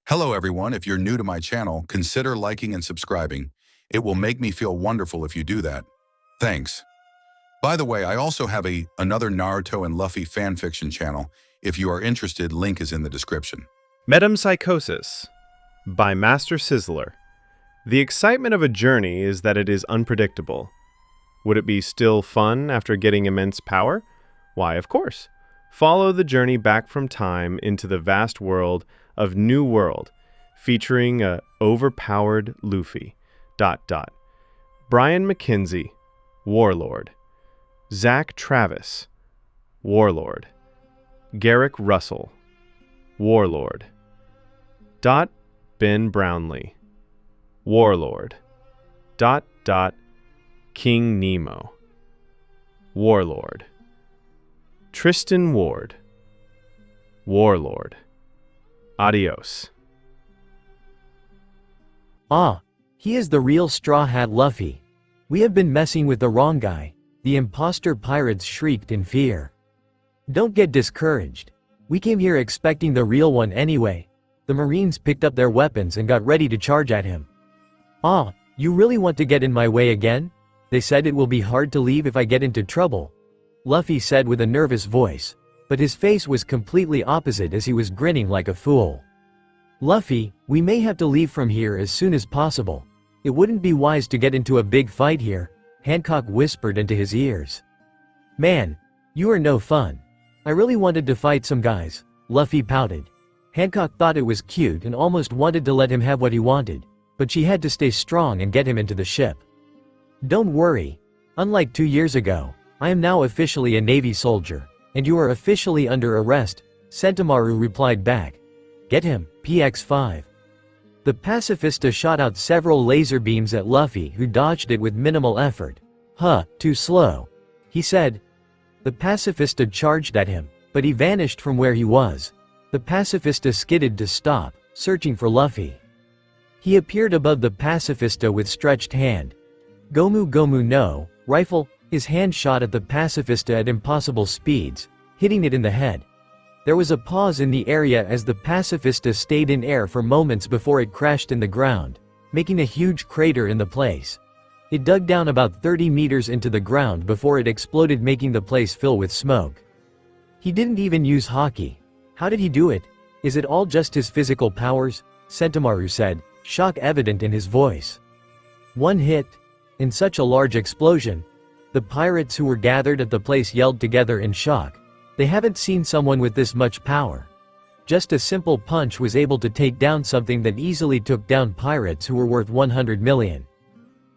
Hello everyone, if you're new to my channel, consider liking and subscribing. It will make me feel wonderful if you do that. Thanks. By the way, I also have another Naruto and Luffy fanfiction channel. If you are interested, link is in the description. Metempsychosis by MasterSizzler. The excitement of a journey is that it is unpredictable. Would it be still fun after getting immense power? Why, of course. Follow the journey back from time into the vast world of New World, featuring a overpowered Luffy. Brian McKenzie, Warlord. Zach Travis, Warlord. Garrick Russell, Warlord. Ben Brownlee, Warlord. King Nemo, Warlord. Tristan Ward, Warlord. Adios. Ah, he is the real Straw Hat Luffy. We have been messing with the wrong guy, the impostor pirates shrieked in fear. Don't get discouraged. We came here expecting the real one anyway. The Marines picked up their weapons and got ready to charge at him. Ah, you really want to get in my way again? They said it will be hard to leave if I get into trouble, Luffy said with a nervous voice, but his face was completely opposite as he was grinning like a fool. Luffy, we may have to leave from here as soon as possible. It wouldn't be wise to get into a big fight here, Hancock whispered into his ears. Man, you are no fun. I really wanted to fight some guys, Luffy pouted. Hancock thought it was cute and almost wanted to let him have what he wanted, but she had to stay strong and get him into the ship. Don't worry. Unlike 2 years ago, I am now officially a Navy soldier, and you are officially under arrest, Sentomaru replied back. Get him, PX5. The Pacifista shot out several laser beams at Luffy, who dodged it with minimal effort. Too slow, he said. The Pacifista charged at him, but he vanished from where he was. The Pacifista skidded to stop, searching for Luffy. He appeared above the Pacifista with stretched hand. Gomu Gomu no, rifle, his hand shot at the Pacifista at impossible speeds, hitting it in the head. There was a pause in the area as the Pacifista stayed in air for moments before it crashed in the ground, making a huge crater in the place. It dug down about 30 meters into the ground before it exploded, making the place fill with smoke. He didn't even use Haki. How did he do it? Is it all just his physical powers? Sentomaru said, shock evident in his voice. One hit? In such a large explosion? The pirates who were gathered at the place yelled together in shock. They haven't seen someone with this much power. Just a simple punch was able to take down something that easily took down pirates who were worth 100 million.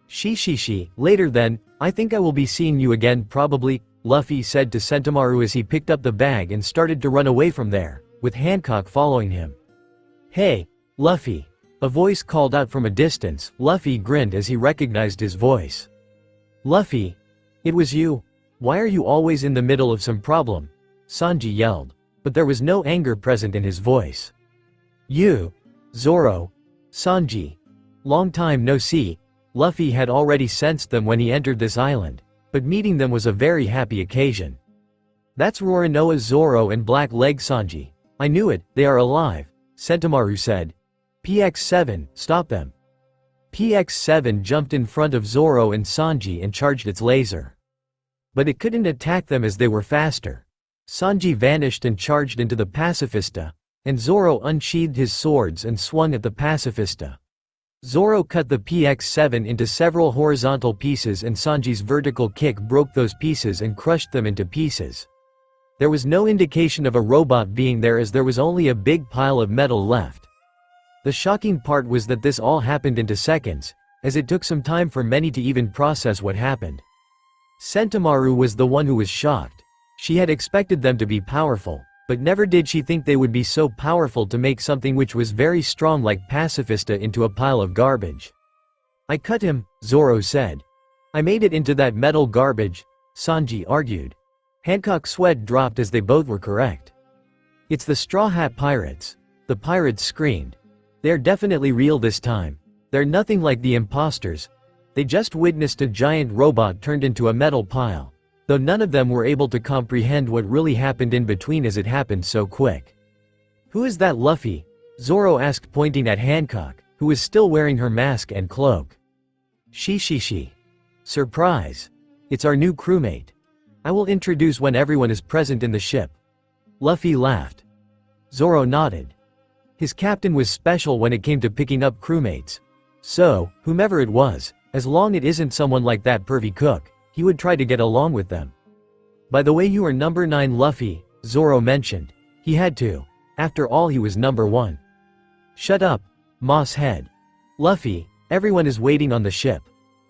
Shi. Later then, I think I will be seeing you again probably, Luffy said to Sentomaru as he picked up the bag and started to run away from there, with Hancock following him. Hey, Luffy. A voice called out from a distance. Luffy grinned as he recognized his voice. Luffy. It was you. Why are you always in the middle of some problem? Sanji yelled, but there was no anger present in his voice. You. Zoro. Sanji. Long time no see. Luffy had already sensed them when he entered this island, but meeting them was a very happy occasion. That's Roronoa, Zoro and Black Leg Sanji. I knew it, they are alive, Sentomaru said. PX7, stop them. PX7 jumped in front of Zoro and Sanji and charged its laser. But it couldn't attack them as they were faster. Sanji vanished and charged into the Pacifista, and Zoro unsheathed his swords and swung at the Pacifista. Zoro cut the PX7 into several horizontal pieces and Sanji's vertical kick broke those pieces and crushed them into pieces. There was no indication of a robot being there as there was only a big pile of metal left. The shocking part was that this all happened into seconds, as it took some time for many to even process what happened. Sentomaru was the one who was shocked. She had expected them to be powerful, but never did she think they would be so powerful to make something which was very strong like Pacifista into a pile of garbage. I cut him, Zoro said. I made it into that metal garbage, Sanji argued. Hancock's sweat dropped as they both were correct. It's the Straw Hat Pirates. The pirates screamed. They're definitely real this time. They're nothing like the imposters. They just witnessed a giant robot turned into a metal pile. though none of them were able to comprehend what really happened in between as it happened so quick. "Who is that Luffy?" Zoro asked, pointing at Hancock, who was still wearing her mask and cloak. She. Surprise. It's our new crewmate. I will introduce when everyone is present in the ship. Luffy laughed. Zoro nodded. His captain was special when it came to picking up crewmates. So, whomever it was, as long it isn't someone like that pervy cook, he would try to get along with them. By the way, you are number 9 Luffy, Zoro mentioned. He had to. After all, he was number 1. Shut up, Moss head. Luffy, everyone is waiting on the ship.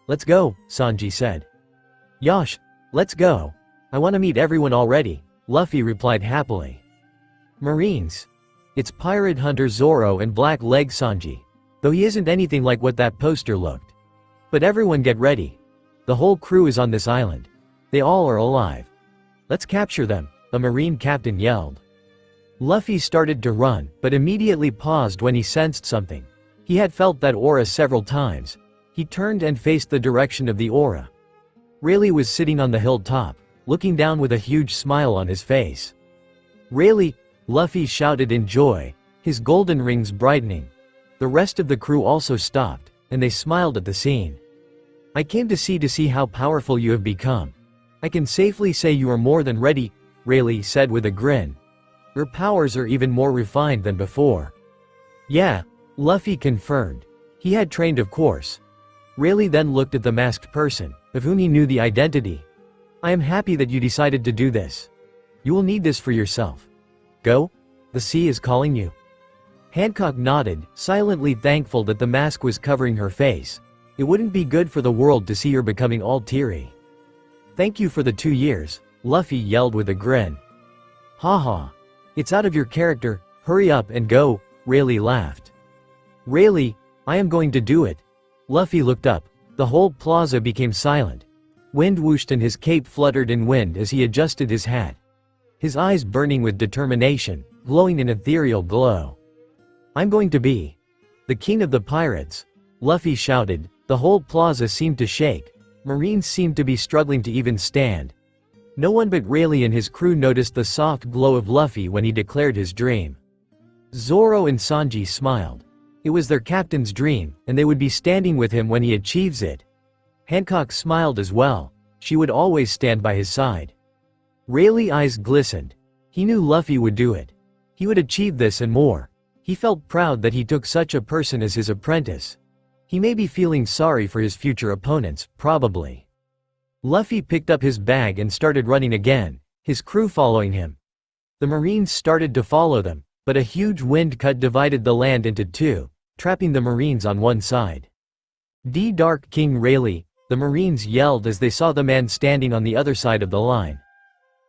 Let's go, Sanji said. Yosh, let's go. I want to meet everyone already, Luffy replied happily. Marines. It's Pirate Hunter Zoro and Black Leg Sanji. Though he isn't anything like what that poster looked. But everyone get ready. The whole crew is on this island. They all are alive. Let's capture them, a Marine captain yelled. Luffy started to run, but immediately paused when he sensed something. He had felt that aura several times. He turned and faced the direction of the aura. Rayleigh was sitting on the hilltop, looking down with a huge smile on his face. Rayleigh, Luffy shouted in joy, his golden rings brightening. The rest of the crew also stopped, and they smiled at the scene. I came to see how powerful you have become. I can safely say you are more than ready, Rayleigh said with a grin. Your powers are even more refined than before. Yeah, Luffy confirmed. He had trained, of course. Rayleigh then looked at the masked person, of whom he knew the identity. I am happy that you decided to do this. You will need this for yourself. Go? The sea is calling you. Hancock nodded, silently thankful that the mask was covering her face. It wouldn't be good for the world to see her becoming all teary. Thank you for the 2 years, Luffy yelled with a grin. Haha. It's out of your character, hurry up and go, Rayleigh laughed. Rayleigh, I am going to do it. Luffy looked up. The whole plaza became silent. Wind whooshed and his cape fluttered in wind as he adjusted his hat. His eyes burning with determination, glowing an ethereal glow. I'm going to be the king of the pirates, Luffy shouted. The whole plaza seemed to shake. Marines seemed to be struggling to even stand. No one but Rayleigh and his crew noticed the soft glow of Luffy when he declared his dream. Zoro and Sanji smiled. It was their captain's dream, and they would be standing with him when he achieves it. Hancock smiled as well. She would always stand by his side. Rayleigh's eyes glistened. He knew Luffy would do it. He would achieve this and more. He felt proud that he took such a person as his apprentice. He may be feeling sorry for his future opponents, probably. Luffy picked up his bag and started running again, his crew following him. The Marines started to follow them, but a huge wind cut divided the land into two, trapping the Marines on one side. Dark King Rayleigh, the Marines yelled as they saw the man standing on the other side of the line.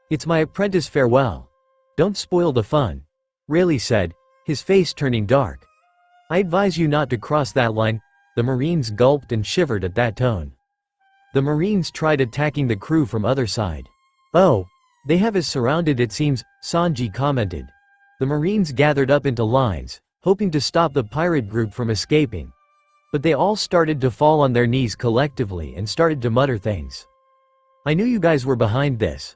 It's my apprentice, farewell. Don't spoil the fun, Rayleigh said, his face turning dark. I advise you not to cross that line. The Marines gulped and shivered at that tone. The Marines tried attacking the crew from other side. Oh, they have us surrounded it seems, Sanji commented. The Marines gathered up into lines, hoping to stop the pirate group from escaping. But they all started to fall on their knees collectively and started to mutter things. I knew you guys were behind this.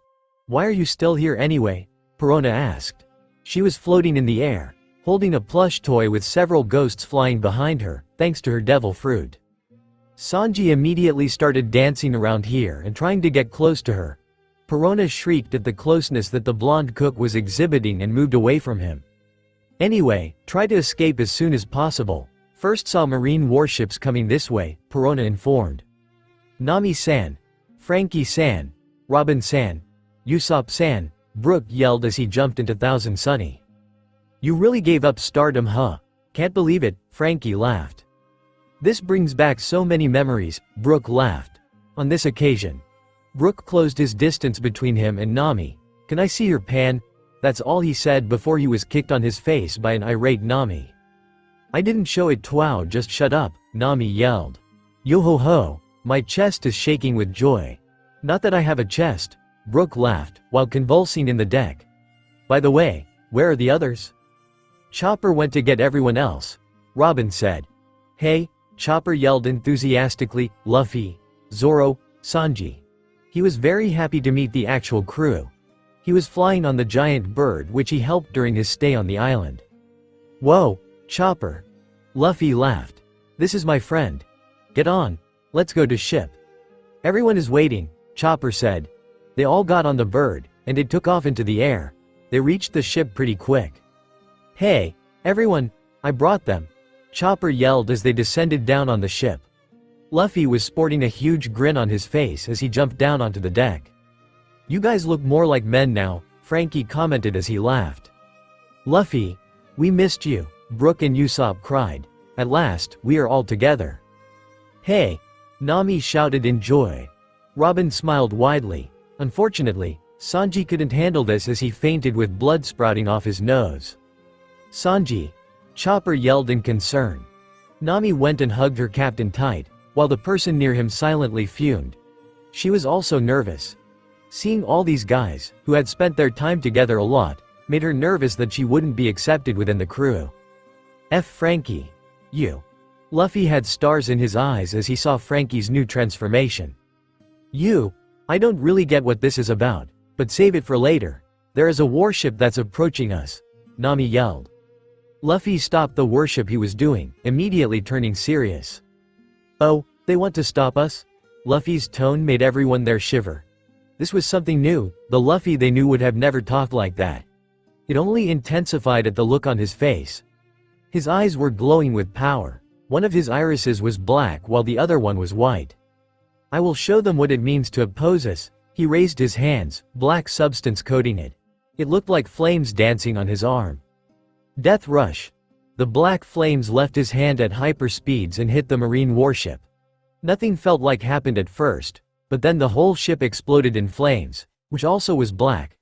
Why are you still here anyway? Perona asked. She was floating in the air, holding a plush toy with several ghosts flying behind her, thanks to her devil fruit. Sanji immediately started dancing around here and trying to get close to her. Perona shrieked at the closeness that the blonde cook was exhibiting and moved away from him. Anyway, try to escape as soon as possible. First saw marine warships coming this way, Perona informed. Nami-san, Frankie-san, Robin-san, Usopp-san, Brook yelled as he jumped into Thousand Sunny. You really gave up stardom, huh? Can't believe it, Frankie laughed. This brings back so many memories, Brook laughed. On this occasion, Brook closed his distance between him and Nami. Can I see your pan? That's all he said before he was kicked on his face by an irate Nami. I didn't show it, Twao, just shut up, Nami yelled. Yo ho ho, my chest is shaking with joy. Not that I have a chest, Brook laughed, while convulsing in the deck. By the way, where are the others? Chopper went to get everyone else, Robin said. Hey, Chopper yelled enthusiastically, Luffy, Zoro, Sanji. He was very happy to meet the actual crew. He was flying on the giant bird which he helped during his stay on the island. Whoa, Chopper. Luffy laughed. This is my friend. Get on. Let's go to ship. Everyone is waiting, Chopper said. They all got on the bird, and it took off into the air. They reached the ship pretty quick. Hey, everyone, I brought them. Chopper yelled as they descended down on the ship. Luffy was sporting a huge grin on his face as he jumped down onto the deck. You guys look more like men now, Frankie commented as he laughed. Luffy, we missed you, Brook and Usopp cried. At last, we are all together. Hey! Nami shouted in joy. Robin smiled widely. Unfortunately, Sanji couldn't handle this as he fainted with blood sprouting off his nose. Sanji! Chopper yelled in concern. Nami went and hugged her captain tight, while the person near him silently fumed. She was also nervous. Seeing all these guys, who had spent their time together a lot, made her nervous that she wouldn't be accepted within the crew. Frankie. You. Luffy had stars in his eyes as he saw Frankie's new transformation. You. I don't really get what this is about, but save it for later. There is a warship that's approaching us, Nami yelled. Luffy stopped the warship he was doing, immediately turning serious. Oh, they want to stop us? Luffy's tone made everyone there shiver. This was something new, the Luffy they knew would have never talked like that. It only intensified at the look on his face. His eyes were glowing with power. One of his irises was black while the other one was white. I will show them what it means to oppose us. He raised his hands, black substance coating it. It looked like flames dancing on his arm. Death Rush. The black flames left his hand at hyper speeds and hit the marine warship. Nothing felt like happened at first, but then the whole ship exploded in flames, which also was black.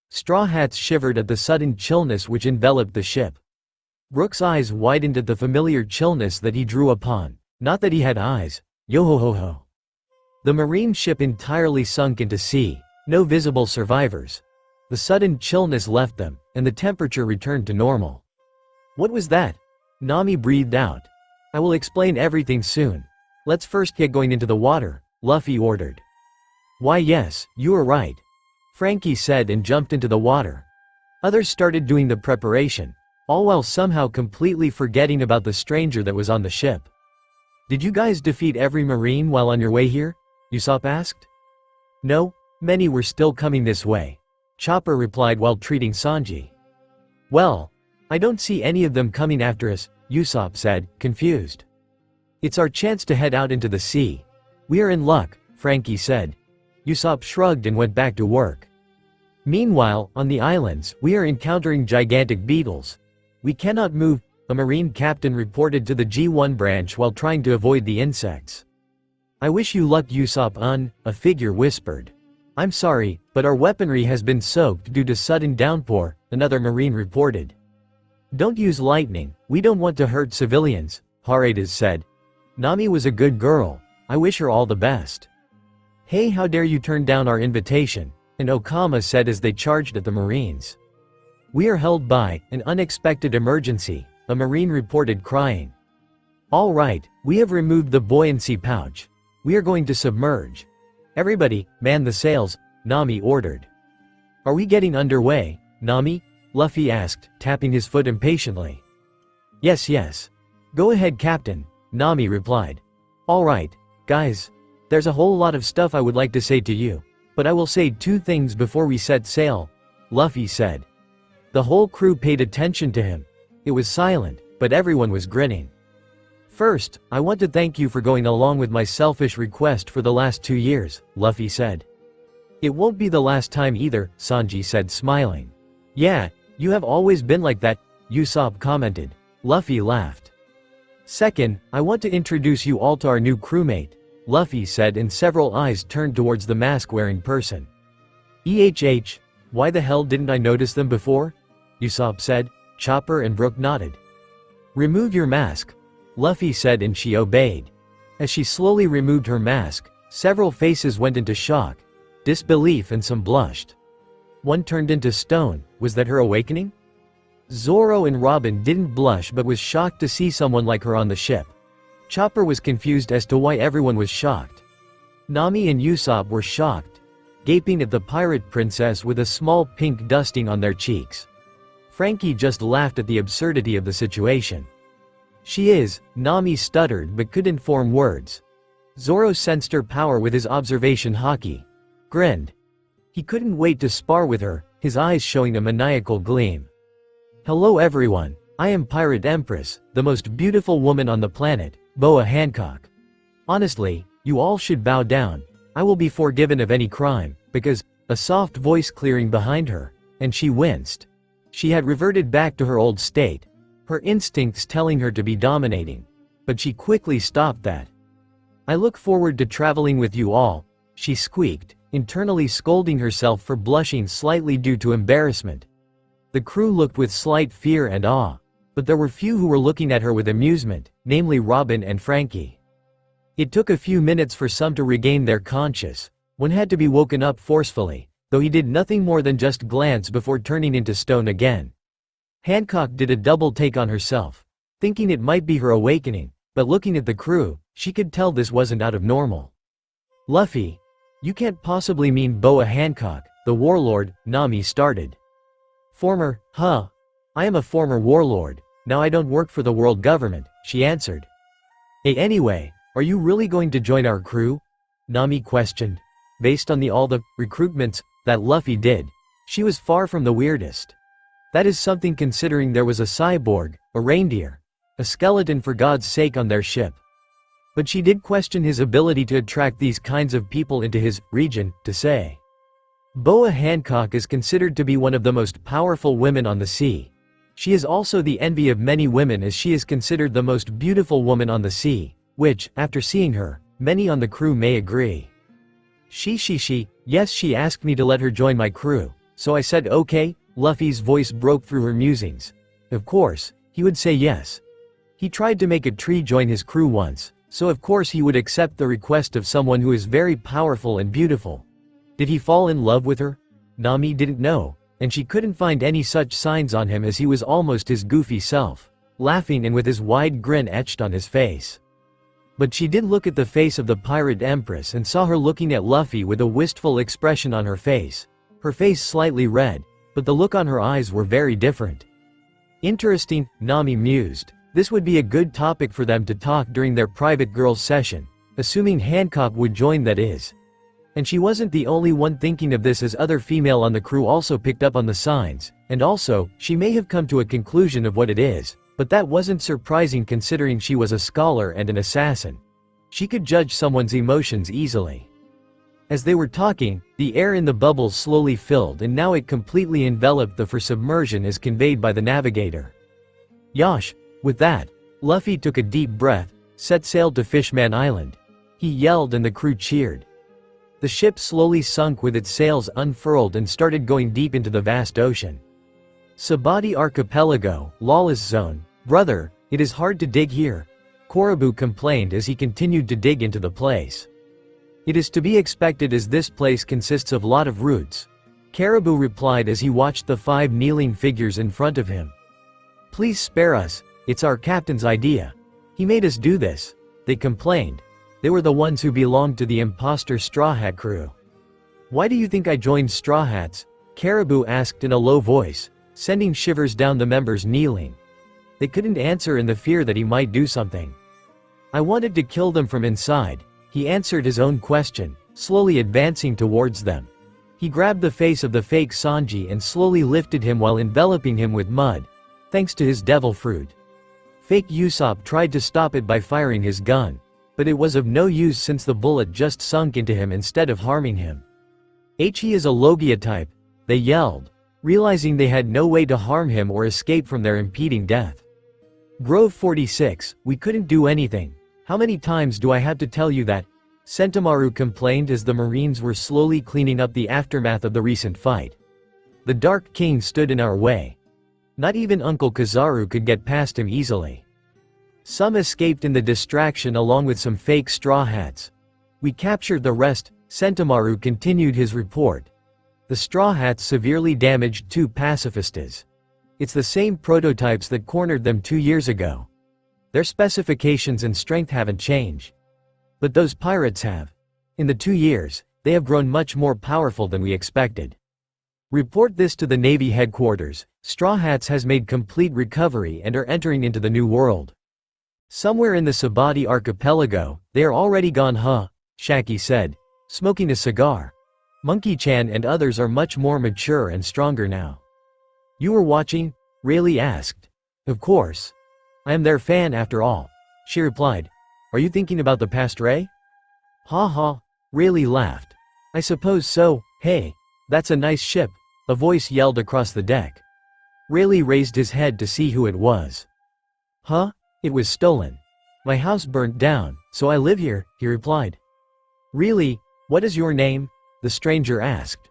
Straw Hats shivered at the sudden chillness which enveloped the ship. Brook's eyes widened at the familiar chillness that he drew upon. Not that he had eyes. Yo-ho-ho-ho. The marine ship entirely sunk into sea. No visible survivors. The sudden chillness left them, and the temperature returned to normal. What was that? Nami breathed out. I will explain everything soon. Let's first get going into the water, Luffy ordered. Why yes, you are right. Frankie said and jumped into the water. Others started doing the preparation, all while somehow completely forgetting about the stranger that was on the ship. Did you guys defeat every marine while on your way here? Usopp asked. No, many were still coming this way, Chopper replied while treating Sanji. Well, I don't see any of them coming after us, Usopp said, confused. It's our chance to head out into the sea. We are in luck, Frankie said. Usopp shrugged and went back to work. Meanwhile, on the islands, we are encountering gigantic beetles. We cannot move, a marine captain reported to the G1 branch while trying to avoid the insects. I wish you luck, Usopp, a figure whispered. I'm sorry, but our weaponry has been soaked due to sudden downpour, another marine reported. Don't use lightning, we don't want to hurt civilians, Haredes said. Nami was a good girl, I wish her all the best. Hey, how dare you turn down our invitation, and Okama said as they charged at the marines. We are held by an unexpected emergency, a marine reported crying. All right, we have removed the buoyancy pouch. We are going to submerge. Everybody, man the sails, Nami ordered. Are we getting underway, Nami? Luffy asked, tapping his foot impatiently. Yes. Go ahead, Captain, Nami replied. All right, guys. There's a whole lot of stuff I would like to say to you, but I will say two things before we set sail, Luffy said. The whole crew paid attention to him. It was silent, but everyone was grinning. First, I want to thank you for going along with my selfish request for the last 2 years, Luffy said. It won't be the last time either, Sanji said smiling. Yeah, you have always been like that, Usopp commented. Luffy laughed. Second, I want to introduce you all to our new crewmate, Luffy said, and several eyes turned towards the mask-wearing person. Why the hell didn't I notice them before? Usopp said. Chopper and Brook nodded. Remove your mask, Luffy said, and she obeyed. As she slowly removed her mask, several faces went into shock, disbelief, and some blushed. One turned into stone. Was that her awakening? Zoro and Robin didn't blush but was shocked to see someone like her on the ship. Chopper was confused as to why everyone was shocked. Nami and Usopp were shocked, gaping at the pirate princess with a small pink dusting on their cheeks. Frankie just laughed at the absurdity of the situation. She is, Nami stuttered but couldn't form words. Zoro sensed her power with his observation haki. Grinned. He couldn't wait to spar with her, his eyes showing a maniacal gleam. Hello everyone, I am Pirate Empress, the most beautiful woman on the planet, Boa Hancock. Honestly, you all should bow down. I will be forgiven of any crime, because, a soft voice clearing behind her, and she winced. She had reverted back to her old state, her instincts telling her to be dominating. But she quickly stopped that. I look forward to traveling with you all, she squeaked, internally scolding herself for blushing slightly due to embarrassment. The crew looked with slight fear and awe, but there were few who were looking at her with amusement, namely Robin and Frankie. It took a few minutes for some to regain their conscience. One had to be woken up forcefully, though he did nothing more than just glance before turning into stone again. Hancock did a double take on herself, thinking it might be her awakening, but looking at the crew, she could tell this wasn't out of normal. Luffy, you can't possibly mean Boa Hancock, the warlord, Nami started. Former, huh? I am a former warlord, now I don't work for the world government, she answered. Hey anyway, are you really going to join our crew? Nami questioned. Based on all the recruitments that Luffy did, she was far from the weirdest. That is something considering there was a cyborg, a reindeer, a skeleton for God's sake on their ship. But she did question his ability to attract these kinds of people into his region, to say. Boa Hancock is considered to be one of the most powerful women on the sea. She is also the envy of many women as she is considered the most beautiful woman on the sea, which, after seeing her, many on the crew may agree. Yes, she asked me to let her join my crew, so I said okay. Luffy's voice broke through her musings. Of course, he would say yes. He tried to make a tree join his crew once, so of course he would accept the request of someone who is very powerful and beautiful. Did he fall in love with her? Nami didn't know, and she couldn't find any such signs on him as he was almost his goofy self, laughing and with his wide grin etched on his face. But she did look at the face of the Pirate Empress and saw her looking at Luffy with a wistful expression on her face slightly red, but the look on her eyes were very different. Interesting, Nami mused. This would be a good topic for them to talk during their private girls' session, assuming Hancock would join, that is. And she wasn't the only one thinking of this, as other female on the crew also picked up on the signs, and also, she may have come to a conclusion of what it is, but that wasn't surprising considering she was a scholar and an assassin. She could judge someone's emotions easily. As they were talking, the air in the bubbles slowly filled and now it completely enveloped the for submersion as conveyed by the navigator. Yosh! With that, Luffy took a deep breath, set sail to Fishman Island. He yelled and the crew cheered. The ship slowly sunk with its sails unfurled and started going deep into the vast ocean. Sabati Archipelago, Lawless Zone. Brother, it is hard to dig here, Caribou complained as he continued to dig into the place. It is to be expected as this place consists of lot of roots, Caribou replied as he watched the 5 kneeling figures in front of him. Please spare us, it's our captain's idea. He made us do this, they complained. They were the ones who belonged to the Impostor Straw Hat crew. Why do you think I joined Straw Hats? Caribou asked in a low voice, sending shivers down the members kneeling. They couldn't answer in the fear that he might do something. I wanted to kill them from inside, he answered his own question, slowly advancing towards them. He grabbed the face of the fake Sanji and slowly lifted him while enveloping him with mud, thanks to his devil fruit. Fake Usopp tried to stop it by firing his gun, but it was of no use since the bullet just sunk into him instead of harming him. He is a logia type, they yelled, realizing they had no way to harm him or escape from their impending death. Grove 46, we couldn't do anything. How many times do I have to tell you that? Sentomaru complained as the Marines were slowly cleaning up the aftermath of the recent fight. The Dark King stood in our way. Not even Uncle Kizaru could get past him easily. Some escaped in the distraction along with some fake Straw Hats. We captured the rest, Sentomaru continued his report. The Straw Hats severely damaged 2 pacifistas. It's the same prototypes that cornered them 2 years ago. Their specifications and strength haven't changed. But those pirates have. In the 2 years, they have grown much more powerful than we expected. Report this to the Navy headquarters. Straw Hats has made complete recovery and are entering into the new world. Somewhere in the Sabati archipelago, they are already gone, huh? Shaki said, smoking a cigar. Monkey-chan and others are much more mature and stronger now. You were watching? Rayleigh asked. Of course. I am their fan after all. She replied. Are you thinking about the past, Ray? Ha ha. Rayleigh laughed. I suppose so. Hey, that's a nice ship, a voice yelled across the deck. Rayleigh raised his head to see who it was. Huh? It was stolen. My house burnt down, so I live here, he replied. Really? What is your name? The stranger asked.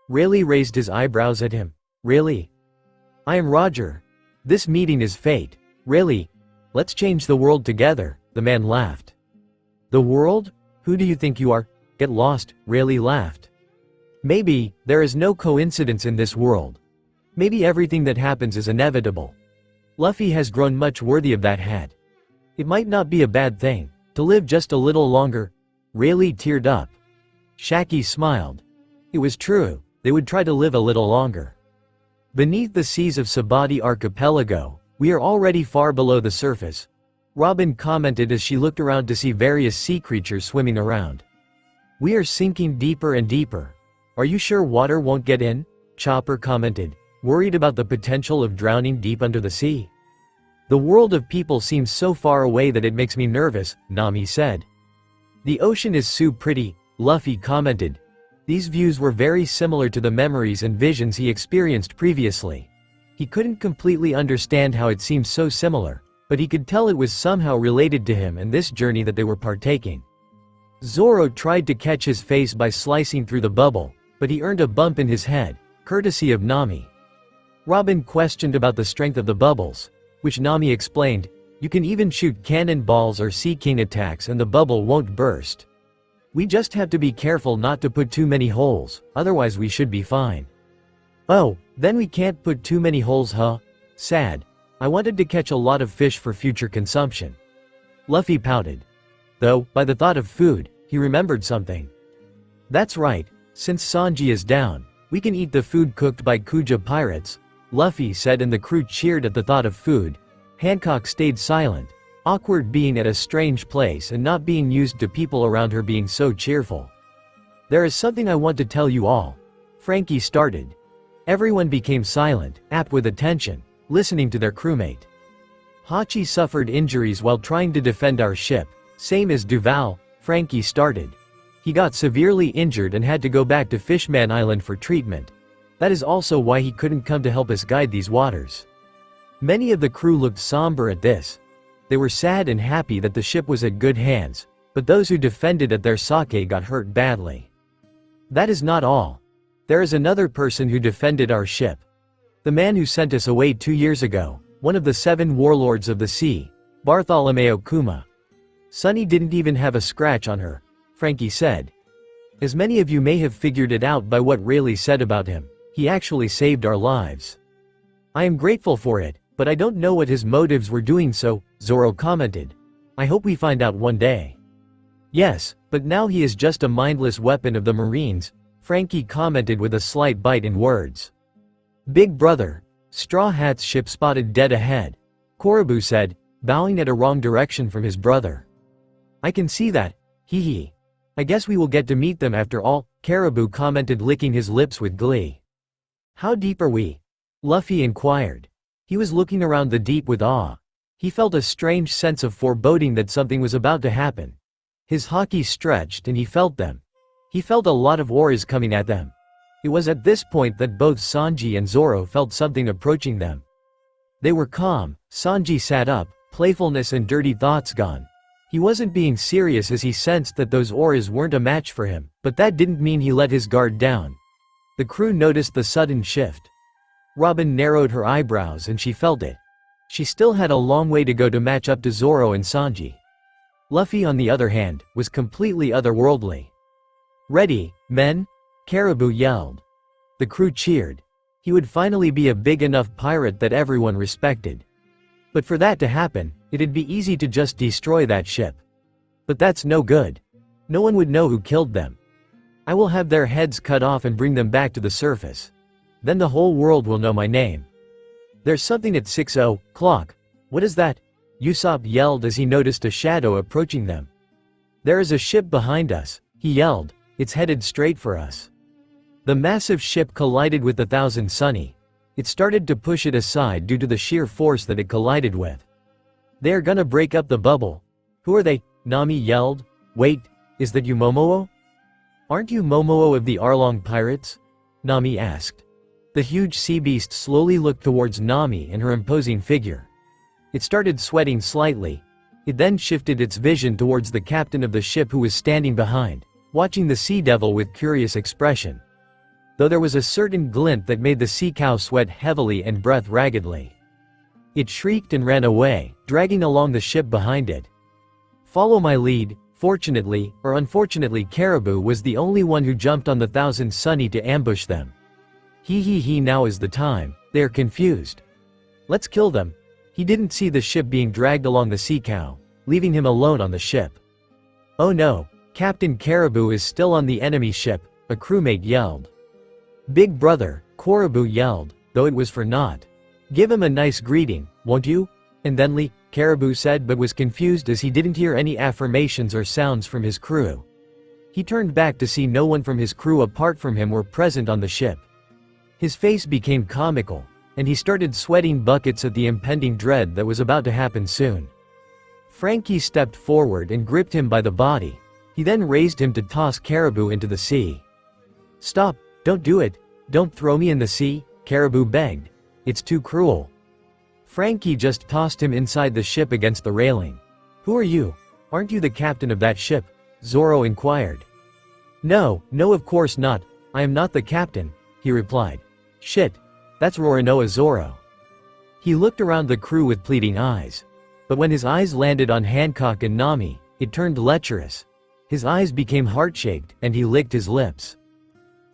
Rayleigh raised his eyebrows at him. Really? I am Roger. This meeting is fate. Rayleigh, let's change the world together, the man laughed. The world? Who do you think you are? Get lost, Rayleigh laughed. Maybe, there is no coincidence in this world. Maybe everything that happens is inevitable. Luffy has grown much worthy of that hat. It might not be a bad thing, to live just a little longer. Rayleigh teared up. Shaki smiled. It was true, they would try to live a little longer. Beneath the seas of Sabati archipelago, we are already far below the surface. Robin commented as she looked around to see various sea creatures swimming around. We are sinking deeper and deeper. Are you sure water won't get in? Chopper commented, worried about the potential of drowning deep under the sea. The world of people seems so far away that it makes me nervous, Nami said. The ocean is so pretty, Luffy commented. These views were very similar to the memories and visions he experienced previously. He couldn't completely understand how it seemed so similar, but he could tell it was somehow related to him and this journey that they were partaking. Zoro tried to catch his face by slicing through the bubble, but he earned a bump in his head, courtesy of Nami. Robin questioned about the strength of the bubbles, which Nami explained, you can even shoot cannonballs or Sea King attacks and the bubble won't burst. We just have to be careful not to put too many holes, otherwise we should be fine. Oh, then we can't put too many holes, huh? Sad. I wanted to catch a lot of fish for future consumption. Luffy pouted. Though, by the thought of food, he remembered something. That's right, since Sanji is down, we can eat the food cooked by Kuja pirates, Luffy said, and the crew cheered at the thought of food. Hancock stayed silent, awkward being at a strange place and not being used to people around her being so cheerful. There is something I want to tell you all. Frankie started. Everyone became silent, apt with attention, listening to their crewmate. Hachi suffered injuries while trying to defend our ship, same as Duval, Frankie started. He got severely injured and had to go back to Fishman Island for treatment. That is also why he couldn't come to help us guide these waters. Many of the crew looked somber at this. They were sad and happy that the ship was at good hands, but those who defended at their sake got hurt badly. That is not all. There is another person who defended our ship. The man who sent us away 2 years ago, one of the 7 warlords of the sea, Bartholomew Kuma. Sunny didn't even have a scratch on her, Frankie said. As many of you may have figured it out by what Rayleigh said about him, he actually saved our lives. I am grateful for it, but I don't know what his motives were doing so, Zoro commented. I hope we find out one day. Yes, but now he is just a mindless weapon of the Marines, Frankie commented with a slight bite in words. Big brother, Straw Hat's ship spotted dead ahead, Caribou said, bowing at a wrong direction from his brother. I can see that, hee hee. I guess we will get to meet them after all, Caribou commented, licking his lips with glee. How deep are we? Luffy inquired. He was looking around the deep with awe. He felt a strange sense of foreboding that something was about to happen. His haki stretched and he felt them. He felt a lot of auras coming at them. It was at this point that both Sanji and Zoro felt something approaching them. They were calm. Sanji sat up, playfulness and dirty thoughts gone. He wasn't being serious as he sensed that those auras weren't a match for him, but that didn't mean he let his guard down. The crew noticed the sudden shift. Robin narrowed her eyebrows and she felt it. She still had a long way to go to match up to Zoro and Sanji. Luffy, on the other hand, was completely otherworldly. Ready, men? Caribou yelled. The crew cheered. He would finally be a big enough pirate that everyone respected. But for that to happen, it'd be easy to just destroy that ship. But that's no good. No one would know who killed them. I will have their heads cut off and bring them back to the surface. Then the whole world will know my name. There's something at 6 o'clock. What is that? Usopp yelled as he noticed a shadow approaching them. "There is a ship behind us," he yelled. "It's headed straight for us." The massive ship collided with the Thousand Sunny. It started to push it aside due to the sheer force that it collided with. "They are gonna break up the bubble." "Who are they?" Nami yelled. "Wait, is that you, Momoa? Aren't you Momoa of the Arlong Pirates?" Nami asked. The huge sea beast slowly looked towards Nami and her imposing figure. It started sweating slightly. It then shifted its vision towards the captain of the ship who was standing behind, watching the sea devil with curious expression. Though there was a certain glint that made the sea cow sweat heavily and breath raggedly. It shrieked and ran away, dragging along the ship behind it. "Follow my lead." Fortunately, or unfortunately, Caribou was the only one who jumped on the Thousand Sunny to ambush them. He, now is the time. They are confused. "Let's kill them." He didn't see the ship being dragged along the sea cow, leaving him alone on the ship. "Oh no, Captain Caribou is still on the enemy ship," a crewmate yelled. "Big brother," Caribou yelled, though it was for naught. "Give him a nice greeting, won't you?" "And then Lee," Caribou said, but was confused as he didn't hear any affirmations or sounds from his crew. He turned back to see no one from his crew apart from him were present on the ship. His face became comical, and he started sweating buckets at the impending dread that was about to happen soon. Frankie stepped forward and gripped him by the body. He then raised him to toss Caribou into the sea. "Stop, don't do it, don't throw me in the sea," Caribou begged. "It's too cruel." Frankie just tossed him inside the ship against the railing. "Who are you? Aren't you the captain of that ship?" Zoro inquired. No, of course not, I am not the captain," he replied. "Shit, that's Roronoa Zoro." He looked around the crew with pleading eyes. But when his eyes landed on Hancock and Nami, it turned lecherous. His eyes became heart-shaped, and he licked his lips.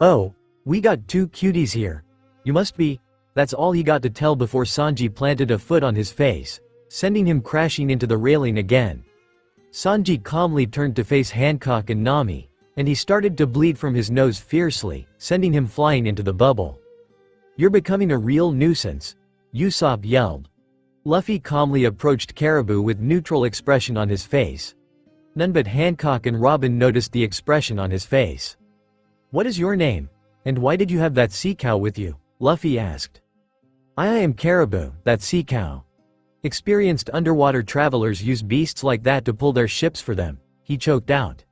"Oh, we got two cuties here. You must be..." That's all he got to tell before Sanji planted a foot on his face, sending him crashing into the railing again. Sanji calmly turned to face Hancock and Nami, and he started to bleed from his nose fiercely, sending him flying into the bubble. "You're becoming a real nuisance," Usopp yelled. Luffy calmly approached Caribou with neutral expression on his face. None but Hancock and Robin noticed the expression on his face. "What is your name? And why did you have that sea cow with you?" Luffy asked. I am Caribou, that sea cow. Experienced underwater travelers use beasts like that to pull their ships for them," he choked out.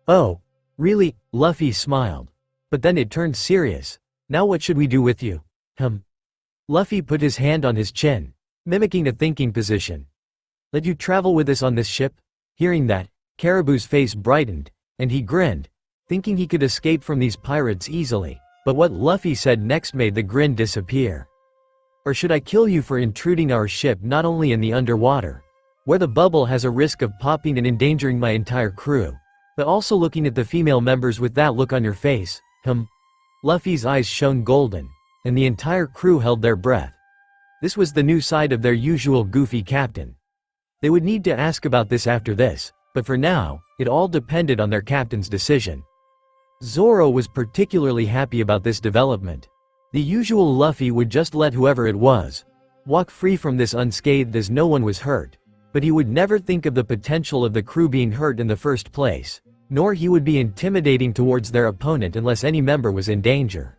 "Oh, really?" Luffy smiled. But then it turned serious. "Now what should we do with you?" Luffy put his hand on his chin, mimicking a thinking position. "Let you travel with us on this ship?" Hearing that, Caribou's face brightened, and he grinned, thinking he could escape from these pirates easily, but what Luffy said next made the grin disappear. "Or should I kill you for intruding our ship not only in the underwater, where the bubble has a risk of popping and endangering my entire crew, but also looking at the female members with that look on your face?" Luffy's eyes shone golden, and the entire crew held their breath. This was the new side of their usual goofy captain. They would need to ask about this after this, but for now, it all depended on their captain's decision. Zoro was particularly happy about this development. The usual Luffy would just let whoever it was walk free from this unscathed as no one was hurt, but he would never think of the potential of the crew being hurt in the first place, nor he would be intimidating towards their opponent unless any member was in danger.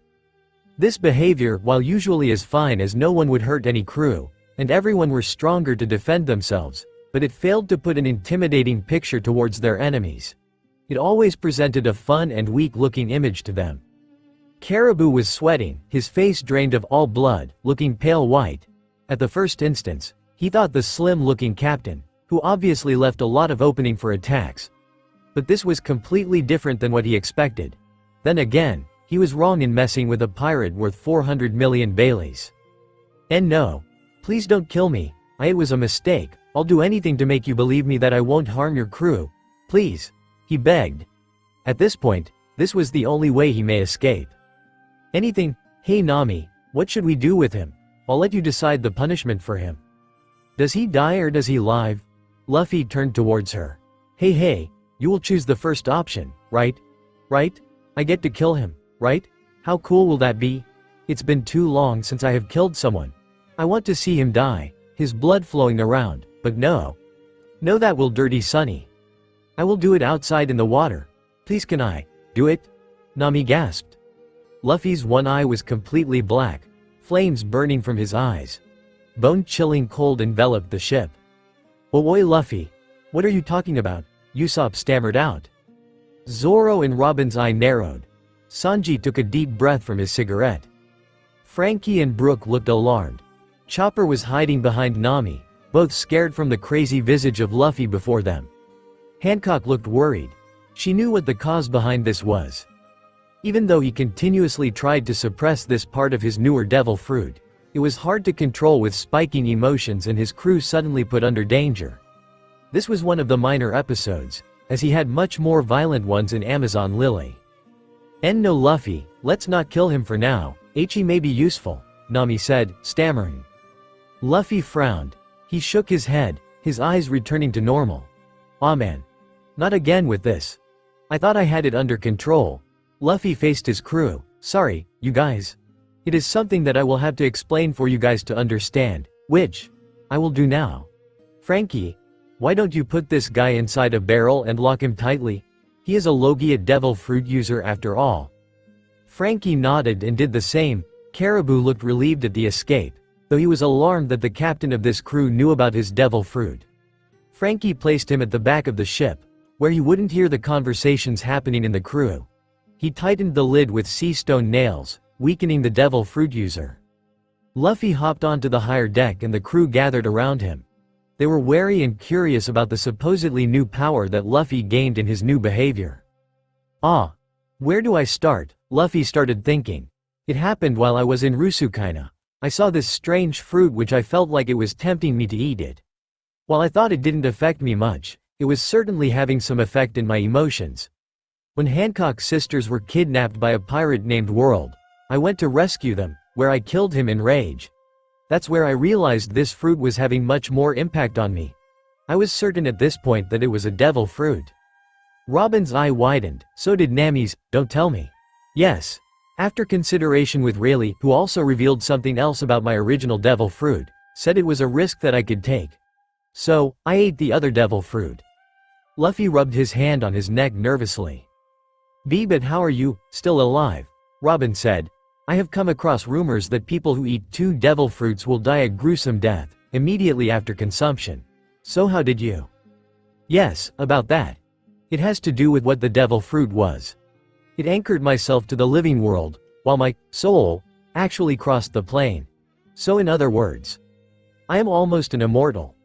This behavior, while usually as fine as no one would hurt any crew, and everyone were stronger to defend themselves, but it failed to put an intimidating picture towards their enemies. It always presented a fun and weak-looking image to them. Caribou was sweating, his face drained of all blood, looking pale white. At the first instance, he thought the slim-looking captain, who obviously left a lot of opening for attacks. But this was completely different than what he expected. Then again, he was wrong in messing with a pirate worth 400 million Baileys. "And no, please don't kill me, it was a mistake, I'll do anything to make you believe me that I won't harm your crew. Please," he begged. At this point, this was the only way he may escape. "Anything. Hey Nami, what should we do with him? I'll let you decide the punishment for him. Does he die or does he live?" Luffy turned towards her. Hey, you will choose the first option, right? Right? I get to kill him, right? How cool will that be? It's been too long since I have killed someone. I want to see him die, his blood flowing around, But no. No, that will dirty Sunny. I will do it outside in the water. Please can I do it? Nami gasped. Luffy's one eye was completely black, flames burning from his eyes. Bone-chilling cold enveloped the ship. "Oi Luffy, what are you talking about?" Usopp stammered out. Zoro and Robin's eye narrowed. Sanji took a deep breath from his cigarette. Frankie and Brook looked alarmed. Chopper was hiding behind Nami, both scared from the crazy visage of Luffy before them. Hancock looked worried. She knew what the cause behind this was. Even though he continuously tried to suppress this part of his newer devil fruit, it was hard to control with spiking emotions and his crew suddenly put under danger. This was one of the minor episodes, as he had much more violent ones in Amazon Lily. "No Luffy, let's not kill him for now, he may be useful," Nami said, stammering. Luffy frowned. He shook his head, his eyes returning to normal. "Aw man. Not again with this. I thought I had it under control." Luffy faced his crew. "Sorry, you guys. It is something that I will have to explain for you guys to understand, which I will do now. Frankie, why don't you put this guy inside a barrel and lock him tightly? He is a logia devil fruit user after all." Frankie nodded and did the same. Caribou looked relieved at the escape, though he was alarmed that the captain of this crew knew about his devil fruit. Frankie placed him at the back of the ship, where he wouldn't hear the conversations happening in the crew. He tightened the lid with sea stone nails, weakening the devil fruit user. Luffy hopped onto the higher deck and the crew gathered around him. They were wary and curious about the supposedly new power that Luffy gained in his new behavior. Where do I start? Luffy started thinking. It happened while I was in Rusukaina. I saw this strange fruit which I felt like it was tempting me to eat it. While I thought it didn't affect me much, it was certainly having some effect in my emotions. When Hancock's sisters were kidnapped by a pirate named World, I went to rescue them, where I killed him in rage. That's where I realized this fruit was having much more impact on me. I was certain at this point that it was a devil fruit. Robin's eye widened, so did Nami's. "Don't tell me." "Yes." After consideration with Rayleigh, who also revealed something else about my original devil fruit, said it was a risk that I could take. So, I ate the other devil fruit. Luffy rubbed his hand on his neck nervously. "But how are you, still alive?" Robin said. "I have come across rumors that people who eat 2 devil fruits will die a gruesome death, immediately after consumption. So how did you?" "Yes, about that. It has to do with what the devil fruit was. It anchored myself to the living world, while my soul actually crossed the plane. So in other words, I am almost an immortal."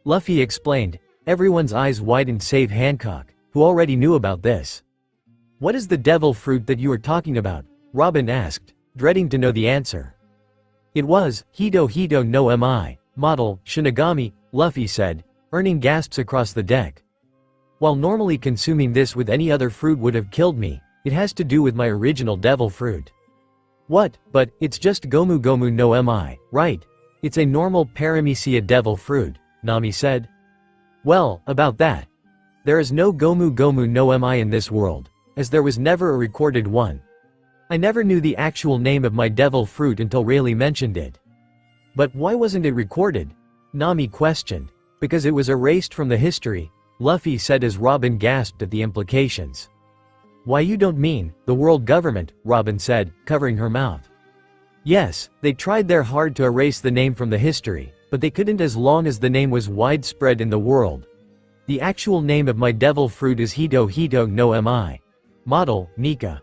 Luffy explained. Everyone's eyes widened save Hancock, who already knew about this. "What is the devil fruit that you are talking about?" Robin asked, dreading to know the answer. "It was Hito no Mi, model, Shinigami," Luffy said, earning gasps across the deck. "While normally consuming this with any other fruit would have killed me, it has to do with my original devil fruit." "What? But, it's just Gomu Gomu no Mi, right? It's a normal Paramecia devil fruit," Nami said. "Well, about that. There is no Gomu Gomu no Mi in this world, as there was never a recorded one. I never knew the actual name of my devil fruit until Rayleigh mentioned it." "But why wasn't it recorded?" Nami questioned. "Because it was erased from the history," Luffy said as Robin gasped at the implications. "Why, you don't mean the world government," Robin said, covering her mouth. "Yes, they tried their hard to erase the name from the history, but they couldn't as long as the name was widespread in the world. The actual name of my devil fruit is Hito no Mi. Model, Nika."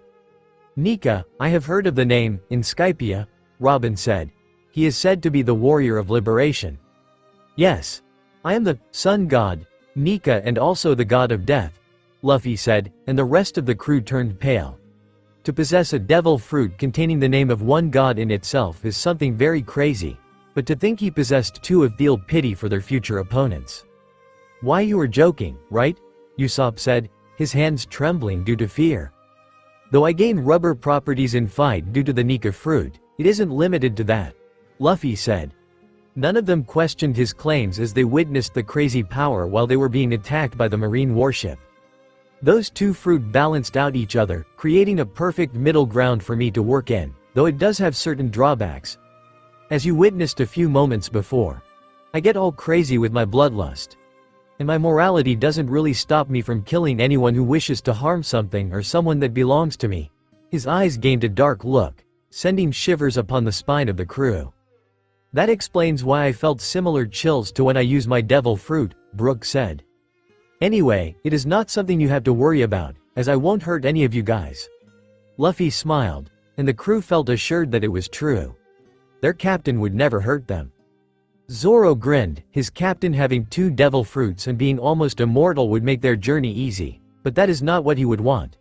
"Nika, I have heard of the name, in Skypia," Robin said. "He is said to be the warrior of liberation." "Yes. I am the sun god, Nika, and also the god of death," Luffy said, and the rest of the crew turned pale. To possess a devil fruit containing the name of one god in itself is something very crazy, but to think he possessed 2 of feel pity for their future opponents. "Why, you were joking, right?" Usopp said, his hands trembling due to fear. "Though I gain rubber properties in fight due to the Nika fruit, it isn't limited to that," Luffy said. None of them questioned his claims as they witnessed the crazy power while they were being attacked by the marine warship. Those 2 fruit balanced out each other, creating a perfect middle ground for me to work in, though it does have certain drawbacks. As you witnessed a few moments before, I get all crazy with my bloodlust. And my morality doesn't really stop me from killing anyone who wishes to harm something or someone that belongs to me." His eyes gained a dark look, sending shivers upon the spine of the crew. "That explains why I felt similar chills to when I used my devil fruit," Brook said. "Anyway, it is not something you have to worry about, as I won't hurt any of you guys." Luffy smiled, and the crew felt assured that it was true. Their captain would never hurt them. Zoro grinned, his captain having 2 devil fruits and being almost immortal would make their journey easy, but that is not what he would want.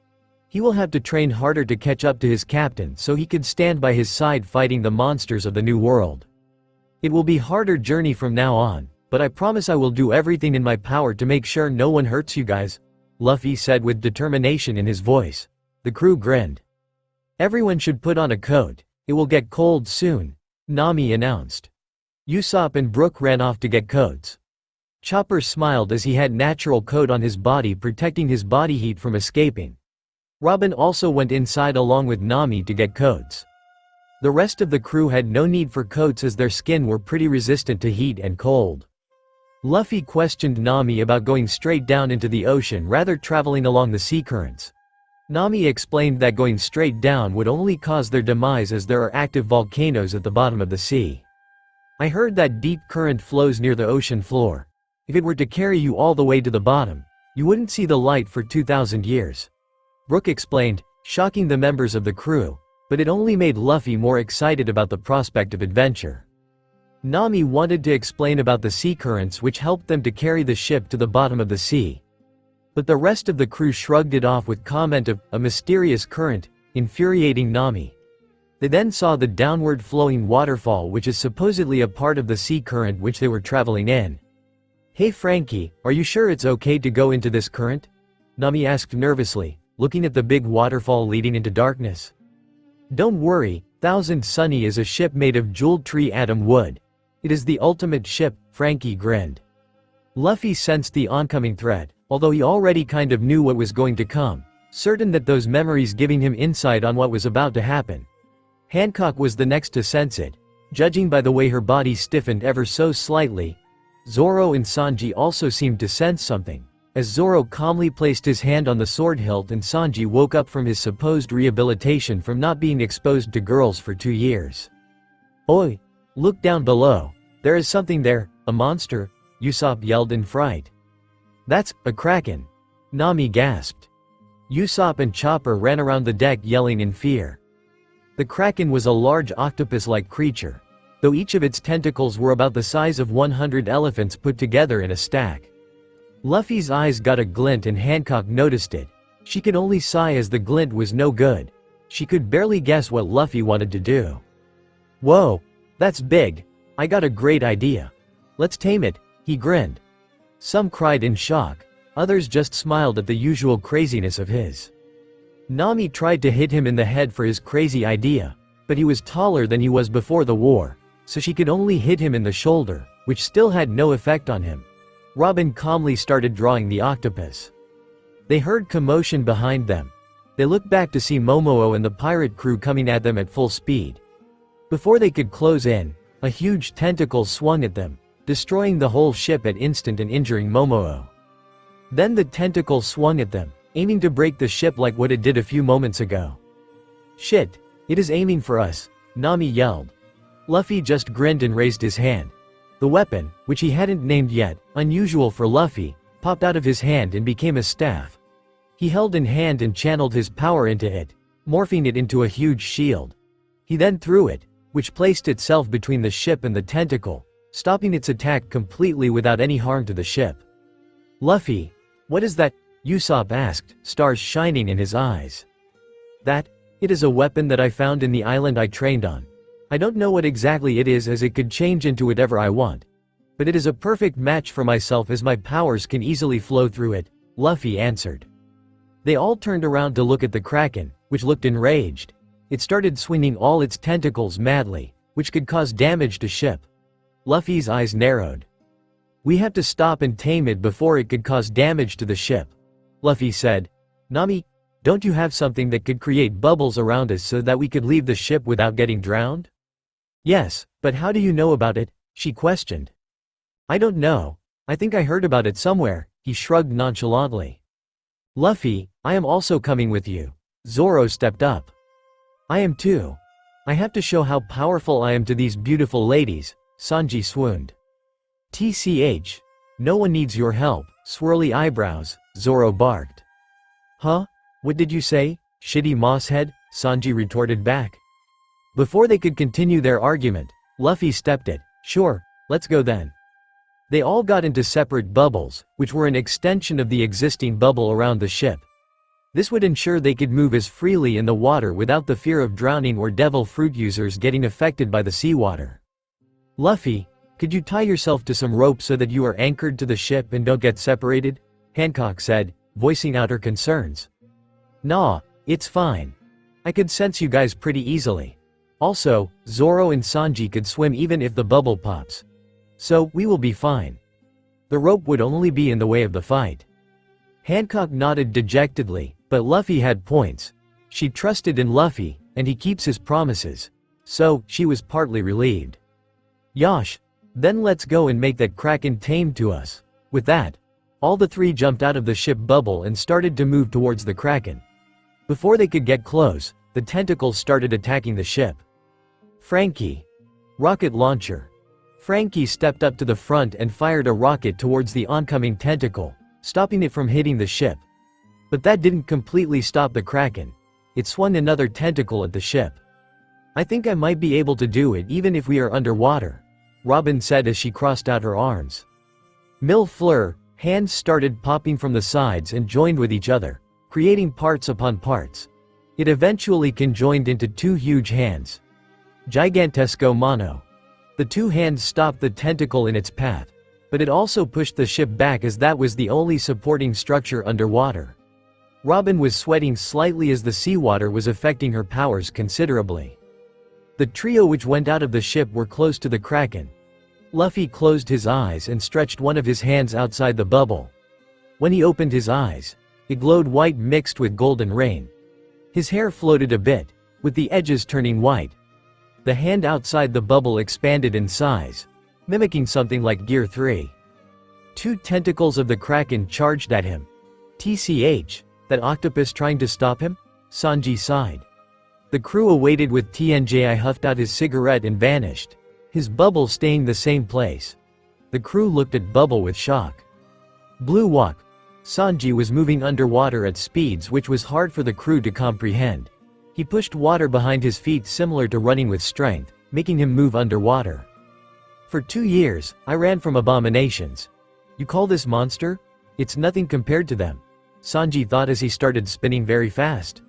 He will have to train harder to catch up to his captain so he could stand by his side fighting the monsters of the new world. "It will be harder journey from now on, but I promise I will do everything in my power to make sure no one hurts you guys," Luffy said with determination in his voice. The crew grinned. "Everyone should put on a coat, it will get cold soon," Nami announced. Usopp and Brook ran off to get coats. Chopper smiled as he had natural coat on his body protecting his body heat from escaping. Robin also went inside along with Nami to get coats. The rest of the crew had no need for coats as their skin were pretty resistant to heat and cold. Luffy questioned Nami about going straight down into the ocean rather traveling along the sea currents. Nami explained that going straight down would only cause their demise as there are active volcanoes at the bottom of the sea. "I heard that deep current flows near the ocean floor. If it were to carry you all the way to the bottom, you wouldn't see the light for 2,000 years. Brook explained, shocking the members of the crew, but it only made Luffy more excited about the prospect of adventure. Nami wanted to explain about the sea currents which helped them to carry the ship to the bottom of the sea. But the rest of the crew shrugged it off with comment of a mysterious current, infuriating Nami. They then saw the downward flowing waterfall which is supposedly a part of the sea current which they were traveling in. "Hey Frankie, are you sure it's okay to go into this current?" Nami asked nervously, looking at the big waterfall leading into darkness. "Don't worry, Thousand Sunny is a ship made of jeweled tree atom wood. It is the ultimate ship," Frankie grinned. Luffy sensed the oncoming threat, although he already kind of knew what was going to come, certain that those memories giving him insight on what was about to happen. Hancock was the next to sense it, judging by the way her body stiffened ever so slightly. Zoro and Sanji also seemed to sense something, as Zoro calmly placed his hand on the sword hilt and Sanji woke up from his supposed rehabilitation from not being exposed to girls for 2 years. "Oi! Look down below, there is something there, a monster," Usopp yelled in fright. "That's a kraken," Nami gasped. Usopp and Chopper ran around the deck yelling in fear. The kraken was a large octopus-like creature, though each of its tentacles were about the size of 100 elephants put together in a stack. Luffy's eyes got a glint and Hancock noticed it. She could only sigh as the glint was no good. She could barely guess what Luffy wanted to do. "Whoa, that's big. I got a great idea. Let's tame it," he grinned. Some cried in shock, others just smiled at the usual craziness of his. Nami tried to hit him in the head for his crazy idea, but he was taller than he was before the war, so she could only hit him in the shoulder, which still had no effect on him. Robin calmly started drawing the octopus. They heard commotion behind them. They looked back to see Momoa and the pirate crew coming at them at full speed. Before they could close in, a huge tentacle swung at them, destroying the whole ship at instant and injuring Momoa. Then the tentacle swung at them, aiming to break the ship like what it did a few moments ago. "Shit, it is aiming for us," Nami yelled. Luffy just grinned and raised his hand. The weapon, which he hadn't named yet, unusual for Luffy, popped out of his hand and became a staff. He held in hand and channeled his power into it, morphing it into a huge shield. He then threw it, which placed itself between the ship and the tentacle, stopping its attack completely without any harm to the ship. "Luffy, what is that?" Usopp asked, stars shining in his eyes. It is a weapon that I found in the island I trained on. I don't know what exactly it is as it could change into whatever I want. But it is a perfect match for myself as my powers can easily flow through it," Luffy answered. They all turned around to look at the kraken, which looked enraged. It started swinging all its tentacles madly, which could cause damage to ship. Luffy's eyes narrowed. "We have to stop and tame it before it could cause damage to the ship," Luffy said. "Nami, don't you have something that could create bubbles around us so that we could leave the ship without getting drowned?" "Yes, but how do you know about it?" she questioned. I don't know. I think I heard about it somewhere, he shrugged nonchalantly. Luffy, I am also coming with you. Zoro stepped up. I am too. I have to show how powerful I am to these beautiful ladies, Sanji swooned. TCH. No one needs your help, swirly eyebrows, Zoro barked. Huh? What did you say, shitty mosshead? Sanji retorted back. Before they could continue their argument, Luffy stepped in. Sure, let's go then. They all got into separate bubbles, which were an extension of the existing bubble around the ship. This would ensure they could move as freely in the water without the fear of drowning or devil fruit users getting affected by the seawater. Luffy, could you tie yourself to some rope so that you are anchored to the ship and don't get separated? Hancock said, voicing out her concerns. Nah, it's fine. I could sense you guys pretty easily. Also, Zoro and Sanji could swim even if the bubble pops. So, we will be fine. The rope would only be in the way of the fight. Hancock nodded dejectedly, but Luffy had points. She trusted in Luffy, and he keeps his promises. So, she was partly relieved. Yosh, then let's go and make that Kraken tamed to us. With that, all the three jumped out of the ship bubble and started to move towards the Kraken. Before they could get close, the tentacles started attacking the ship. Frankie. Rocket launcher. Frankie stepped up to the front and fired a rocket towards the oncoming tentacle, stopping it from hitting the ship. But that didn't completely stop the Kraken. It swung another tentacle at the ship. I think I might be able to do it even if we are underwater, Robin said as she crossed out her arms. Mille fleur, hands started popping from the sides and joined with each other, creating parts upon parts. It eventually conjoined into two huge hands. Gigantesco mano. The two hands stopped the tentacle in its path, but it also pushed the ship back as that was the only supporting structure underwater. Robin was sweating slightly as the seawater was affecting her powers considerably. The trio which went out of the ship were close to the Kraken. Luffy closed his eyes and stretched one of his hands outside the bubble. When he opened his eyes, it glowed white mixed with golden rain. His hair floated a bit, with the edges turning white. The hand outside the bubble expanded in size, mimicking something like Gear 3. Two tentacles of the Kraken charged at him. TCH, that octopus trying to stop him? Sanji sighed. The crew awaited with TNJI huffed out his cigarette and vanished, his bubble staying the same place. The crew looked at Bubble with shock. Blue walk. Sanji was moving underwater at speeds which was hard for the crew to comprehend. He pushed water behind his feet similar to running with strength, making him move underwater. For 2 years, I ran from abominations. You call this monster? It's nothing compared to them, Sanji thought as he started spinning very fast.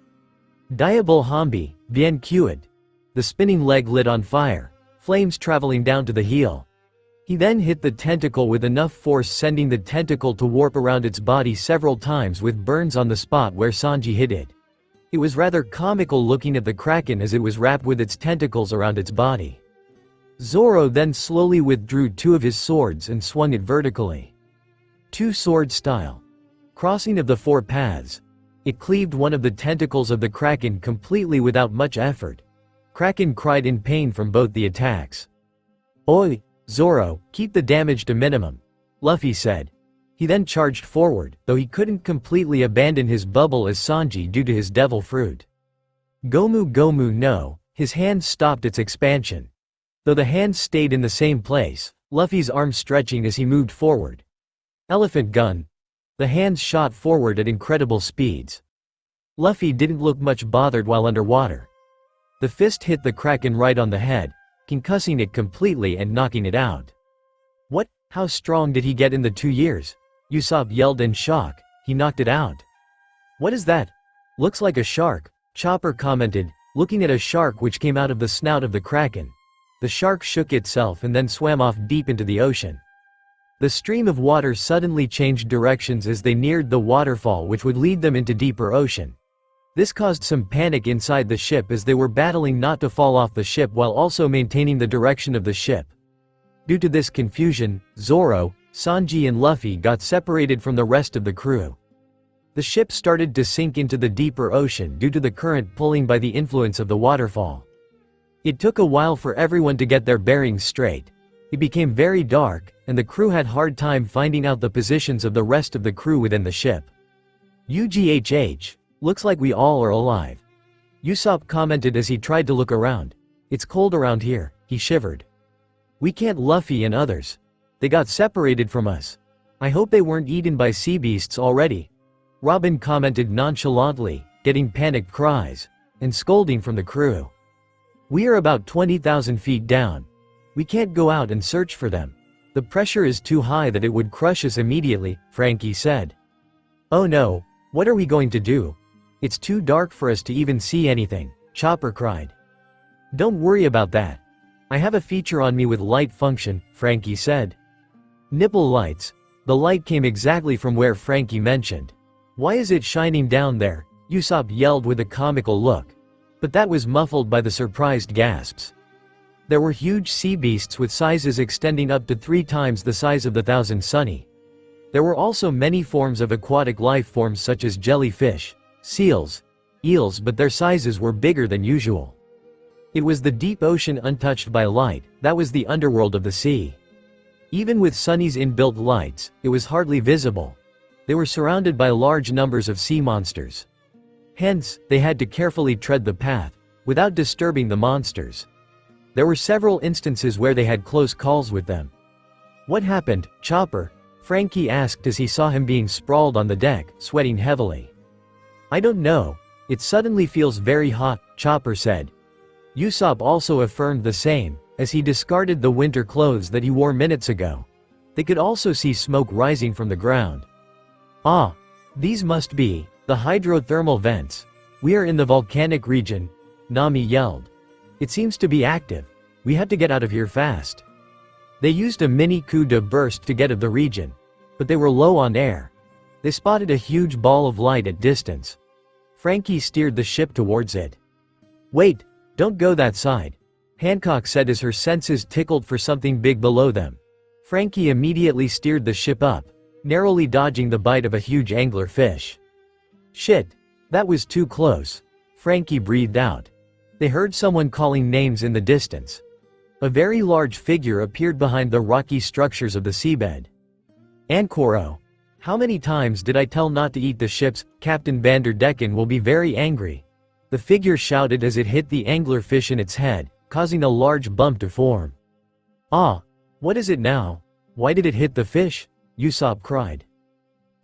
Diabol Hambi, bien cuid. The spinning leg lit on fire, flames traveling down to the heel. He then hit the tentacle with enough force sending the tentacle to warp around its body several times with burns on the spot where Sanji hit it. It was rather comical looking at the Kraken as it was wrapped with its tentacles around its body. Zoro then slowly withdrew two of his swords and swung it vertically. Two sword style. Crossing of the four paths. It cleaved one of the tentacles of the Kraken completely without much effort. Kraken cried in pain from both the attacks. Oi, Zoro, keep the damage to minimum, Luffy said. He then charged forward, though he couldn't completely abandon his bubble as Sanji due to his devil fruit. Gomu Gomu no, his hand stopped its expansion. Though the hands stayed in the same place, Luffy's arm stretching as he moved forward. Elephant gun. The hands shot forward at incredible speeds. Luffy didn't look much bothered while underwater. The fist hit the Kraken right on the head, concussing it completely and knocking it out. What? How strong did he get in the 2 years? Usopp yelled in shock. He knocked it out. What is that? Looks like a shark, Chopper commented, looking at a shark which came out of the snout of the Kraken. The shark shook itself and then swam off deep into the ocean. The stream of water suddenly changed directions as they neared the waterfall which would lead them into deeper ocean. This caused some panic inside the ship as they were battling not to fall off the ship while also maintaining the direction of the ship. Due to this confusion, Zoro, Sanji and Luffy got separated from the rest of the crew. The ship started to sink into the deeper ocean due to the current pulling by the influence of the waterfall. It took a while for everyone to get their bearings straight. It became very dark, and the crew had hard time finding out the positions of the rest of the crew within the ship. UGHH, looks like we all are alive. Usopp commented as he tried to look around. It's cold around here, he shivered. We can't Luffy and others. They got separated from us. I hope they weren't eaten by sea beasts already. Robin commented nonchalantly, getting panicked cries and scolding from the crew. We are about 20,000 feet down. We can't go out and search for them. The pressure is too high that it would crush us immediately, Frankie said. Oh no, what are we going to do? It's too dark for us to even see anything, Chopper cried. Don't worry about that. I have a feature on me with light function, Frankie said. Nipple lights. The light came exactly from where Frankie mentioned. Why is it shining down there? Usopp yelled with a comical look. But that was muffled by the surprised gasps. There were huge sea beasts with sizes extending up to 3 times the size of the Thousand Sunny. There were also many forms of aquatic life forms such as jellyfish, seals, eels, but their sizes were bigger than usual. It was the deep ocean untouched by light, that was the underworld of the sea. Even with Sunny's inbuilt lights, it was hardly visible. They were surrounded by large numbers of sea monsters. Hence, they had to carefully tread the path, without disturbing the monsters. There were several instances where they had close calls with them. What happened, Chopper? Frankie asked as he saw him being sprawled on the deck, sweating heavily. I don't know. It suddenly feels very hot, Chopper said. Usopp also affirmed the same, as he discarded the winter clothes that he wore minutes ago. They could also see smoke rising from the ground. Ah, these must be the hydrothermal vents. We are in the volcanic region, Nami yelled. It seems to be active. We have to get out of here fast. They used a mini coup de burst to get out of the region. But they were low on air. They spotted a huge ball of light at distance. Frankie steered the ship towards it. Wait, don't go that side, Hancock said as her senses tickled for something big below them. Frankie immediately steered the ship up, narrowly dodging the bite of a huge angler fish. Shit, that was too close, Frankie breathed out. They heard someone calling names in the distance. A very large figure appeared behind the rocky structures of the seabed. Ankoro. How many times did I tell not to eat the ships? Captain Vander Decken will be very angry. The figure shouted as it hit the anglerfish in its head, causing a large bump to form. Ah, what is it now? Why did it hit the fish? Usopp cried.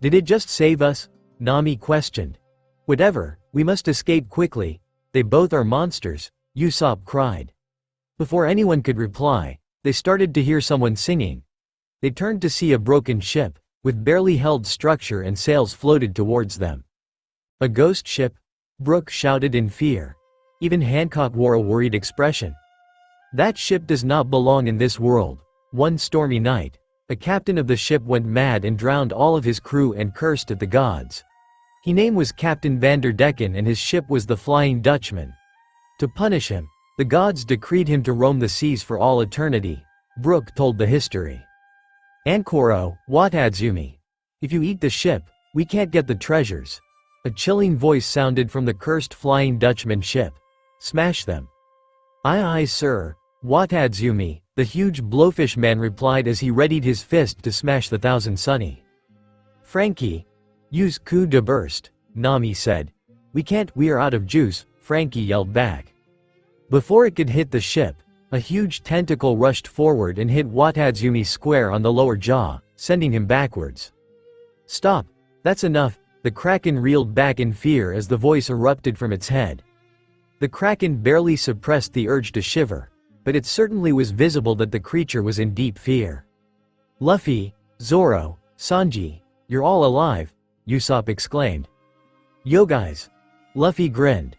Did it just save us? Nami questioned. Whatever, we must escape quickly. They both are monsters, Usopp cried. Before anyone could reply, they started to hear someone singing. They turned to see a broken ship, with barely held structure and sails floated towards them. A ghost ship? Brook shouted in fear. Even Hancock wore a worried expression. That ship does not belong in this world. One stormy night, a captain of the ship went mad and drowned all of his crew and cursed at the gods. His name was Captain Vander Decken and his ship was the Flying Dutchman. To punish him, the gods decreed him to roam the seas for all eternity, Brook told the history. Ankoro, Watatsumi. If you eat the ship, we can't get the treasures. A chilling voice sounded from the cursed Flying Dutchman ship. Smash them. Aye aye sir, Watatsumi, the huge blowfish man replied as he readied his fist to smash the Thousand Sunny. Frankie. Use coup de burst, Nami said. We can't, we are out of juice, Frankie yelled back. Before it could hit the ship, a huge tentacle rushed forward and hit Watatsumi square on the lower jaw, sending him backwards. Stop, that's enough, the Kraken reeled back in fear as the voice erupted from its head. The Kraken barely suppressed the urge to shiver, but it certainly was visible that the creature was in deep fear. Luffy, Zoro, Sanji, you're all alive, Usopp exclaimed. Yo guys. Luffy grinned.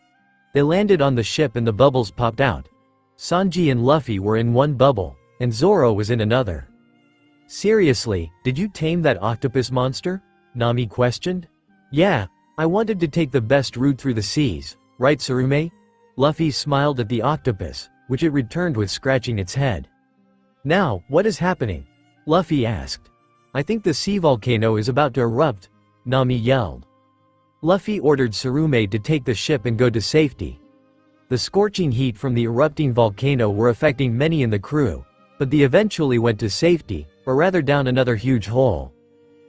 They landed on the ship and the bubbles popped out. Sanji and Luffy were in one bubble, and Zoro was in another. Seriously, did you tame that octopus monster? Nami questioned. Yeah, I wanted to take the best route through the seas, right Tsurume? Luffy smiled at the octopus, which it returned with scratching its head. Now, what is happening? Luffy asked. I think the sea volcano is about to erupt, Nami yelled. Luffy ordered Tsurume to take the ship and go to safety. The scorching heat from the erupting volcano were affecting many in the crew, but they eventually went to safety, or rather down another huge hole.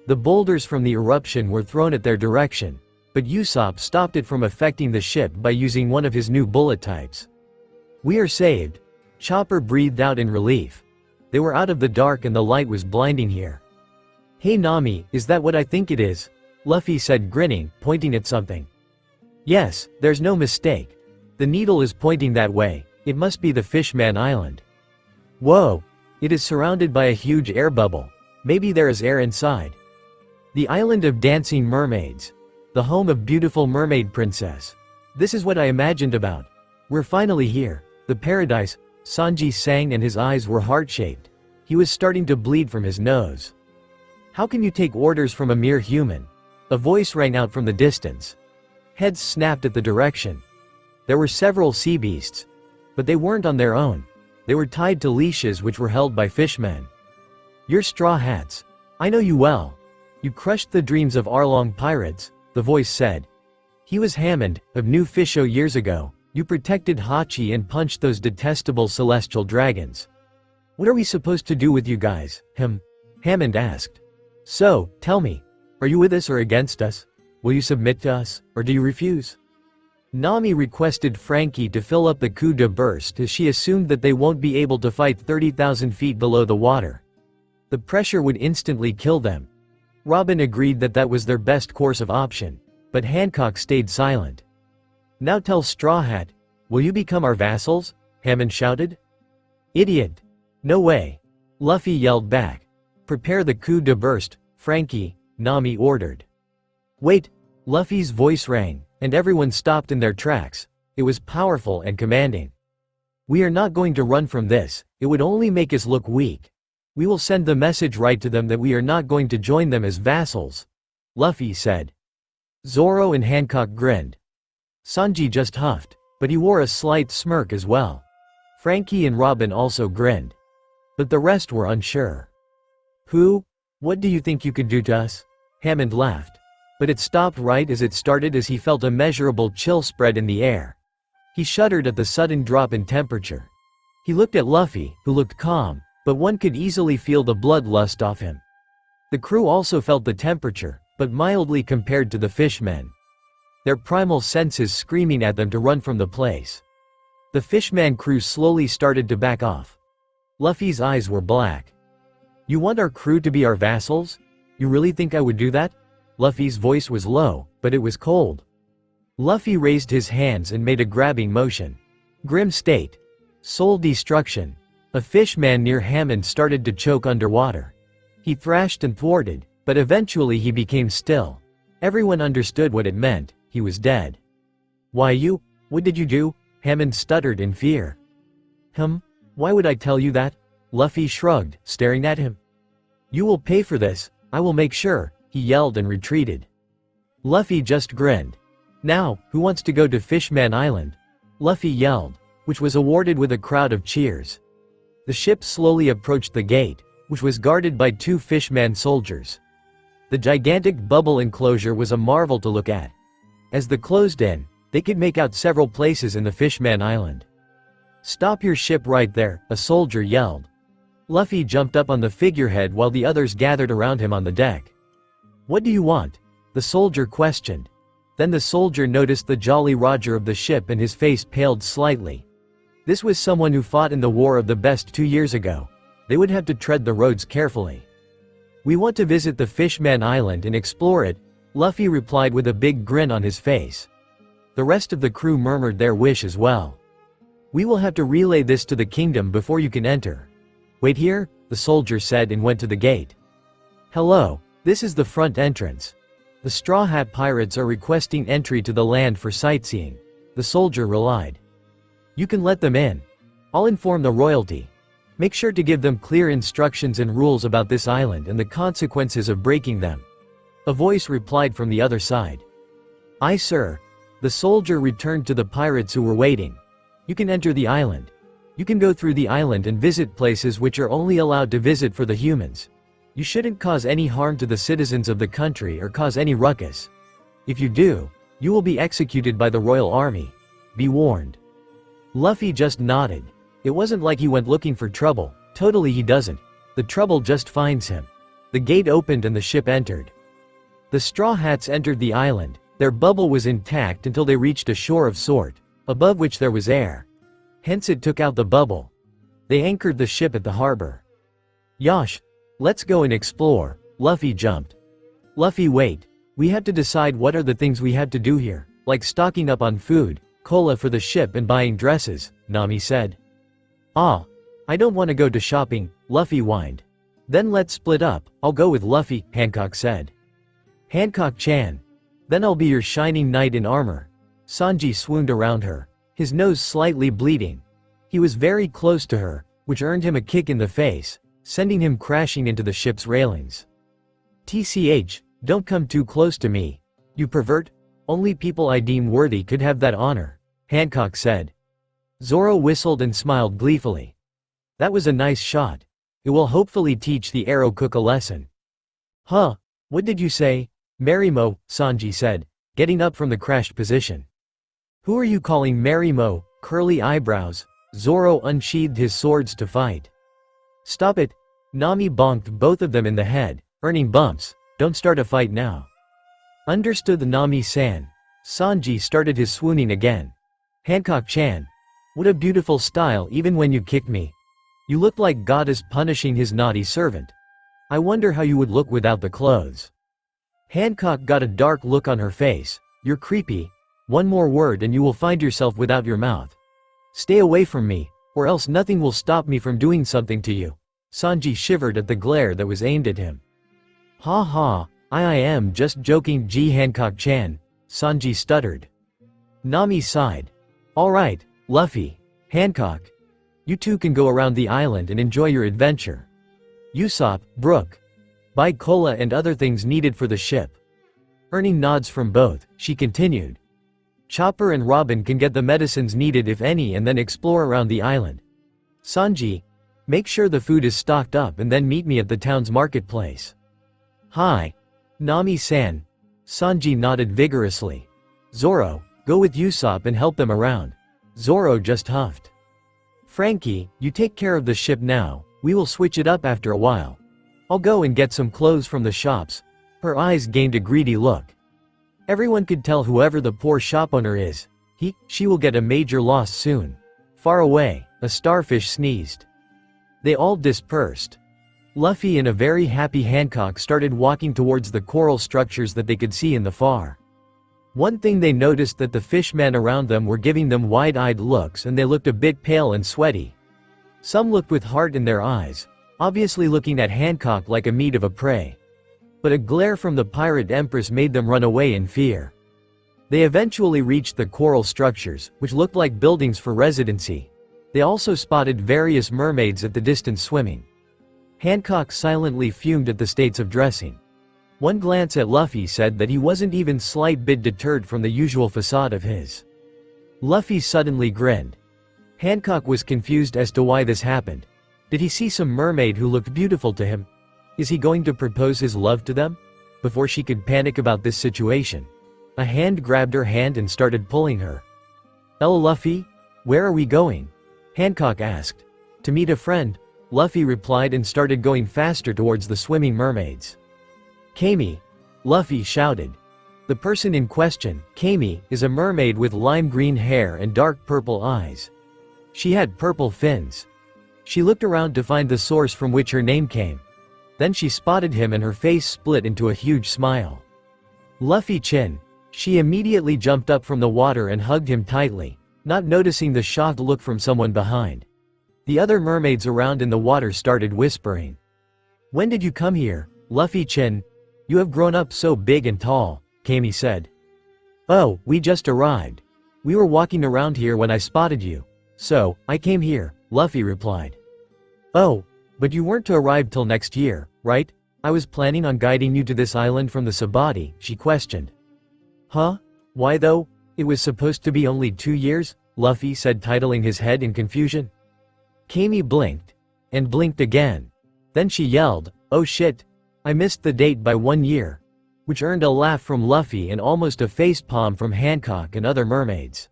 The boulders from the eruption were thrown at their direction, but Usopp stopped it from affecting the ship by using one of his new bullet types. "We are saved." Chopper breathed out in relief. They were out of the dark and the light was blinding here. "Hey Nami, is that what I think it is?" Luffy said, grinning, pointing at something. "Yes, there's no mistake. The needle is pointing that way. It must be the Fishman Island." "Whoa! It is surrounded by a huge air bubble. Maybe there is air inside." "The island of dancing mermaids. The home of beautiful mermaid princess. This is what I imagined about. We're finally here. The paradise," Sanji sang and his eyes were heart-shaped. He was starting to bleed from his nose. "How can you take orders from a mere human?" A voice rang out from the distance. Heads snapped at the direction. There were several sea beasts. But they weren't on their own. They were tied to leashes which were held by fishmen. "You're Straw Hats. I know you well. You crushed the dreams of Arlong pirates," the voice said. "He was Hammond, of New Fisho years ago. You protected Hachi and punched those detestable celestial dragons. What are we supposed to do with you guys, Hammond asked. "So, tell me, are you with us or against us? Will you submit to us, or do you refuse?" Nami requested Frankie to fill up the coup de burst as she assumed that they won't be able to fight 30,000 feet below the water. The pressure would instantly kill them. Robin agreed that that was their best course of option, but Hancock stayed silent. "Now tell Straw Hat, will you become our vassals?" Hammond shouted. "Idiot! No way!" Luffy yelled back. "Prepare the coup de burst, Frankie," Nami ordered. "Wait!" Luffy's voice rang, and everyone stopped in their tracks. It was powerful and commanding. "We are not going to run from this, it would only make us look weak. We will send the message right to them that we are not going to join them as vassals," Luffy said. Zoro and Hancock grinned. Sanji just huffed, but he wore a slight smirk as well. Frankie and Robin also grinned. But the rest were unsure. What do you think you could do to us?" Hammond laughed. But it stopped right as it started as he felt a measurable chill spread in the air. He shuddered at the sudden drop in temperature. He looked at Luffy, who looked calm, but one could easily feel the bloodlust off him. The crew also felt the temperature, but mildly compared to the fishmen. Their primal senses screaming at them to run from the place. The Fishman crew slowly started to back off. Luffy's eyes were black. "You want our crew to be our vassals? You really think I would do that?" Luffy's voice was low, but it was cold. Luffy raised his hands and made a grabbing motion. Grim state. Soul destruction. A fishman near Hammond started to choke underwater. He thrashed and thwarted, but eventually he became still. Everyone understood what it meant. He was dead. "Why you? What did you do?" Hammond stuttered in fear. Why would I tell you that?" Luffy shrugged, staring at him. "You will pay for this, I will make sure," he yelled and retreated. Luffy just grinned. "Now, who wants to go to Fishman Island?" Luffy yelled, which was awarded with a crowd of cheers. The ship slowly approached the gate, which was guarded by 2 Fishman soldiers. The gigantic bubble enclosure was a marvel to look at. As the closed in, they could make out several places in the Fishman Island. "Stop your ship right there," a soldier yelled. Luffy jumped up on the figurehead while the others gathered around him on the deck. "What do you want?" the soldier questioned. Then the soldier noticed the Jolly Roger of the ship and his face paled slightly. This was someone who fought in the War of the Best 2 years ago. They would have to tread the roads carefully. "We want to visit the Fishman Island and explore it," Luffy replied with a big grin on his face. The rest of the crew murmured their wish as well. "We will have to relay this to the kingdom before you can enter." "Wait here," the soldier said and went to the gate. "Hello, this is the front entrance. The Straw Hat Pirates are requesting entry to the land for sightseeing," the soldier relied. "You can let them in. I'll inform the royalty. Make sure to give them clear instructions and rules about this island and the consequences of breaking them." A voice replied from the other side. "Aye, sir." The soldier returned to the pirates who were waiting. "You can enter the island. You can go through the island and visit places which are only allowed to visit for the humans. You shouldn't cause any harm to the citizens of the country or cause any ruckus. If you do, you will be executed by the royal army. Be warned." Luffy just nodded. It wasn't like he went looking for trouble, Totally he doesn't. The trouble just finds him. The gate opened and the ship entered. The Straw Hats entered the island. Their bubble was intact until they reached a shore of sort, above which there was air. Hence it took out the bubble. They anchored the ship at the harbor. Yosh, let's go and explore. Luffy jumped. Luffy, wait. We had to decide what are the things we had to do here, like stocking up on food, cola for the ship and buying dresses, Nami said. Ah, I don't want to go to shopping, Luffy whined. Then let's split up, I'll go with Luffy, Hancock said. Hancock-chan. Then I'll be your shining knight in armor. Sanji swooned around her, his nose slightly bleeding. He was very close to her, which earned him a kick in the face, sending him crashing into the ship's railings. TCH, don't come too close to me. You pervert. Only people I deem worthy could have that honor, Hancock said. Zoro whistled and smiled gleefully. That was a nice shot. It will hopefully teach the arrow cook a lesson. Huh? What did you say? Marimo, Sanji said, getting up from the crashed position. Who are you calling Marimo? Curly eyebrows. Zoro unsheathed his swords to fight. Stop it. Nami bonked both of them in the head, earning bumps. Don't start a fight now. Understood the Nami-san. Sanji started his swooning again. Hancock-chan. What a beautiful style even when you kicked me. You looked like goddess punishing his naughty servant. I wonder how you would look without the clothes. Hancock got a dark look on her face. You're creepy. One more word and you will find yourself without your mouth. Stay away from me, or else nothing will stop me from doing something to you. Sanji shivered at the glare that was aimed at him. Ha ha, I am just joking, G Hancock-chan, Sanji stuttered. Nami sighed. Alright, Luffy, Hancock. You two can go around the island and enjoy your adventure. Usopp, Brook. Buy cola and other things needed for the ship. Earning nods from both, she continued. Chopper and Robin can get the medicines needed if any and then explore around the island. Sanji, make sure the food is stocked up and then meet me at the town's marketplace. Hi. Nami-san. Sanji nodded vigorously. Zoro, go with Usopp and help them around. Zoro just huffed. Frankie, you take care of the ship now, we will switch it up after a while. I'll go and get some clothes from the shops. Her eyes gained a greedy look. Everyone could tell whoever the poor shop owner is. She will get a major loss soon. Far away, a starfish sneezed. They all dispersed. Luffy and a very happy Hancock started walking towards the coral structures that they could see in the far. One thing they noticed that the fishmen around them were giving them wide-eyed looks and they looked a bit pale and sweaty. Some looked with heart in their eyes, obviously looking at Hancock like a meat of a prey. But a glare from the pirate empress made them run away in fear. They eventually reached the coral structures, which looked like buildings for residency. They also spotted various mermaids at the distance swimming. Hancock silently fumed at the states of dressing. One glance at Luffy said that he wasn't even slight bit deterred from the usual facade of his. Luffy suddenly grinned. Hancock was confused as to why this happened. Did he see some mermaid who looked beautiful to him? Is he going to propose his love to them? Before she could panic about this situation, a hand grabbed her hand and started pulling her. "El Luffy? Where are we going?" Hancock asked. "To meet a friend," Luffy replied and started going faster towards the swimming mermaids. "Kami!" Luffy shouted. The person in question, Kami, is a mermaid with lime green hair and dark purple eyes. She had purple fins. She looked around to find the source from which her name came. Then she spotted him and her face split into a huge smile. Luffy-chin. She immediately jumped up from the water and hugged him tightly, not noticing the shocked look from someone behind. The other mermaids around in the water started whispering. "When did you come here, Luffy-chin? You have grown up so big and tall," Kami said. "Oh, we just arrived. We were walking around here when I spotted you. So, I came here," Luffy replied. "Oh, but you weren't to arrive till next year, right? I was planning on guiding you to this island from the Sabati," she questioned. "Huh? Why though? It was supposed to be only 2 years," Luffy said, titling his head in confusion. Kami blinked. And blinked again. Then she yelled, "Oh shit! I missed the date by 1 year." Which earned a laugh from Luffy and almost a facepalm from Hancock and other mermaids.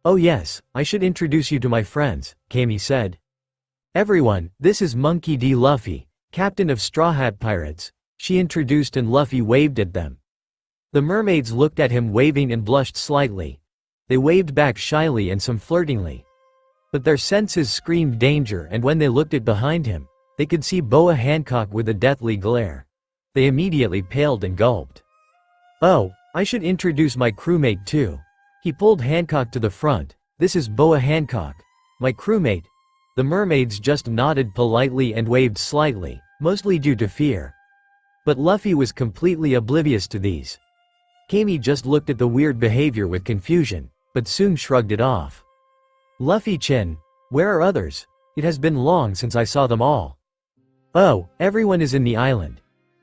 "Oh yes, I should introduce you to my friends," Kami said. Everyone, this is Monkey D. Luffy, captain of Straw Hat Pirates, she introduced and Luffy waved at them. The mermaids looked at him waving and blushed slightly. They waved back shyly and some flirtingly. But their senses screamed danger, and when they looked at behind him, they could see Boa Hancock with a deathly glare. They immediately paled and gulped. "Oh, I should introduce my crewmate too." He pulled Hancock to the front. "This is Boa Hancock, my crewmate." The mermaids just nodded politely and waved slightly, mostly due to fear. But Luffy was completely oblivious to these. Kami just looked at the weird behavior with confusion, but soon shrugged it off. "Luffy-chin, where are others? It has been long since I saw them all." "Oh, everyone is in the island.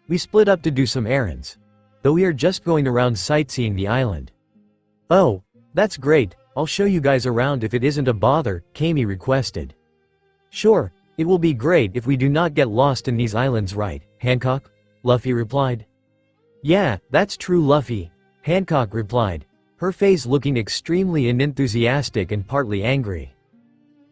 We split up to do some errands. Though we are just going around sightseeing the island." "Oh, that's great, I'll show you guys around if it isn't a bother," Kami requested. "Sure, it will be great if we do not get lost in these islands, right, Hancock?" Luffy replied. "Yeah, that's true, Luffy," Hancock replied, her face looking extremely unenthusiastic and partly angry.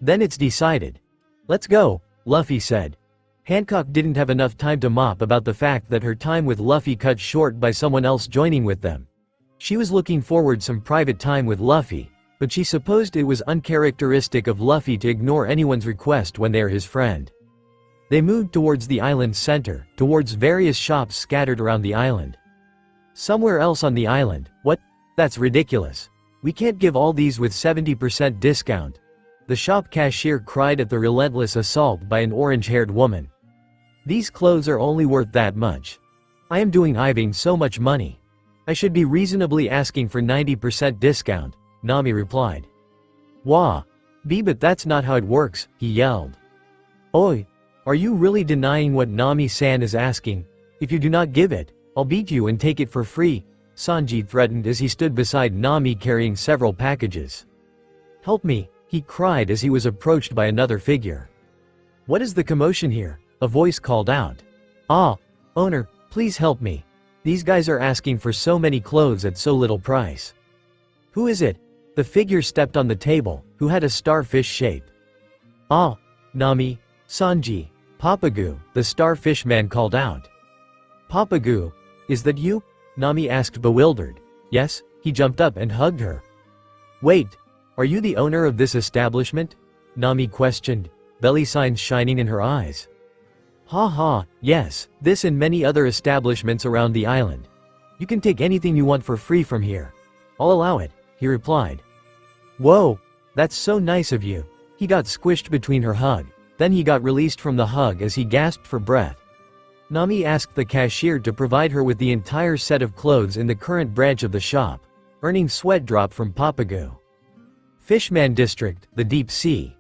"Then it's decided. Let's go," Luffy said. Hancock didn't have enough time to mop about the fact that her time with Luffy cut short by someone else joining with them. She was looking forward some private time with Luffy, but she supposed it was uncharacteristic of Luffy to ignore anyone's request when they are his friend. They moved towards the island's center, towards various shops scattered around the island. "Somewhere else on the island, what? That's ridiculous. We can't give all these with 70% discount," the shop cashier cried at the relentless assault by an orange-haired woman. "These clothes are only worth that much. I am doing Iving so much money. I should be reasonably asking for 90% discount," Nami replied. "Wah! But that's not how it works," he yelled. "Oi! Are you really denying what Nami-san is asking? If you do not give it, I'll beat you and take it for free," Sanji threatened as he stood beside Nami carrying several packages. "Help me," he cried as he was approached by another figure. "What is the commotion here?" a voice called out. "Ah, owner, please help me. These guys are asking for so many clothes at so little price." "Who is it?" The figure stepped on the table, who had a starfish shape. "Ah, Nami, Sanji, Papagoo," the starfish man called out. "Papagoo, is that you?" Nami asked bewildered. "Yes," he jumped up and hugged her. "Wait, are you the owner of this establishment?" Nami questioned, belly signs shining in her eyes. "Ha ha, yes, this and many other establishments around the island. You can take anything you want for free from here. I'll allow it," he replied. "Whoa, that's so nice of you." He got squished between her hug. Then he got released from the hug as he gasped for breath. Nami asked the cashier to provide her with the entire set of clothes in the current branch of the shop, earning sweat drop from Papagoo. "Fishman district, the deep sea."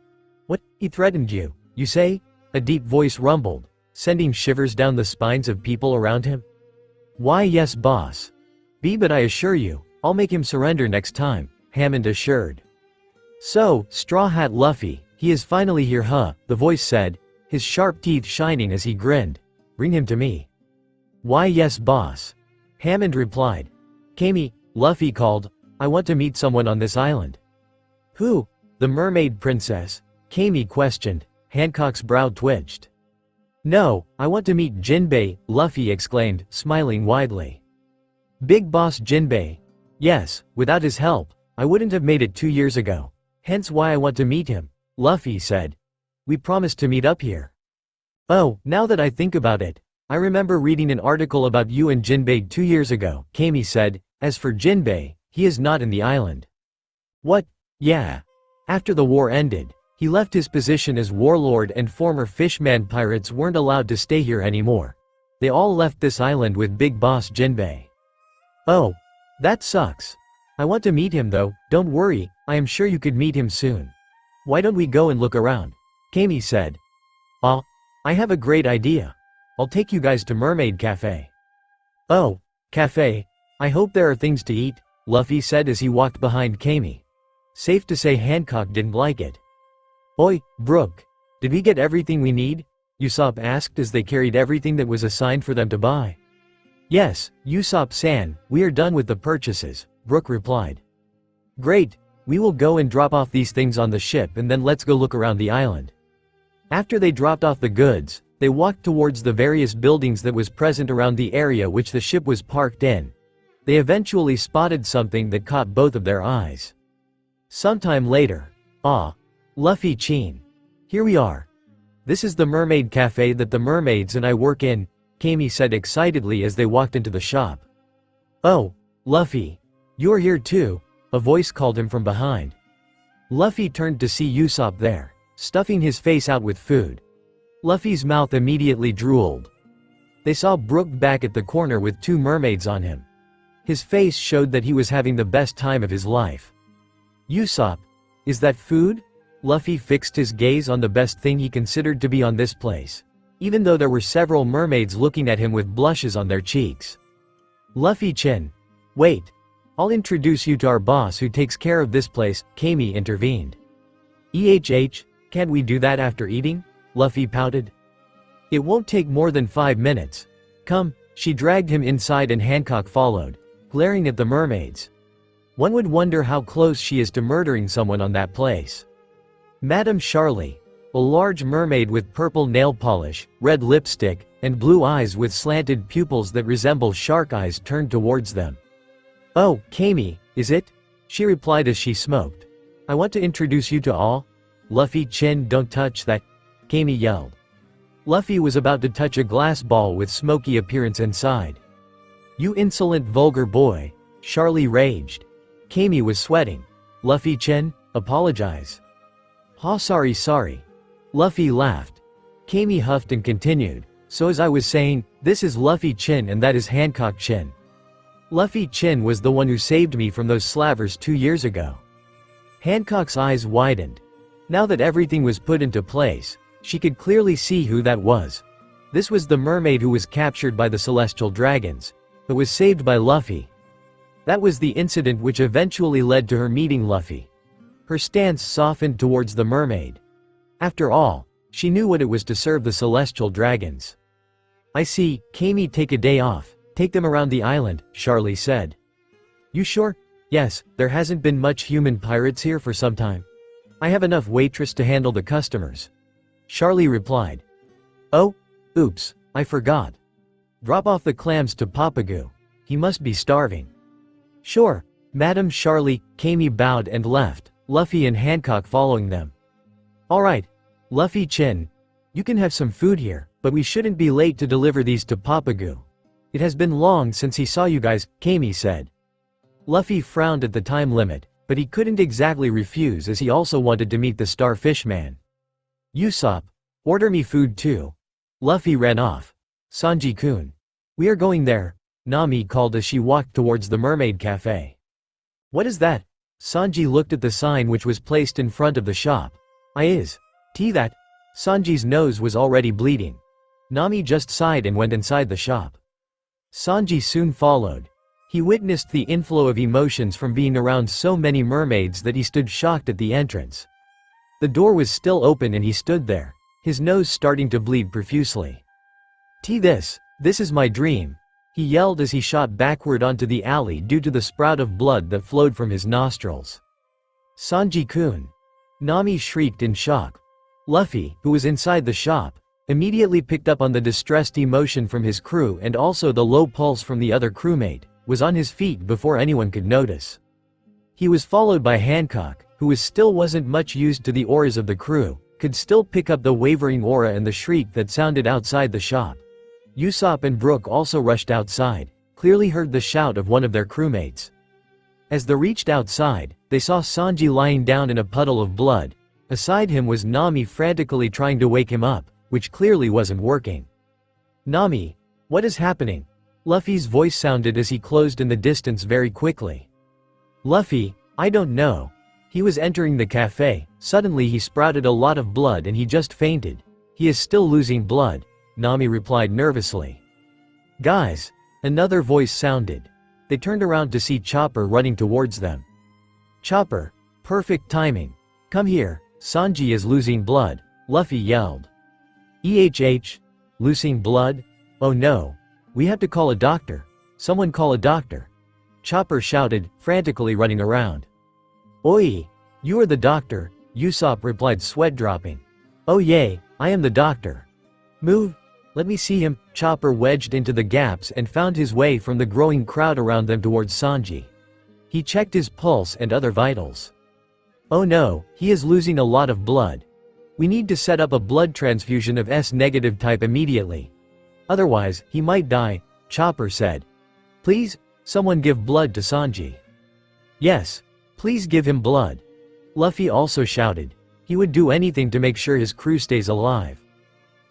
"What, he threatened you, you say?" a deep voice rumbled, sending shivers down the spines of people around him. "Why yes boss. But I assure you, I'll make him surrender next time," Hammond assured. "So, Straw Hat Luffy, he is finally here, huh?" the voice said, his sharp teeth shining as he grinned. "Bring him to me." "Why yes boss," Hammond replied. "Kami," Luffy called, "I want to meet someone on this island." "Who? The mermaid princess?" Kami questioned. Hancock's brow twitched. "No, I want to meet Jinbe," Luffy exclaimed, smiling widely. "Big boss Jinbe? Yes, without his help, I wouldn't have made it 2 years ago. Hence why I want to meet him," Luffy said. "We promised to meet up here." "Oh, now that I think about it, I remember reading an article about you and Jinbe 2 years ago," Kami said. "As for Jinbe, he is not in the island." "What? Yeah. After the war ended, he left his position as warlord and former Fishman pirates weren't allowed to stay here anymore. They all left this island with Big Boss Jinbe." "Oh, that sucks. I want to meet him though, don't worry, I am sure you could meet him soon. Why don't we go and look around?" Kami said. I have a great idea. I'll take you guys to Mermaid Cafe." "Oh, cafe. I hope there are things to eat," Luffy said as he walked behind Kami. Safe to say Hancock didn't like it. "Oi, Brook. Did we get everything we need?" Usopp asked as they carried everything that was assigned for them to buy. "Yes, Usopp-san, we are done with the purchases," Brook replied. "Great, we will go and drop off these things on the ship and then let's go look around the island." After they dropped off the goods, they walked towards the various buildings that was present around the area which the ship was parked in. They eventually spotted something that caught both of their eyes. Sometime later. Ah. Luffy Chin. Here we are. This is the mermaid cafe that the mermaids and I work in, Kami said excitedly as they walked into the shop. Oh, Luffy. You're here too, a voice called him from behind. Luffy turned to see Usopp there, stuffing his face out with food. Luffy's mouth immediately drooled. They saw Brook back at the corner with two mermaids on him. His face showed that he was having the best time of his life. Usopp, is that food? Luffy fixed his gaze on the best thing he considered to be on this place, even though there were several mermaids looking at him with blushes on their cheeks. Luffy Chin. Wait. I'll introduce you to our boss who takes care of this place, Kami intervened. Can't we do that after eating? Luffy pouted. It won't take more than 5 minutes. Come, she dragged him inside and Hancock followed, glaring at the mermaids. One would wonder how close she is to murdering someone on that place. Madame Shyarly, a large mermaid with purple nail polish, red lipstick, and blue eyes with slanted pupils that resemble shark eyes turned towards them. Oh, Kami, is it? She replied as she smoked. I want to introduce you to all. Luffy Chin, don't touch that, Kami yelled. Luffy was about to touch a glass ball with smoky appearance inside. You insolent vulgar boy, Shyarly raged. Kami was sweating. Luffy Chin, apologize. Ha sorry. Luffy laughed. Kami huffed and continued. So as I was saying, this is Luffy Chin and that is Hancock Chin. Luffy Chin was the one who saved me from those slavers 2 years ago. Hancock's eyes widened. Now that everything was put into place, she could clearly see who that was. This was the mermaid who was captured by the celestial dragons, but was saved by Luffy. That was the incident which eventually led to her meeting Luffy. Her stance softened towards the mermaid. After all, she knew what it was to serve the celestial dragons. I see, Kami, take a day off, take them around the island, Shyarly said. You sure? Yes, there hasn't been much human pirates here for some time. I have enough waitress to handle the customers. Shyarly replied. Oh, oops, I forgot. Drop off the clams to Papagu. He must be starving. Sure, Madam Shyarly. Kami bowed and left, Luffy and Hancock following them. Alright, Luffy Chin. You can have some food here, but we shouldn't be late to deliver these to Papagu. It has been long since he saw you guys, Kami said. Luffy frowned at the time limit, but he couldn't exactly refuse as he also wanted to meet the Starfish Man. Usopp, order me food too. Luffy ran off. Sanji-kun. We are going there, Nami called as she walked towards the mermaid cafe. What is that? Sanji looked at the sign which was placed in front of the shop. That. Sanji's nose was already bleeding. Nami just sighed and went inside the shop. Sanji soon followed. He witnessed the inflow of emotions from being around so many mermaids that he stood shocked at the entrance. The door was still open and he stood there, his nose starting to bleed profusely. This is my dream, he yelled as he shot backward onto the alley due to the sprout of blood that flowed from his nostrils. Sanji-kun. Nami shrieked in shock. Luffy, who was inside the shop, immediately picked up on the distressed emotion from his crew and also the low pulse from the other crewmate, was on his feet before anyone could notice. He was followed by Hancock, who wasn't much used to the auras of the crew, could still pick up the wavering aura and the shriek that sounded outside the shop. Usopp and Brook also rushed outside, clearly heard the shout of one of their crewmates. As they reached outside, they saw Sanji lying down in a puddle of blood. Aside him was Nami frantically trying to wake him up, which clearly wasn't working. Nami, what is happening? Luffy's voice sounded as he closed in the distance very quickly. Luffy, I don't know. He was entering the cafe, suddenly he sprouted a lot of blood and he just fainted. He is still losing blood, Nami replied nervously. Guys, another voice sounded. They turned around to see Chopper running towards them. Chopper, perfect timing. Come here, Sanji is losing blood, Luffy yelled. Losing blood? Oh no. We have to call a doctor. Someone call a doctor. Chopper shouted, frantically running around. Oi! You are the doctor, Usopp replied, sweat dropping. Oh yay, I am the doctor. Move. Let me see him. Chopper wedged into the gaps and found his way from the growing crowd around them towards Sanji. He checked his pulse and other vitals. Oh no, he is losing a lot of blood. We need to set up a blood transfusion of S-negative type immediately. Otherwise, he might die, Chopper said. Please, someone give blood to Sanji. Yes, please give him blood. Luffy also shouted. He would do anything to make sure his crew stays alive.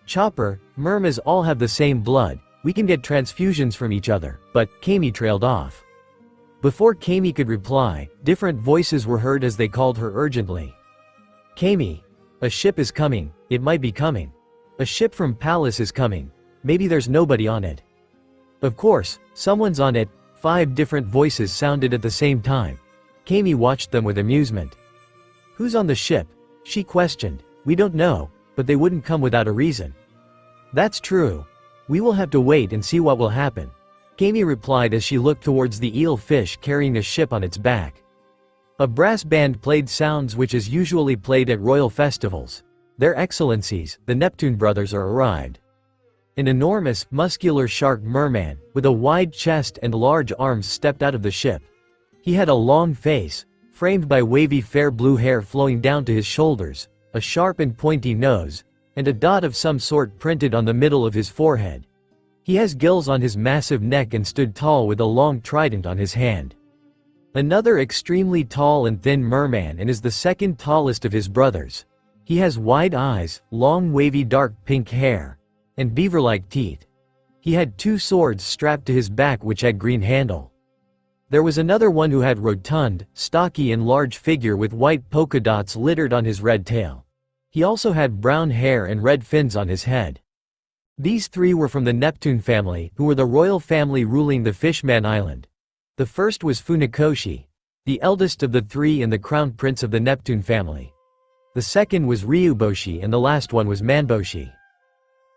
Chopper, Mermas all have the same blood, we can get transfusions from each other, but Kami trailed off. Before Kami could reply, different voices were heard as they called her urgently. Kami, a ship is coming, it might be coming. A ship from Palace is coming, maybe there's nobody on it. Of course, someone's on it, 5 different voices sounded at the same time. Kami watched them with amusement. Who's on the ship? She questioned. We don't know, but they wouldn't come without a reason. That's true. We will have to wait and see what will happen. Kami replied as she looked towards the eel fish carrying a ship on its back. A brass band played sounds which is usually played at royal festivals. Their Excellencies, the Neptune brothers, are arrived. An enormous, muscular shark merman, with a wide chest and large arms stepped out of the ship. He had a long face, framed by wavy fair blue hair flowing down to his shoulders, a sharp and pointy nose, and a dot of some sort printed on the middle of his forehead. He has gills on his massive neck and stood tall with a long trident on his hand. Another extremely tall and thin merman and is the second tallest of his brothers. He has wide eyes, long wavy dark pink hair, and beaver-like teeth. He had 2 swords strapped to his back which had green handle. There was another one who had rotund, stocky and large figure with white polka dots littered on his red tail. He also had brown hair and red fins on his head. These 3 were from the Neptune family, who were the royal family ruling the Fishman Island. The first was Funikoshi, the eldest of the 3 and the crown prince of the Neptune family. The second was Ryuboshi and the last one was Manboshi.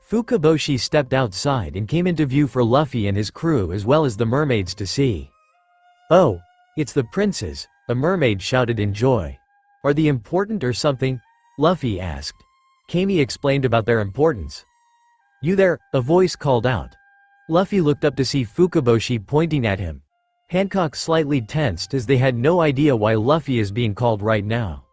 Fukaboshi stepped outside and came into view for Luffy and his crew as well as the mermaids to see. Oh, it's the princes, a mermaid shouted in joy. Are they important or something? Luffy asked. Kami explained about their importance. You there, a voice called out. Luffy looked up to see Fukaboshi pointing at him. Hancock slightly tensed as they had no idea why Luffy is being called right now.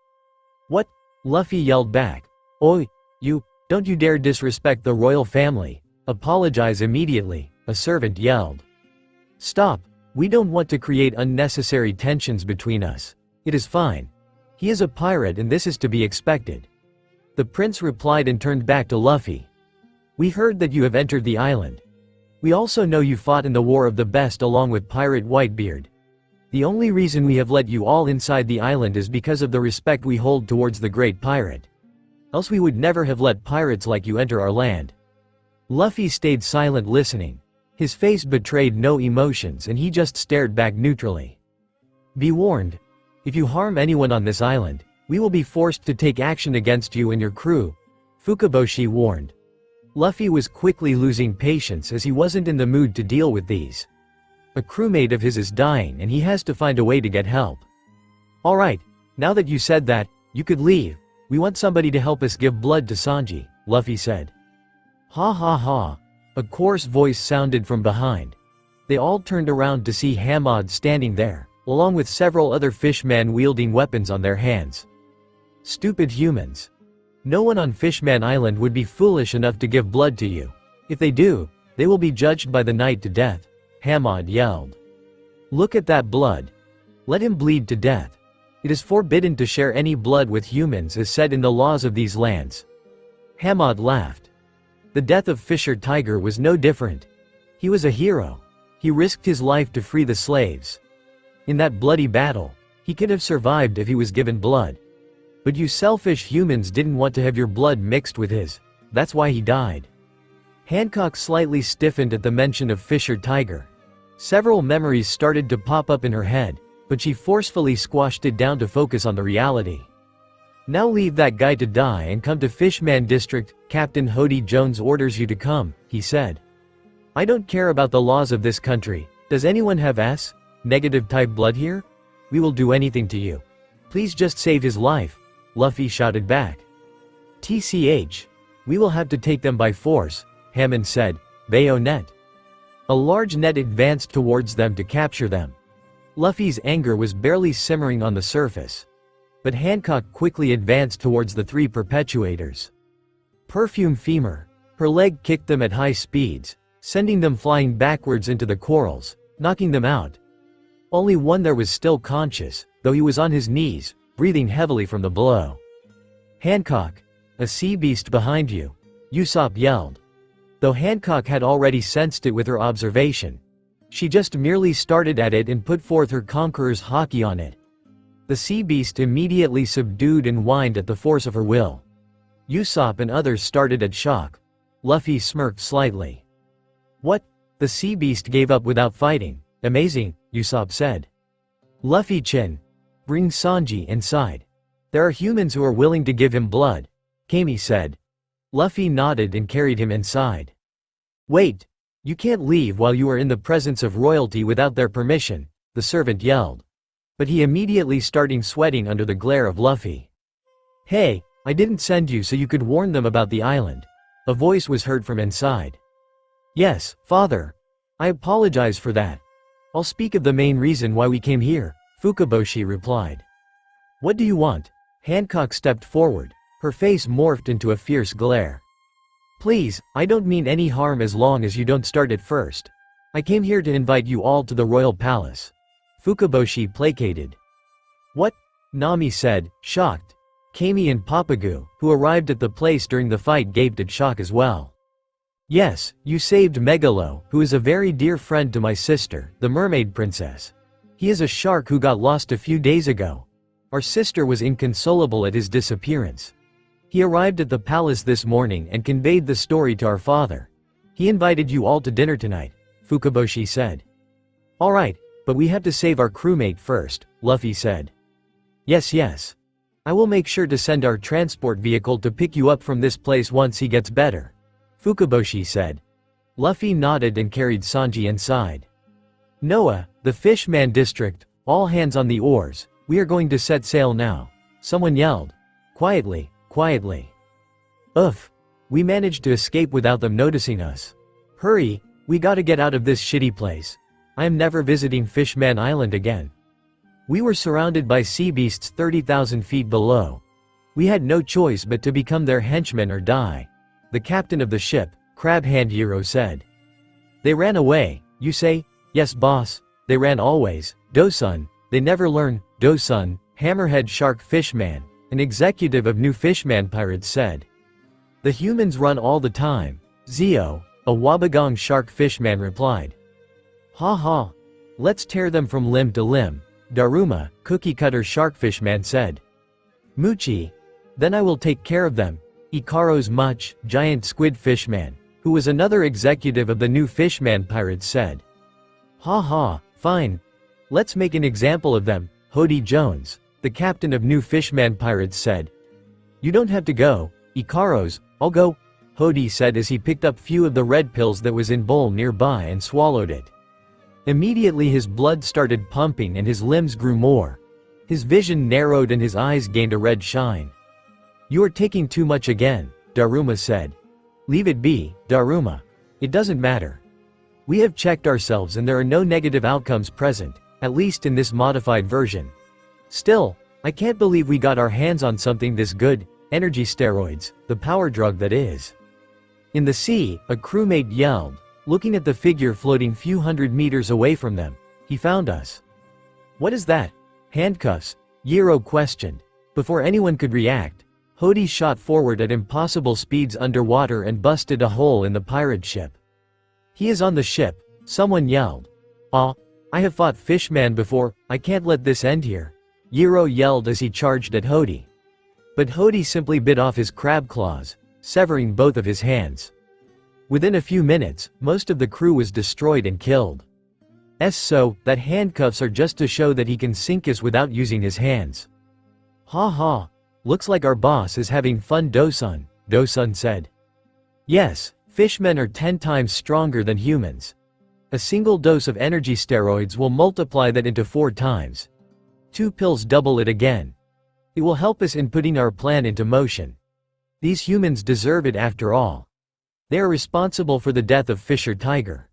What? Luffy yelled back. Oi, you, don't you dare disrespect the royal family. Apologize immediately, a servant yelled. Stop. We don't want to create unnecessary tensions between us. It is fine. He is a pirate and this is to be expected. The prince replied and turned back to Luffy. We heard that you have entered the island. We also know you fought in the War of the Best along with Pirate Whitebeard. The only reason we have let you all inside the island is because of the respect we hold towards the great pirate. Else we would never have let pirates like you enter our land. Luffy stayed silent listening. His face betrayed no emotions and he just stared back neutrally. Be warned. If you harm anyone on this island, we will be forced to take action against you and your crew, Fukaboshi warned. Luffy was quickly losing patience as he wasn't in the mood to deal with these. A crewmate of his is dying and he has to find a way to get help. Alright, now that you said that, you could leave. We want somebody to help us give blood to Sanji, Luffy said. Ha ha ha. A coarse voice sounded from behind. They all turned around to see Hammond standing there, along with several other fishmen wielding weapons on their hands. Stupid humans. No one on Fishman Island would be foolish enough to give blood to you. If they do, they will be judged by the night to death, Hammond yelled. Look at that blood. Let him bleed to death. It is forbidden to share any blood with humans as said in the laws of these lands. Hammond laughed. The death of Fisher Tiger was no different. He was a hero. He risked his life to free the slaves. In that bloody battle, he could have survived if he was given blood. But you selfish humans didn't want to have your blood mixed with his. That's why he died. Hancock slightly stiffened at the mention of Fisher Tiger. Several memories started to pop up in her head, but she forcefully squashed it down to focus on the reality. Now leave that guy to die and come to Fishman District, Captain Hodi Jones orders you to come, he said. I don't care about the laws of this country. Does anyone have S-negative type blood here? We will do anything to you. Please just save his life, Luffy shouted back. TCH. We will have to take them by force, Hammond said. Bayonet. A large net advanced towards them to capture them. Luffy's anger was barely simmering on the surface. But Hancock quickly advanced towards the three perpetuators. Perfume Femur. Her leg kicked them at high speeds, sending them flying backwards into the corals, knocking them out. Only one there was still conscious, though he was on his knees, breathing heavily from the blow. Hancock. A sea beast behind you, Usopp yelled. Though Hancock had already sensed it with her observation, she just merely started at it and put forth her conqueror's haki on it. The sea beast immediately subdued and whined at the force of her will. Usopp and others started at shock. Luffy smirked slightly. What? The sea beast gave up without fighting. Amazing, Usopp said. Luffy-chin. Bring Sanji inside. There are humans who are willing to give him blood, Kami said. Luffy nodded and carried him inside. Wait! You can't leave while you are in the presence of royalty without their permission, the servant yelled. But he immediately started sweating under the glare of Luffy. Hey, I didn't send you so you could warn them about the island. A voice was heard from inside. Yes, father. I apologize for that. I'll speak of the main reason why we came here, Fukaboshi replied. What do you want? Hancock stepped forward. Her face morphed into a fierce glare. Please, I don't mean any harm as long as you don't start it first. I came here to invite you all to the royal palace. Fukaboshi placated. What? Nami said, shocked. Kami and Papagu, who arrived at the place during the fight, gaped at shock as well. Yes, you saved Megalo, who is a very dear friend to my sister, the mermaid princess. He is a shark who got lost a few days ago. Our sister was inconsolable at his disappearance. He arrived at the palace this morning and conveyed the story to our father. He invited you all to dinner tonight, Fukaboshi said. Alright, but we have to save our crewmate first, Luffy said. Yes. I will make sure to send our transport vehicle to pick you up from this place once he gets better, Fukaboshi said. Luffy nodded and carried Sanji inside. Noah, the Fishman district, all hands on the oars, we are going to set sail now, someone yelled. Quietly. Oof. We managed to escape without them noticing us. Hurry, we gotta get out of this shitty place. I am never visiting Fishman Island again. We were surrounded by sea beasts 30,000 feet below. We had no choice but to become their henchmen or die. The captain of the ship, Crab Hand Hero said. They ran away, you say? Yes boss, they ran always, Dosun, they never learn, Dosun, Hammerhead Shark Fishman, an executive of New Fishman Pirates said. The humans run all the time, Zio, a Wabagong Shark Fishman replied. Ha, let's tear them from limb to limb, Daruma, Cookie Cutter Sharkfishman said. Muchi, then I will take care of them, Ikaro's Much, Giant Squid Fishman, who was another executive of the New Fishman Pirates said. Ha, fine. Let's make an example of them, Hodi Jones, the captain of New Fishman Pirates said. You don't have to go, Ikaros, I'll go, Hodi said as he picked up few of the red pills that was in bowl nearby and swallowed it. Immediately his blood started pumping and his limbs grew more. His vision narrowed and his eyes gained a red shine. You are taking too much again, Daruma said. Leave it be, Daruma. It doesn't matter. We have checked ourselves and there are no negative outcomes present, at least in this modified version. Still, I can't believe we got our hands on something this good, energy steroids, the power drug that is. In the sea, a crewmate yelled, looking at the figure floating few hundred meters away from them. He found us. What is that? Handcuffs? Yero questioned. Before anyone could react, Hodi shot forward at impossible speeds underwater and busted a hole in the pirate ship. He is on the ship, someone yelled. I have fought Fishman before, I can't let this end here. Yero yelled as he charged at Hodi. But Hodi simply bit off his crab claws, severing both of his hands. Within a few minutes, most of the crew was destroyed and killed. So, that handcuffs are just to show that he can sink us without using his hands. Ha, looks like our boss is having fun Dosun said. Yes, fishmen are 10 times stronger than humans. A single dose of energy steroids will multiply that into 4 times. 2 pills double it again. It will help us in putting our plan into motion. These humans deserve it after all. They are responsible for the death of Fisher Tiger.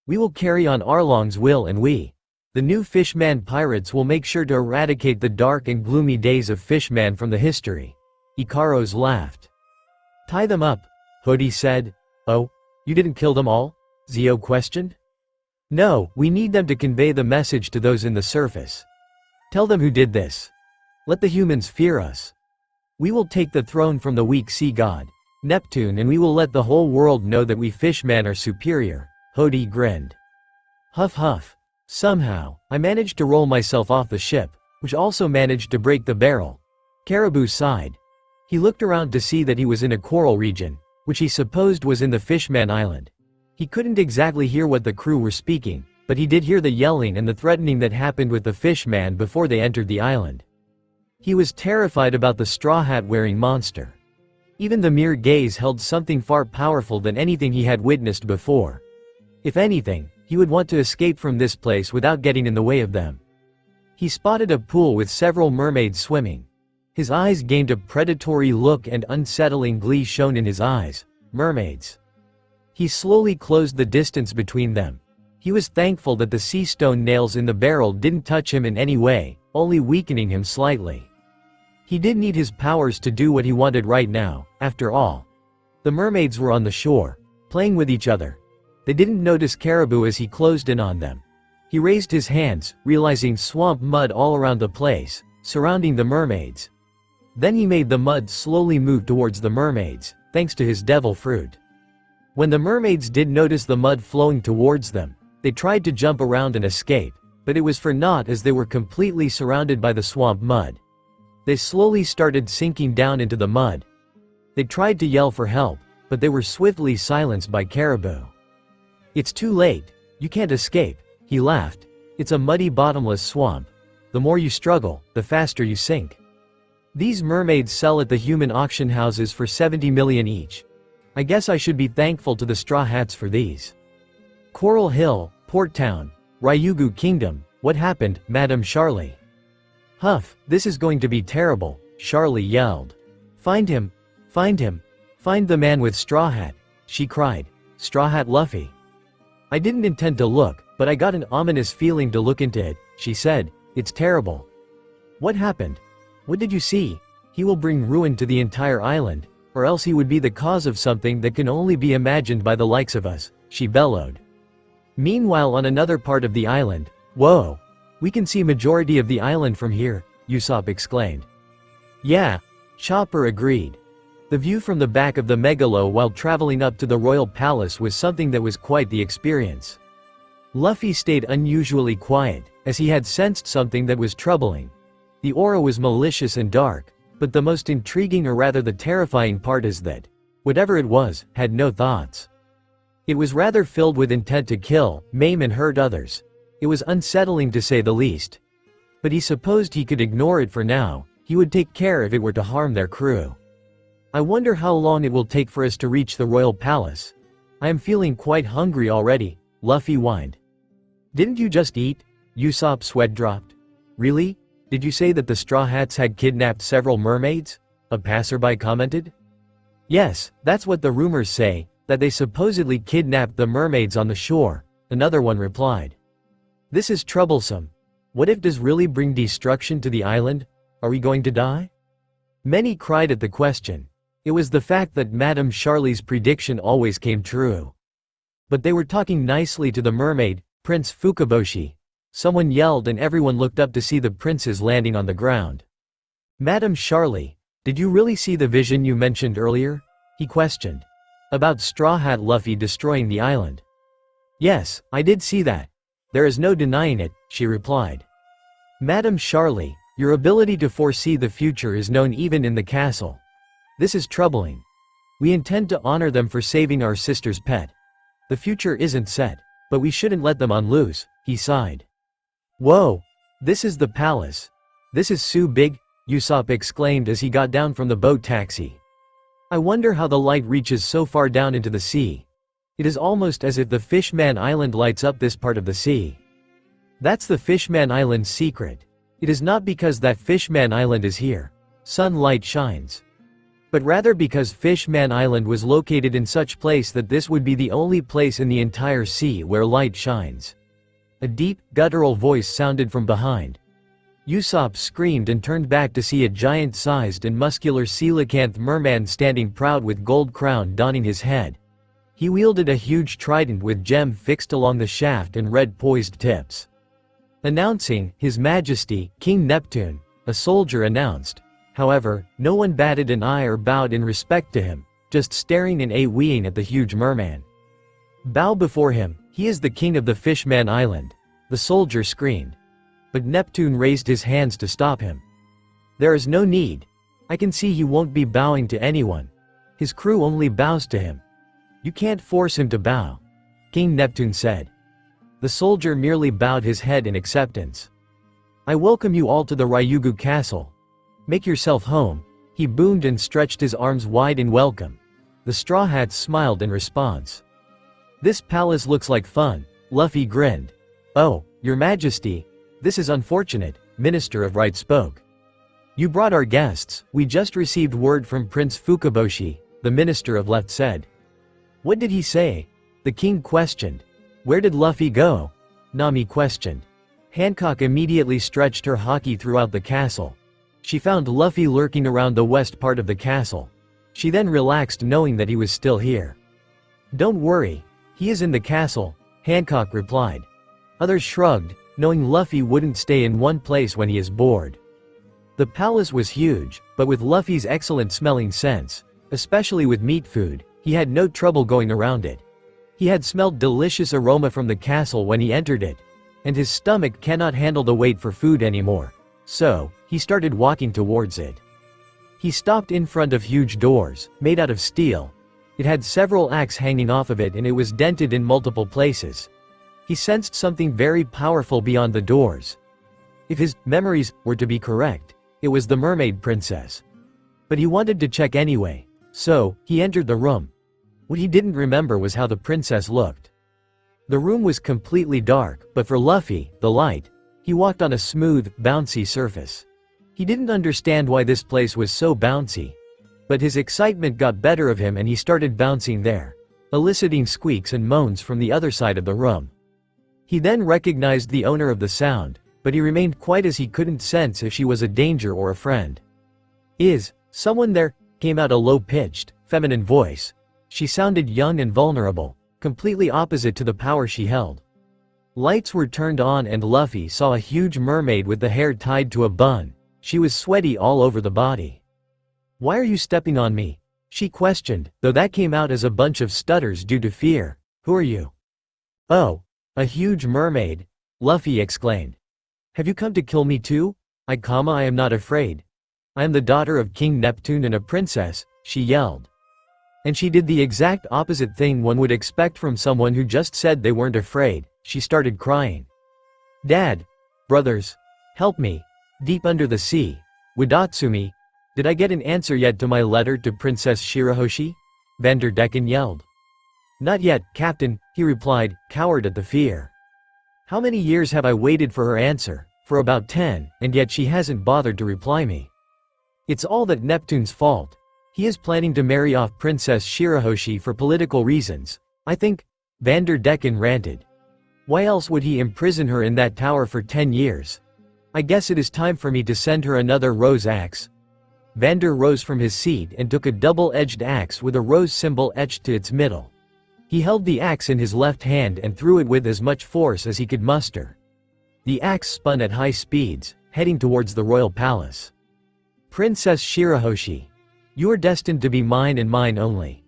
We will carry on Arlong's will and we, the new Fishman pirates, will make sure to eradicate the dark and gloomy days of Fishman from the history. Ikaros laughed. Tie them up, Hodi said. Oh, you didn't kill them all? Zio questioned. No, we need them to convey the message to those in the surface. Tell them who did this. Let the humans fear us. We will take the throne from the weak sea god, Neptune, and we will let the whole world know that we Fishmen are superior. Hodi grinned. Huff huff. Somehow, I managed to roll myself off the ship, which also managed to break the barrel. Caribou sighed. He looked around to see that he was in a coral region, which he supposed was in the Fishman Island. He couldn't exactly hear what the crew were speaking, but he did hear the yelling and the threatening that happened with the Fishman before they entered the island. He was terrified about the straw hat-wearing monster. Even the mere gaze held something far powerful than anything he had witnessed before. If anything, he would want to escape from this place without getting in the way of them. He spotted a pool with several mermaids swimming. His eyes gained a predatory look and unsettling glee shone in his eyes. Mermaids. He slowly closed the distance between them. He was thankful that the sea stone nails in the barrel didn't touch him in any way, only weakening him slightly. He did need his powers to do what he wanted right now, after all. The mermaids were on the shore, playing with each other. They didn't notice Caribou as he closed in on them. He raised his hands, realizing swamp mud all around the place, surrounding the mermaids. Then he made the mud slowly move towards the mermaids, thanks to his devil fruit. When the mermaids did notice the mud flowing towards them, they tried to jump around and escape, but it was for naught as they were completely surrounded by the swamp mud. They slowly started sinking down into the mud. They tried to yell for help, but they were swiftly silenced by Caribou. It's too late, you can't escape, he laughed. It's a muddy bottomless swamp. The more you struggle, the faster you sink. These mermaids sell at the human auction houses for 70 million each. I guess I should be thankful to the Straw Hats for these. Coral Hill, Port Town, Ryugu Kingdom, what happened, Madame Shyarly? Huff, this is going to be terrible, Shyarly yelled. Find him, find him, find the man with straw hat, she cried. Straw Hat Luffy. I didn't intend to look, but I got an ominous feeling to look into it, she said. It's terrible. What happened? What did you see? He will bring ruin to the entire island, or else he would be the cause of something that can only be imagined by the likes of us, she bellowed. Meanwhile, on another part of the island, whoa! We can see majority of the island from here, Usopp exclaimed. Yeah, Chopper agreed. The view from the back of the megalo while traveling up to the royal palace was something that was quite the experience. Luffy stayed unusually quiet, as he had sensed something that was troubling. The aura was malicious and dark, but the most intriguing, or rather the terrifying part, is that, whatever it was, had no thoughts. It was rather filled with intent to kill, maim and hurt others. It was unsettling to say the least. But he supposed he could ignore it for now. He would take care if it were to harm their crew. I wonder how long it will take for us to reach the royal palace. I am feeling quite hungry already, Luffy whined. Didn't you just eat? Usopp's sweat dropped. Really? Did you say that the Straw Hats had kidnapped several mermaids? A passerby commented. Yes, that's what the rumors say, that they supposedly kidnapped the mermaids on the shore, another one replied. This is troublesome. What if does really bring destruction to the island? Are we going to die? Many cried at the question. It was the fact that Madame Shyarly's prediction always came true. But they were talking nicely to the mermaid, Prince Fukaboshi. Someone yelled and everyone looked up to see the princes landing on the ground. Madame Shyarly, did you really see the vision you mentioned earlier? He questioned. About Straw Hat Luffy destroying the island. Yes, I did see that. There is no denying it, she replied. Madame Shyarly, your ability to foresee the future is known even in the castle. This is troubling. We intend to honor them for saving our sister's pet. The future isn't set, but we shouldn't let them on loose, he sighed. Whoa! This is the palace. This is so big, Usopp exclaimed as he got down from the boat taxi. I wonder how the light reaches so far down into the sea. It is almost as if the Fishman Island lights up this part of the sea. That's the Fishman Island's secret. It is not because that Fishman Island is here. Sunlight shines. but rather because Fishman Island was located in such place that this would be the only place in the entire sea where light shines. A deep, guttural voice sounded from behind. Usopp screamed and turned back to see a giant-sized and muscular coelacanth merman standing proud with gold crown donning his head. He wielded a huge trident with gem fixed along the shaft and red poised tips. Announcing, His Majesty, King Neptune, a soldier announced. However, no one batted an eye or bowed in respect to him, just staring and weeing at the huge merman. Bow before him, he is the king of the Fishman Island, the soldier screamed. But Neptune raised his hands to stop him. There is no need. I can see he won't be bowing to anyone. His crew only bows to him. You can't force him to bow, King Neptune said. The soldier merely bowed his head in acceptance. I welcome you all to the Ryugu Castle. Make yourself home, he boomed and stretched his arms wide in welcome. The Straw Hats smiled in response. This palace looks like fun, Luffy grinned. Oh, Your Majesty, this is unfortunate, Minister of Right spoke. You brought our guests, we just received word from Prince Fukaboshi, the Minister of Left said. What did he say? The king questioned. Where did Luffy go? Nami questioned. Hancock immediately stretched her haki throughout the castle. She found Luffy lurking around the west part of the castle. She then relaxed knowing that he was still here. Don't worry, he is in the castle, Hancock replied. Others shrugged, knowing Luffy wouldn't stay in one place when he is bored. The palace was huge, but with Luffy's excellent smelling sense, especially with meat food, he had no trouble going around it. He had smelled delicious aroma from the castle when he entered it, and his stomach cannot handle the wait for food anymore, so he started walking towards it. He stopped in front of huge doors, made out of steel. It had several axes hanging off of it and it was dented in multiple places. He sensed something very powerful beyond the doors. If his memories were to be correct, it was the mermaid princess. But he wanted to check anyway, so he entered the room. What he didn't remember was how the princess looked. The room was completely dark, but for Luffy, the light, he walked on a smooth, bouncy surface. He didn't understand why this place was so bouncy. But his excitement got better of him and he started bouncing there, eliciting squeaks and moans from the other side of the room. He then recognized the owner of the sound, but he remained quiet as he couldn't sense if she was a danger or a friend. Is someone there? Came out a low-pitched, feminine voice. She sounded young and vulnerable, completely opposite to the power she held. Lights were turned on and Luffy saw a huge mermaid with the hair tied to a bun. She was sweaty all over the body. Why are you stepping on me? She questioned, though that came out as a bunch of stutters due to fear. Who are you? Oh, a huge mermaid, Luffy exclaimed. Have you come to kill me too? I am not afraid. I am the daughter of King Neptune and a princess, she yelled. And she did the exact opposite thing one would expect from someone who just said they weren't afraid. She started crying. Dad, brothers, help me. Deep under the sea, Wadatsumi, did I get an answer yet to my letter to Princess Shirahoshi? Vander Decken yelled. Not yet, Captain, he replied, cowed at the fear. How many years have I waited for her answer? For about 10, and yet she hasn't bothered to reply me. It's all that Neptune's fault. He is planning to marry off Princess Shirahoshi for political reasons, I think, Vander Decken ranted. Why else would he imprison her in that tower for 10 years? I guess it is time for me to send her another rose axe. Vander rose from his seat and took a double-edged axe with a rose symbol etched to its middle. He held the axe in his left hand and threw it with as much force as he could muster. The axe spun at high speeds, heading towards the royal palace. Princess Shirahoshi, you are destined to be mine and mine only.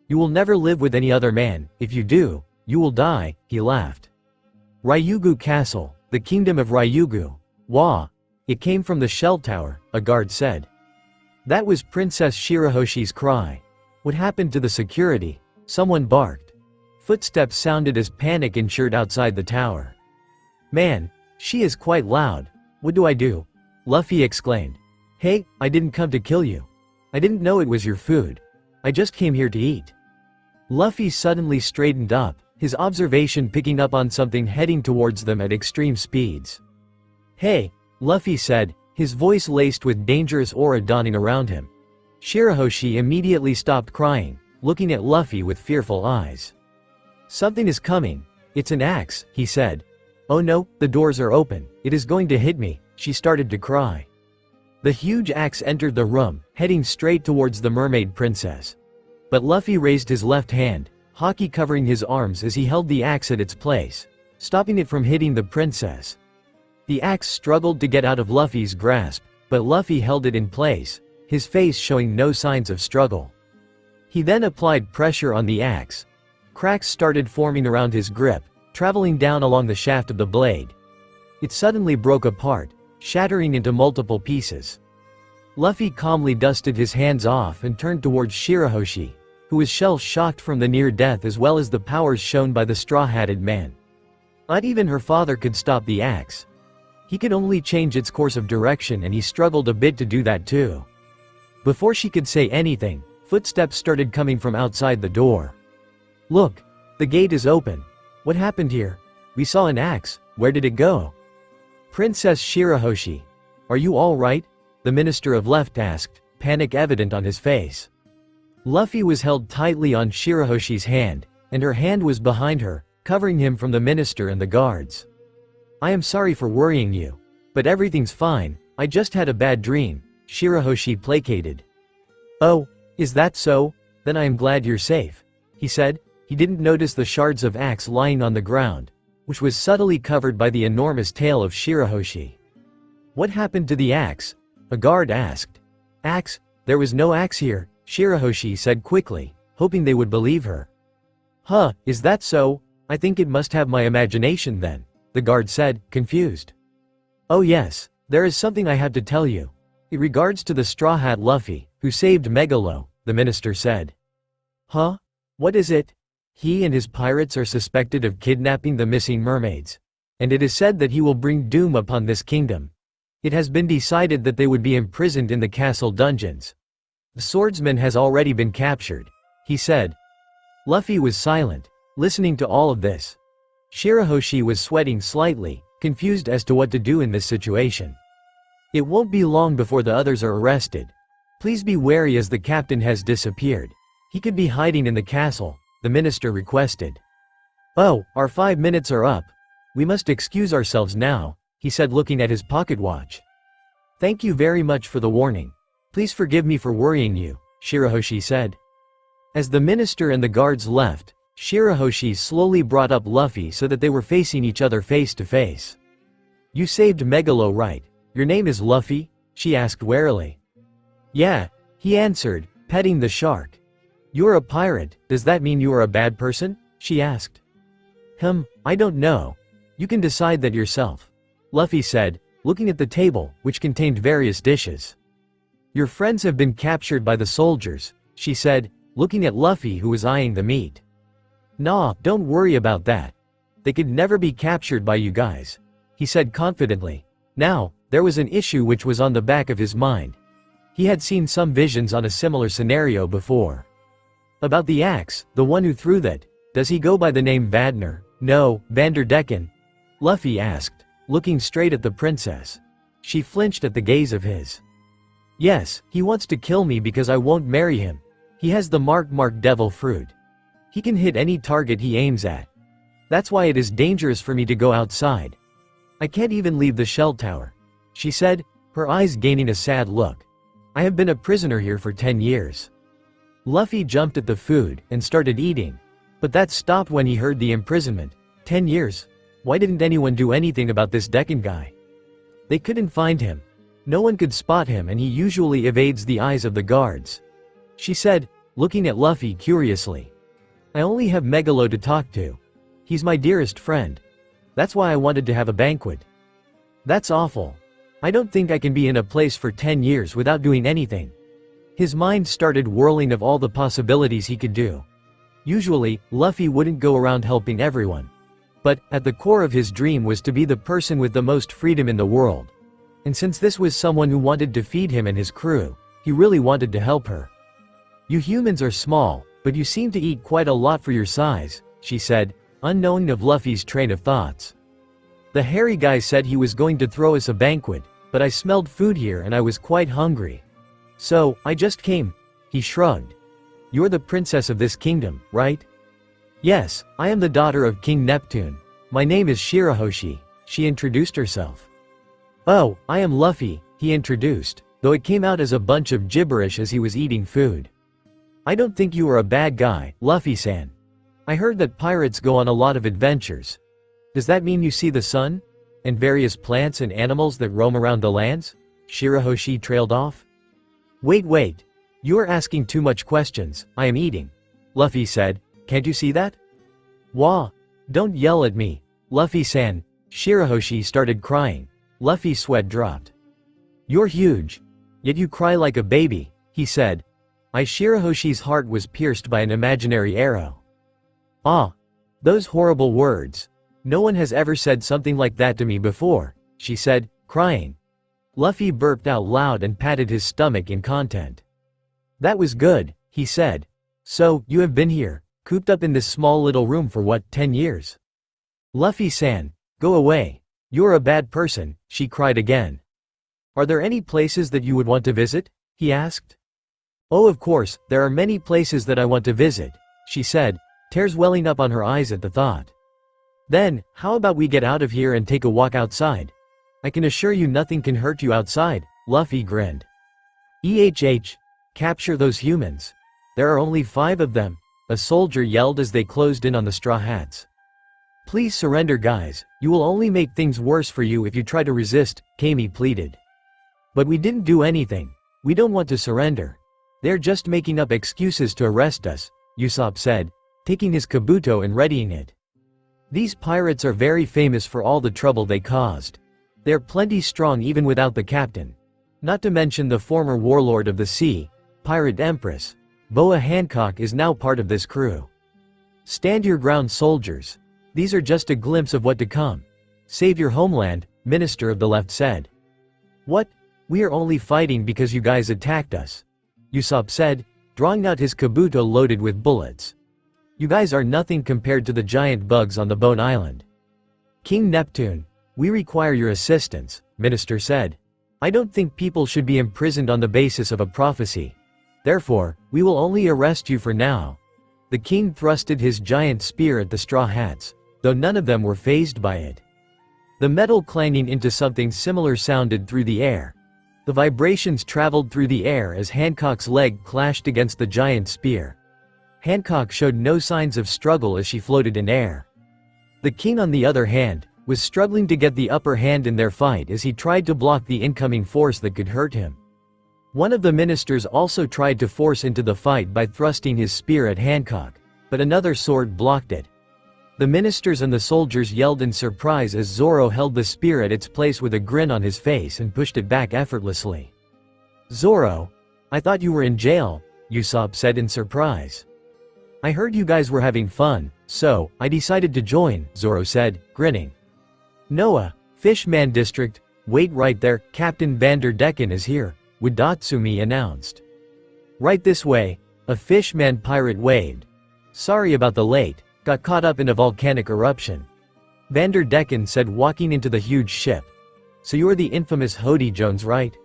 You will never live with any other man. If you do, you will die, he laughed. Ryugu Castle, the kingdom of Ryugu. Wah! It came from the shell tower, a guard said. That was Princess Shirahoshi's cry. What happened to the security? Someone barked. Footsteps sounded as panic ensured outside the tower. Man, she is quite loud. What do I do? Luffy exclaimed. Hey, I didn't come to kill you. I didn't know it was your food. I just came here to eat. Luffy suddenly straightened up, his observation picking up on something heading towards them at extreme speeds. Hey, Luffy said, his voice laced with dangerous aura dawning around him. Shirahoshi immediately stopped crying, looking at Luffy with fearful eyes. "Something is coming. It's an axe," he said. "Oh no, the doors are open. It is going to hit me," she started to cry. The huge axe entered the room, heading straight towards the mermaid princess. But Luffy raised his left hand, haki covering his arms as he held the axe at its place, stopping it from hitting the princess. The axe struggled to get out of Luffy's grasp, but Luffy held it in place, his face showing no signs of struggle. He then applied pressure on the axe. Cracks started forming around his grip, traveling down along the shaft of the blade. It suddenly broke apart, shattering into multiple pieces. Luffy calmly dusted his hands off and turned towards Shirahoshi, who was shell-shocked from the near death as well as the powers shown by the straw-hatted man. Not even her father could stop the axe. He could only change its course of direction, and he struggled a bit to do that too. Before she could say anything, footsteps started coming from outside the door. "Look! The gate is open. What happened here? We saw an axe. Where did it go?" "Princess Shirahoshi, are you all right?" the Minister of Left asked, panic evident on his face. Luffy was held tightly on Shirahoshi's hand, and her hand was behind her, covering him from the minister and the guards. "I am sorry for worrying you. But everything's fine, I just had a bad dream," Shirahoshi placated. "Oh, is that so? Then I am glad you're safe," he said. He didn't notice the shards of axe lying on the ground, which was subtly covered by the enormous tail of Shirahoshi. "What happened to the axe?" a guard asked. "Axe? There was no axe here," Shirahoshi said quickly, hoping they would believe her. "Huh, is that so? I think it must have my imagination then," the guard said, confused. "Oh yes, there is something I had to tell you. In regards to the Straw Hat Luffy, who saved Megalo," the minister said. "Huh? What is it?" "He and his pirates are suspected of kidnapping the missing mermaids. And it is said that he will bring doom upon this kingdom. It has been decided that they would be imprisoned in the castle dungeons. The swordsman has already been captured," he said. Luffy was silent, listening to all of this. Shirahoshi was sweating slightly, confused as to what to do in this situation. "It won't be long before the others are arrested. Please be wary as the captain has disappeared. He could be hiding in the castle," the minister requested. "Oh, our 5 minutes are up. We must excuse ourselves now," he said, looking at his pocket watch. "Thank you very much for the warning. Please forgive me for worrying you," Shirahoshi said. As the minister and the guards left, Shirahoshi slowly brought up Luffy so that they were facing each other face to face. "You saved Megalo, right? Your name is Luffy?" she asked warily. "Yeah," he answered, petting the shark. "You're a pirate, does that mean you are a bad person?" she asked. I don't know. You can decide that yourself," Luffy said, looking at the table, which contained various dishes. "Your friends have been captured by the soldiers," she said, looking at Luffy, who was eyeing the meat. "Nah, don't worry about that. They could never be captured by you guys," he said confidently. Now, there was an issue which was on the back of his mind. He had seen some visions on a similar scenario before. "About the axe, the one who threw that, does he go by the name Vadner? No, Vander Decken?" Luffy asked, looking straight at the princess. She flinched at the gaze of his. "Yes, he wants to kill me because I won't marry him. He has the mark devil fruit. He can hit any target he aims at. That's why it is dangerous for me to go outside. I can't even leave the shell tower," she said, her eyes gaining a sad look. "I have been a prisoner here for 10 years. Luffy jumped at the food and started eating. But that stopped when he heard the imprisonment. 10 years? Why didn't anyone do anything about this Decken guy? They couldn't find him. No one could spot him, and he usually evades the eyes of the guards," she said, looking at Luffy curiously. "I only have Megalo to talk to. He's my dearest friend. That's why I wanted to have a banquet." "That's awful. I don't think I can be in a place for 10 years without doing anything." His mind started whirling of all the possibilities he could do. Usually, Luffy wouldn't go around helping everyone. But, at the core of his dream was to be the person with the most freedom in the world. And since this was someone who wanted to feed him and his crew, he really wanted to help her. "You humans are small, but you seem to eat quite a lot for your size," she said, unknowing of Luffy's train of thoughts. "The hairy guy said he was going to throw us a banquet, but I smelled food here and I was quite hungry." So, I just came. He shrugged. You're the princess of this kingdom, right? Yes, I am the daughter of King Neptune. My name is Shirahoshi, she introduced herself. Oh, I am Luffy, he introduced, though it came out as a bunch of gibberish as he was eating food. I don't think you are a bad guy, Luffy-san. I heard that pirates go on a lot of adventures. Does that mean you see the sun? And various plants and animals that roam around the lands? Shirahoshi trailed off. Wait. You are asking too much questions, I am eating. Luffy said, can't you see that? Wah! Don't yell at me, Luffy-san. Shirahoshi started crying. Luffy's sweat dropped. You're huge. Yet you cry like a baby, he said. Shirahoshi's heart was pierced by an imaginary arrow. Ah! Those horrible words. No one has ever said something like that to me before, she said, crying. Luffy burped out loud and patted his stomach in content. That was good, he said. So, you have been here, cooped up in this small little room for what, 10 years? Luffy-san, go away. You're a bad person, she cried again. Are there any places that you would want to visit? He asked. Oh, of course, there are many places that I want to visit, she said, tears welling up on her eyes at the thought. Then, how about we get out of here and take a walk outside? I can assure you nothing can hurt you outside, Luffy grinned. Capture those humans. There are only 5 of them, a soldier yelled as they closed in on the Straw Hats. Please surrender, guys, you will only make things worse for you if you try to resist, Kami pleaded. But we didn't do anything. We don't want to surrender. They're just making up excuses to arrest us, Usopp said, taking his kabuto and readying it. These pirates are very famous for all the trouble they caused. They're plenty strong even without the captain. Not to mention the former warlord of the sea, Pirate Empress, Boa Hancock is now part of this crew. Stand your ground, soldiers. These are just a glimpse of what to come. Save your homeland, Minister of the Left said. What? We are only fighting because you guys attacked us, Usopp said, drawing out his kabuto loaded with bullets. You guys are nothing compared to the giant bugs on the Bone Island. King Neptune, we require your assistance, Minister said. I don't think people should be imprisoned on the basis of a prophecy. Therefore, we will only arrest you for now. The king thrusted his giant spear at the Straw Hats, though none of them were fazed by it. The metal clanging into something similar sounded through the air. The vibrations traveled through the air as Hancock's leg clashed against the giant spear. Hancock showed no signs of struggle as she floated in air. The king, on the other hand, was struggling to get the upper hand in their fight as he tried to block the incoming force that could hurt him. One of the ministers also tried to force into the fight by thrusting his spear at Hancock, but another sword blocked it. The ministers and the soldiers yelled in surprise as Zoro held the spear at its place with a grin on his face and pushed it back effortlessly. Zoro, I thought you were in jail, Usopp said in surprise. I heard you guys were having fun, so I decided to join, Zoro said, grinning. Noah, Fishman District, wait right there, Captain Vander Decken is here, Wadatsumi announced. Right this way, a Fishman pirate waved. Sorry about the late, got caught up in a volcanic eruption. Vander Decken said, walking into the huge ship. So you are the infamous Hodi Jones, right?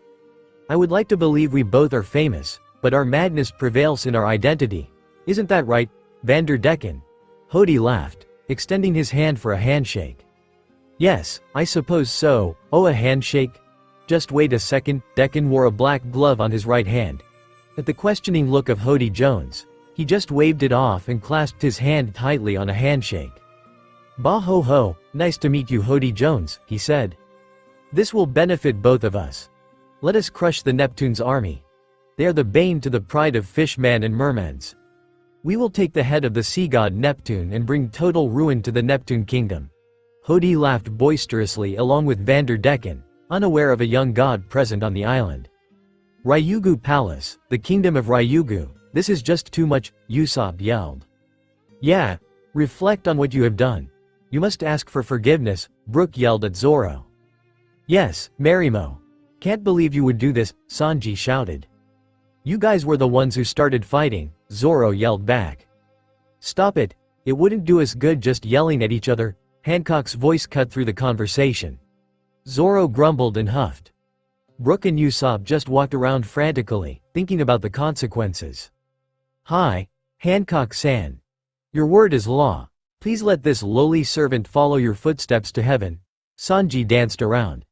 I would like to believe we both are famous, but our madness prevails in our identity. Isn't that right, Vander Decken? Hodi laughed, extending his hand for a handshake. Yes, I suppose so. Oh, a handshake? Just wait a second. Decken wore a black glove on his right hand. At the questioning look of Hodi Jones, he just waved it off and clasped his hand tightly on a handshake. Bah ho ho, nice to meet you, Hodi Jones, he said. This will benefit both of us. Let us crush the Neptune's army. They are the bane to the pride of fishmen and mermaids. We will take the head of the sea god Neptune and bring total ruin to the Neptune kingdom. Hodi laughed boisterously along with Vander Decken, unaware of a young god present on the island. Ryugu Palace, the kingdom of Ryugu, this is just too much, Usopp yelled. Yeah, reflect on what you have done. You must ask for forgiveness, Brook yelled at Zoro. Yes, Marimo. Can't believe you would do this, Sanji shouted. You guys were the ones who started fighting, Zoro yelled back. Stop it, it wouldn't do us good just yelling at each other, Hancock's voice cut through the conversation. Zoro grumbled and huffed. Brook and Usopp just walked around frantically, thinking about the consequences. "Hi, Hancock-san. Your word is law. Please let this lowly servant follow your footsteps to heaven." Sanji danced around.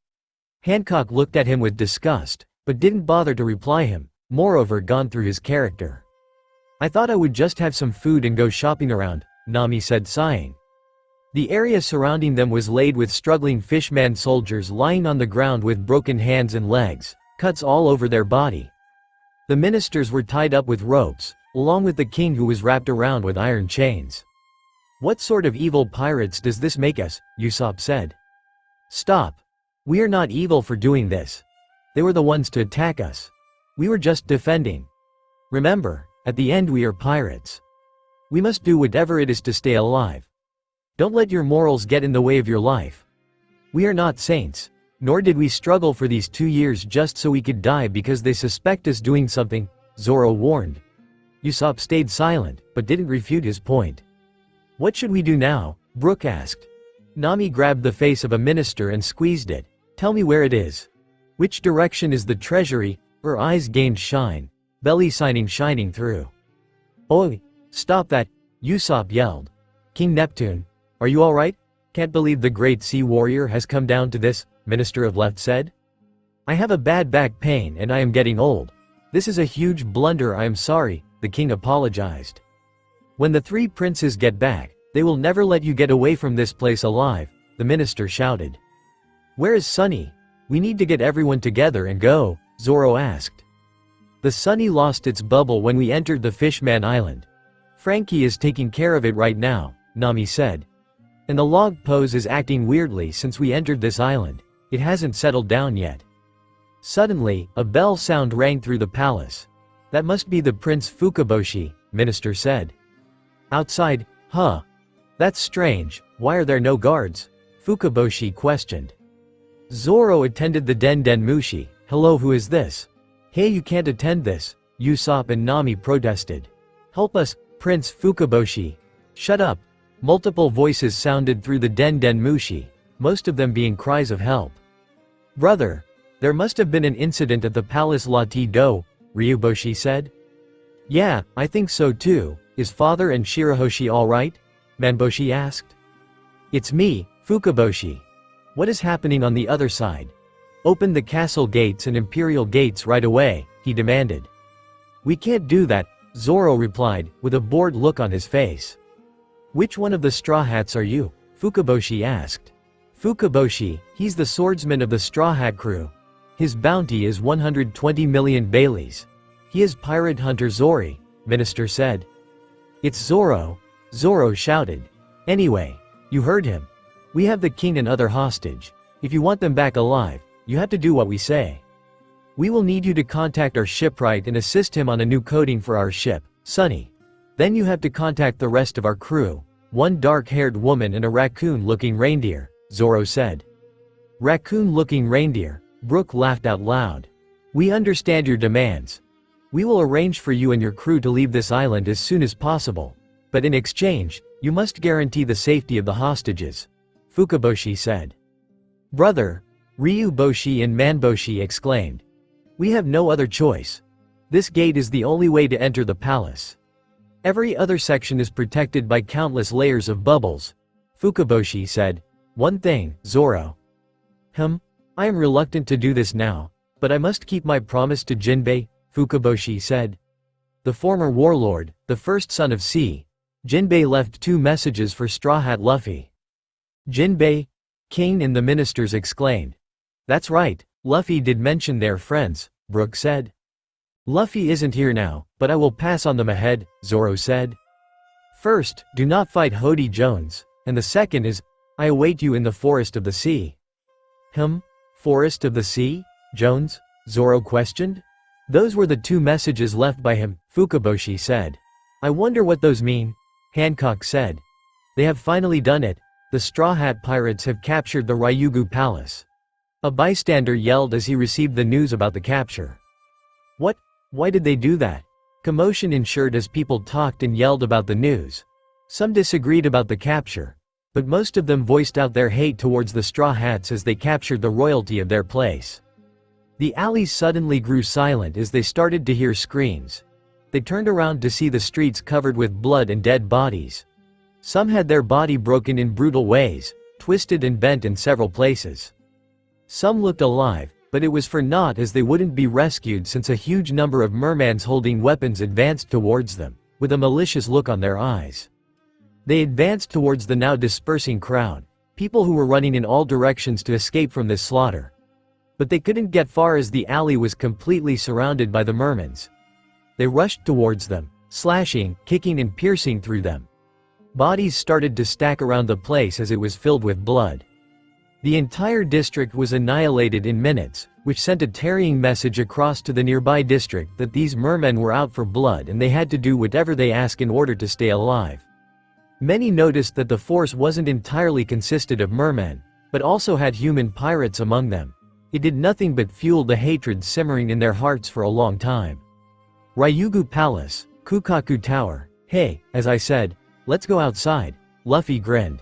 Hancock looked at him with disgust, but didn't bother to reply him, moreover gone through his character. "I thought I would just have some food and go shopping around," Nami said sighing. The area surrounding them was laid with struggling Fishman soldiers lying on the ground with broken hands and legs, cuts all over their body. The ministers were tied up with ropes, along with the king who was wrapped around with iron chains. "What sort of evil pirates does this make us?" Usopp said. "Stop. We are not evil for doing this. They were the ones to attack us. We were just defending. Remember, at the end we are pirates. We must do whatever it is to stay alive. Don't let your morals get in the way of your life. We are not saints, nor did we struggle for these 2 years just so we could die because they suspect us doing something," Zoro warned. Usopp stayed silent, but didn't refute his point. "What should we do now?" Brook asked. Nami grabbed the face of a minister and squeezed it. "Tell me where it is. Which direction is the treasury?" Her eyes gained shine, belly shining through. "Oi! Stop that!" Usopp yelled. "King Neptune, are you alright? Can't believe the great sea warrior has come down to this," Minister of Left said. "I have a bad back pain and I am getting old. This is a huge blunder, I am sorry," the king apologized. "When the 3 princes get back, they will never let you get away from this place alive," the minister shouted. "Where is Sunny? We need to get everyone together and go," Zoro asked. "The Sunny lost its bubble when we entered the Fishman Island. Frankie is taking care of it right now," Nami said. "And the log pose is acting weirdly since we entered this island. It hasn't settled down yet." Suddenly, a bell sound rang through the palace. "That must be the Prince Fukaboshi," Minister said. "Outside, huh? That's strange, why are there no guards?" Fukaboshi questioned. Zoro attended the Den Mushi. "Hello, who is this?" "Hey, you can't attend this," Usopp and Nami protested. "Help us, Prince Fukaboshi." "Shut up." Multiple voices sounded through the Den Mushi, most of them being cries of help. "Brother, there must have been an incident at the palace Lati-Do," Ryuboshi said. "Yeah, I think so too. Is father and Shirahoshi alright?" Manboshi asked. "It's me, Fukaboshi. What is happening on the other side? Open the castle gates and imperial gates right away," he demanded. "We can't do that," Zoro replied, with a bored look on his face. "Which one of the Straw Hats are you?" Fukaboshi asked. "Fukaboshi, he's the swordsman of the Straw Hat crew. His bounty is 120 million Baileys. He is pirate hunter Zori," Minister said. "It's Zoro," Zoro shouted. "Anyway, you heard him. We have the king and other hostage. If you want them back alive, you have to do what we say. We will need you to contact our shipwright and assist him on a new coating for our ship, Sunny. Then you have to contact the rest of our crew, one dark-haired woman and a raccoon-looking reindeer," Zoro said. "Raccoon-looking reindeer," Brook laughed out loud. "We understand your demands. We will arrange for you and your crew to leave this island as soon as possible. But in exchange, you must guarantee the safety of the hostages," Fukaboshi said. "Brother," Ryuboshi and Manboshi exclaimed. "We have no other choice. This gate is the only way to enter the palace. Every other section is protected by countless layers of bubbles," Fukaboshi said. "One thing, Zoro. I am reluctant to do this now, but I must keep my promise to Jinbe," Fukaboshi said. The former warlord, the first son of Sea, Jinbe left 2 messages for Straw Hat Luffy. "Jinbe? King and the ministers exclaimed. "That's right, Luffy did mention they're friends," Brook said. "Luffy isn't here now, but I will pass on them ahead," Zoro said. "First, do not fight Hodi Jones, and the second is, I await you in the Forest of the Sea." Forest of the Sea? Jones? Zoro questioned. "Those were the 2 messages left by him," Fukaboshi said. "I wonder what those mean," Hancock said. "They have finally done it. The Straw Hat Pirates have captured the Ryugu Palace." A bystander yelled as he received the news about the capture. "What? Why did they do that?" Commotion ensued as people talked and yelled about the news. Some disagreed about the capture, but most of them voiced out their hate towards the Straw Hats as they captured the royalty of their place. The alley suddenly grew silent as they started to hear screams. They turned around to see the streets covered with blood and dead bodies. Some had their body broken in brutal ways, twisted and bent in several places. Some looked alive, but it was for naught as they wouldn't be rescued since a huge number of mermans holding weapons advanced towards them, with a malicious look on their eyes. They advanced towards the now dispersing crowd, people who were running in all directions to escape from this slaughter. But they couldn't get far as the alley was completely surrounded by the mermans. They rushed towards them, slashing, kicking and piercing through them. Bodies started to stack around the place as it was filled with blood. The entire district was annihilated in minutes, which sent a tarrying message across to the nearby district that these mermen were out for blood and they had to do whatever they asked in order to stay alive. Many noticed that the force wasn't entirely consisted of mermen, but also had human pirates among them. It did nothing but fuel the hatred simmering in their hearts for a long time. Ryugu Palace, Kukaku Tower. Hey, as I said, let's go outside, Luffy grinned.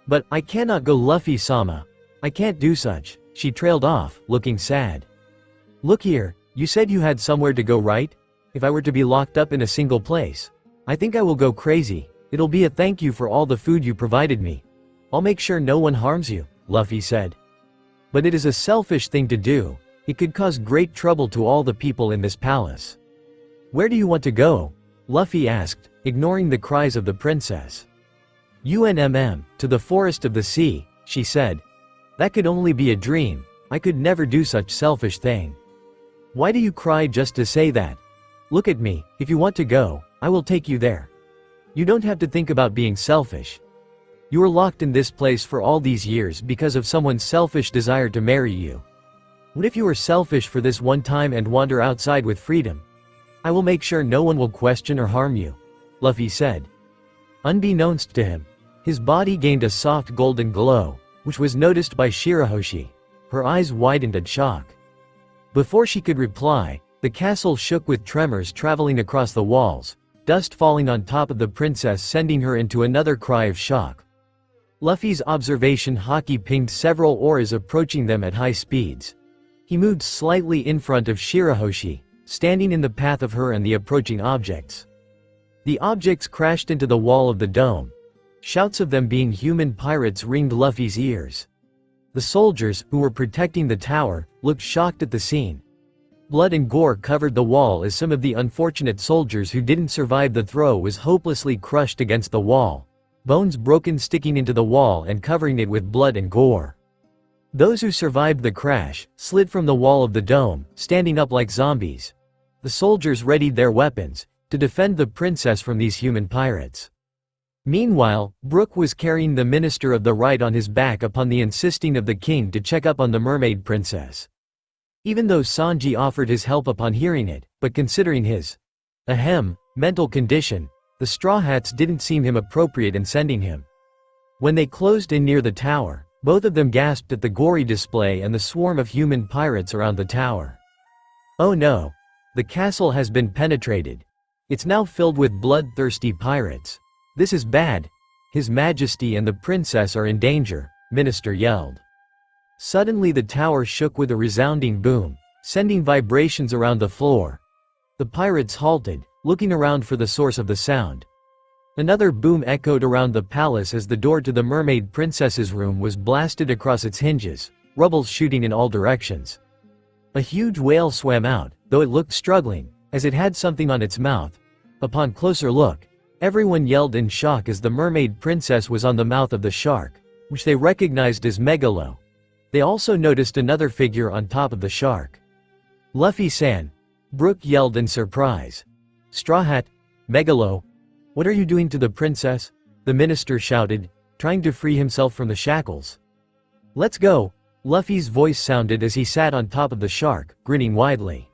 But I cannot go, Luffy-sama. I can't do such, she trailed off, looking sad. Look here, you said you had somewhere to go, right? If I were to be locked up in a single place, I think I will go crazy. It'll be a thank you for all the food you provided me. I'll make sure no one harms you, Luffy said. But it is a selfish thing to do. It could cause great trouble to all the people in this palace. Where do you want to go? Luffy asked, ignoring the cries of the princess. To the forest of the sea, she said. That could only be a dream. I could never do such selfish thing. Why do you cry just to say that? Look at me, if you want to go, I will take you there. You don't have to think about being selfish. You were locked in this place for all these years because of someone's selfish desire to marry you. What if you were selfish for this one time and wander outside with freedom? I will make sure no one will question or harm you, Luffy said. Unbeknownst to him, his body gained a soft golden glow, which was noticed by Shirahoshi. Her eyes widened in shock. Before she could reply, the castle shook with tremors traveling across the walls, dust falling on top of the princess sending her into another cry of shock. Luffy's observation haki pinged several auras approaching them at high speeds. He moved slightly in front of Shirahoshi, standing in the path of her and the approaching objects. The objects crashed into the wall of the dome. Shouts of them being human pirates ringed Luffy's ears. The soldiers, who were protecting the tower, looked shocked at the scene. Blood and gore covered the wall as some of the unfortunate soldiers who didn't survive the throw was hopelessly crushed against the wall, bones broken sticking into the wall and covering it with blood and gore. Those who survived the crash slid from the wall of the dome, standing up like zombies. The soldiers readied their weapons to defend the princess from these human pirates. Meanwhile, Brook was carrying the Minister of the Right on his back upon the insisting of the king to check up on the mermaid princess. Even though Sanji offered his help upon hearing it, but considering his mental condition, the Straw Hats didn't seem him appropriate in sending him. When they closed in near the tower, both of them gasped at the gory display and the swarm of human pirates around the tower. Oh no! The castle has been penetrated. It's now filled with bloodthirsty pirates. This is bad. His Majesty and the princess are in danger, Minister yelled. Suddenly the tower shook with a resounding boom, sending vibrations around the floor. The pirates halted, looking around for the source of the sound. Another boom echoed around the palace as the door to the mermaid princess's room was blasted across its hinges, rubble shooting in all directions. A huge whale swam out, though it looked struggling, as it had something on its mouth. Upon closer look, everyone yelled in shock as the mermaid princess was on the mouth of the shark, which they recognized as Megalo. They also noticed another figure on top of the shark. Luffy-san! Brook yelled in surprise. Straw Hat, Megalo, what are you doing to the princess? The minister shouted, trying to free himself from the shackles. Let's go! Luffy's voice sounded as he sat on top of the shark, grinning widely.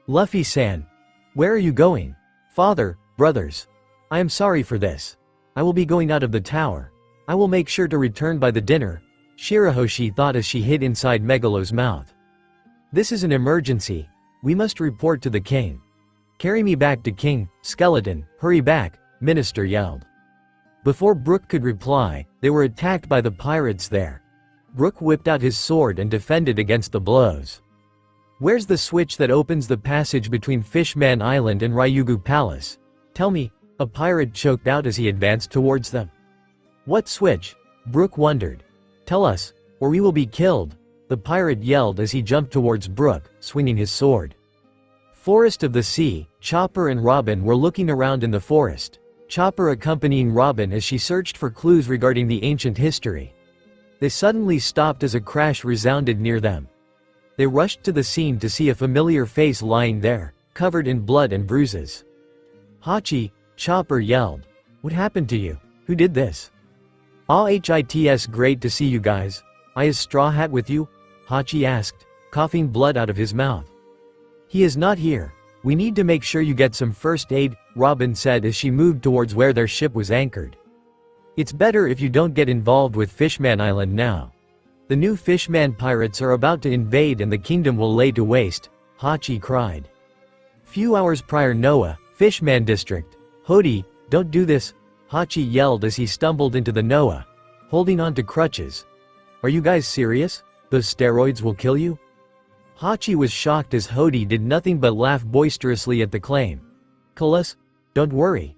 Luffy-san! Where are you going? Father, brothers! I am sorry for this. I will be going out of the tower. I will make sure to return by the dinner, Shirahoshi thought as she hid inside Megalo's mouth. This is an emergency. We must report to the king. Carry me back to King Skeleton, hurry back, Minister yelled. Before Brook could reply, they were attacked by the pirates there. Brook whipped out his sword and defended against the blows. Where's the switch that opens the passage between Fishman Island and Ryugu Palace? Tell me, a pirate choked out as he advanced towards them. What switch? Brook wondered. Tell us, or we will be killed, the pirate yelled as he jumped towards Brook, swinging his sword. Forest of the Sea, Chopper and Robin were looking around in the forest, Chopper accompanying Robin as she searched for clues regarding the ancient history. They suddenly stopped as a crash resounded near them. They rushed to the scene to see a familiar face lying there, covered in blood and bruises. Hachi, Chopper yelled. What happened to you? Who did this? Ah, hits great to see you guys. Is Straw Hat with you? Hachi asked, coughing blood out of his mouth. He is not here. We need to make sure you get some first aid, Robin said as she moved towards where their ship was anchored. It's better if you don't get involved with Fishman Island now. The new Fishman pirates are about to invade and the kingdom will lay to waste, Hachi cried. Few hours prior, Noah, Fishman district. Hodi, don't do this, Hachi yelled as he stumbled into the Noah, holding on to crutches. Are you guys serious? Those steroids will kill you? Hachi was shocked as Hodi did nothing but laugh boisterously at the claim. Kill us? Don't worry.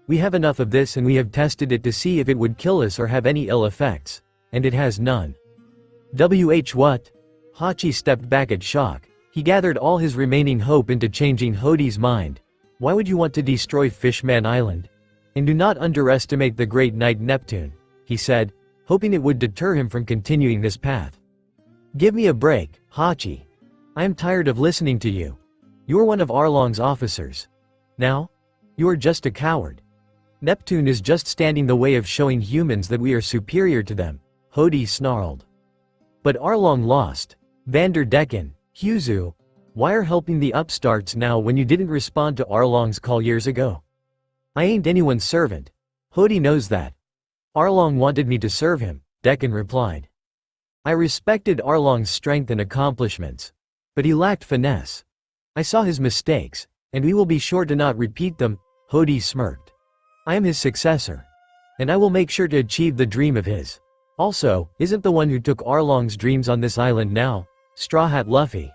We have enough of this and we have tested it to see if it would kill us or have any ill effects. And it has none. What? Hachi stepped back at shock. He gathered all his remaining hope into changing Hodi's mind. Why would you want to destroy Fishman Island? And do not underestimate the great knight Neptune, he said, hoping it would deter him from continuing this path. Give me a break, Hachi. I am tired of listening to you. You are one of Arlong's officers. Now? You are just a coward. Neptune is just standing in the way of showing humans that we are superior to them, Hodi snarled. But Arlong lost. Vander Decken, Huzu, why are helping the upstarts now when you didn't respond to Arlong's call years ago? I ain't anyone's servant. Hodi knows that. Arlong wanted me to serve him, Decken replied. I respected Arlong's strength and accomplishments. But he lacked finesse. I saw his mistakes, and we will be sure to not repeat them, Hodi smirked. I am his successor. And I will make sure to achieve the dream of his. Also, isn't the one who took Arlong's dreams on this island now, Straw Hat Luffy?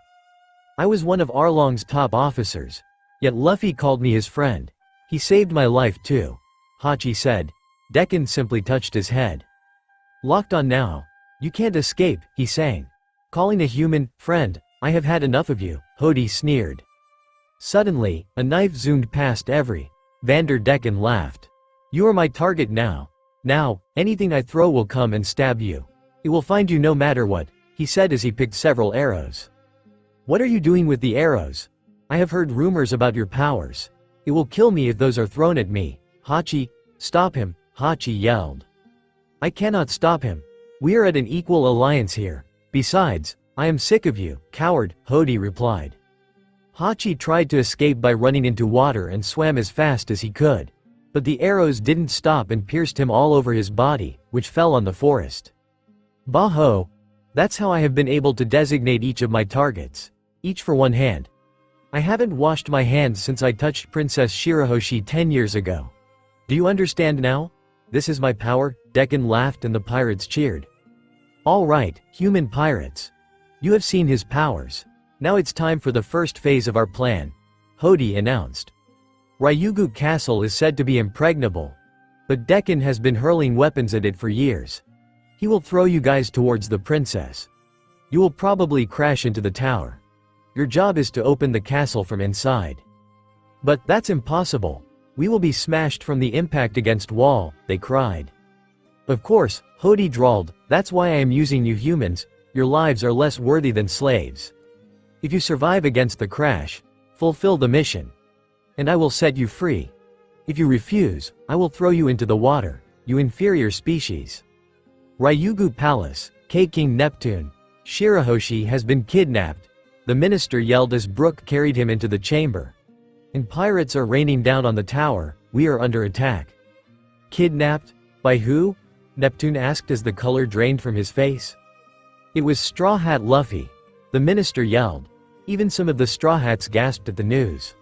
I was one of Arlong's top officers. Yet Luffy called me his friend. He saved my life too, Hachi said. Decken simply touched his head. Locked on now. You can't escape, he sang. Calling a human, friend, I have had enough of you, Hodi sneered. Suddenly, a knife zoomed past every. Vander Decken laughed. You are my target now. Now, anything I throw will come and stab you. It will find you no matter what, he said as he picked several arrows. What are you doing with the arrows? I have heard rumors about your powers. It will kill me if those are thrown at me. Hachi, stop him, Hachi yelled. I cannot stop him. We are at an equal alliance here. Besides, I am sick of you, coward, Hodi replied. Hachi tried to escape by running into water and swam as fast as he could. But the arrows didn't stop and pierced him all over his body, which fell on the forest. Baho! That's how I have been able to designate each of my targets. Each for one hand. I haven't washed my hands since I touched Princess Shirahoshi 10 years ago. Do you understand now? This is my power, Decken laughed and the pirates cheered. All right, human pirates. You have seen his powers. Now it's time for the first phase of our plan, Hodi announced. Ryugu Castle is said to be impregnable. But Decken has been hurling weapons at it for years. He will throw you guys towards the princess. You will probably crash into the tower. Your job is to open the castle from inside. But that's impossible. We will be smashed from the impact against wall, they cried. Of course, Hodi drawled, that's why I am using you humans, your lives are less worthy than slaves. If you survive against the crash, fulfill the mission. And I will set you free. If you refuse, I will throw you into the water, you inferior species. Ryugu Palace, King Neptune. Shirahoshi has been kidnapped, the minister yelled as Brook carried him into the chamber. And pirates are raining down on the tower, we are under attack. Kidnapped? By who? Neptune asked as the color drained from his face. It was Straw Hat Luffy, the minister yelled. Even some of the Straw Hats gasped at the news.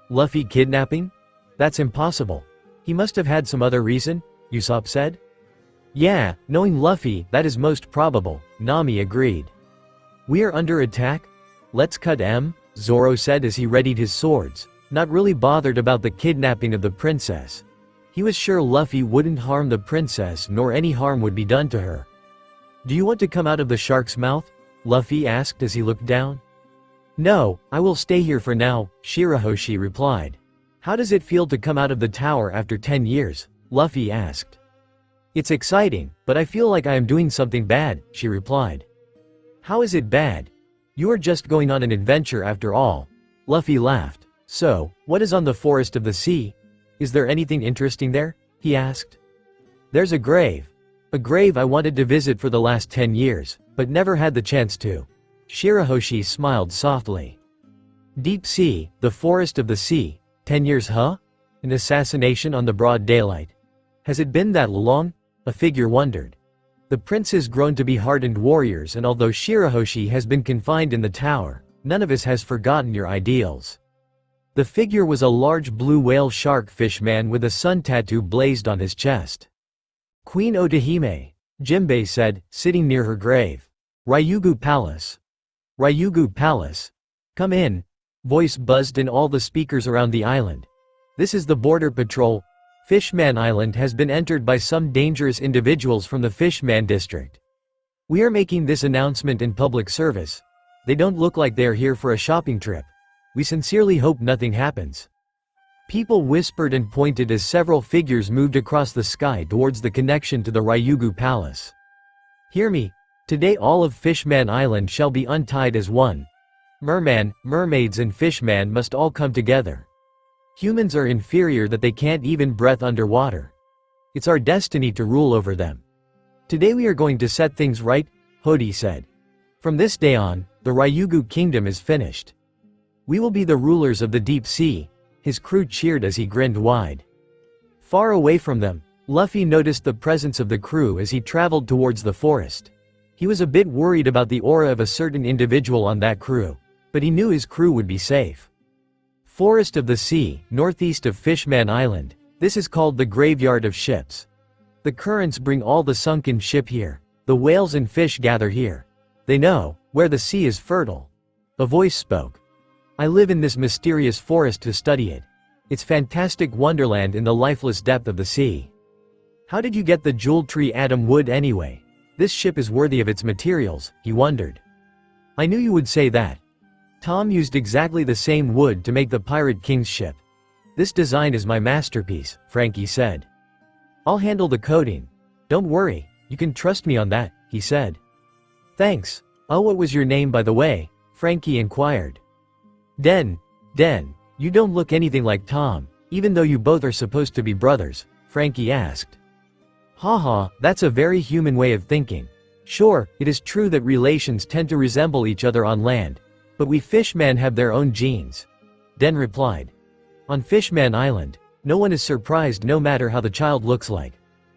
Luffy kidnapping? That's impossible. He must have had some other reason, Usopp said. Yeah, knowing Luffy, that is most probable, Nami agreed. We are under attack? Let's cut Zoro said as he readied his swords, not really bothered about the kidnapping of the princess. He was sure Luffy wouldn't harm the princess nor any harm would be done to her. Do you want to come out of the shark's mouth? Luffy asked as he looked down. No, I will stay here for now, Shirahoshi replied. How does it feel to come out of the tower after 10 years? Luffy asked. It's exciting, but I feel like I am doing something bad, she replied. How is it bad? You are just going on an adventure after all. Luffy laughed. So, what is on the forest of the sea? Is there anything interesting there? He asked. There's a grave. A grave I wanted to visit for the last 10 years, but never had the chance to. Shirahoshi smiled softly. Deep sea, the forest of the sea. 10 years, huh? An assassination on the broad daylight. Has it been that long? A figure wondered. The princes grown to be hardened warriors, and although Shirahoshi has been confined in the tower, none of us has forgotten your ideals. The figure was a large blue whale shark fishman with a sun tattoo blazed on his chest. Queen Otahime, Jinbe said, sitting near her grave. Ryugu Palace. Ryugu Palace. Come in. Voice buzzed in all the speakers around the island. This is the border patrol. Fishman Island has been entered by some dangerous individuals from the Fishman district. We are making this announcement in public service. They don't look like they are here for a shopping trip. We sincerely hope nothing happens. People whispered and pointed as several figures moved across the sky towards the connection to the Ryugu Palace. Hear me. Today all of Fishman Island shall be untied as one. Merman, mermaids and fishman must all come together. Humans are inferior that they can't even breathe underwater. It's our destiny to rule over them. Today we are going to set things right, Hodi said. From this day on, the Ryugu kingdom is finished. We will be the rulers of the deep sea. His crew cheered as he grinned wide. Far away from them, Luffy noticed the presence of the crew as he traveled towards the forest. He was a bit worried about the aura of a certain individual on that crew, but he knew his crew would be safe. Forest of the Sea, northeast of Fishman Island. This is called the graveyard of ships. The currents bring all the sunken ship here. The whales and fish gather here. They know where the sea is fertile. A voice spoke. I live in this mysterious forest to study it. It's fantastic wonderland in the lifeless depth of the sea. How did you get the jewel tree Adam wood anyway? This ship is worthy of its materials, he wondered. I knew you would say that. Tom used exactly the same wood to make the Pirate King's ship. This design is my masterpiece, Frankie said. I'll handle the coating. Don't worry, you can trust me on that, he said. Thanks. Oh, what was your name by the way? Frankie inquired. Den. You don't look anything like Tom, even though you both are supposed to be brothers, Frankie asked. Haha, that's a very human way of thinking. Sure, it is true that relations tend to resemble each other on land, but we fishmen have their own genes. Den replied. On Fishman Island, no one is surprised no matter how the child looks like.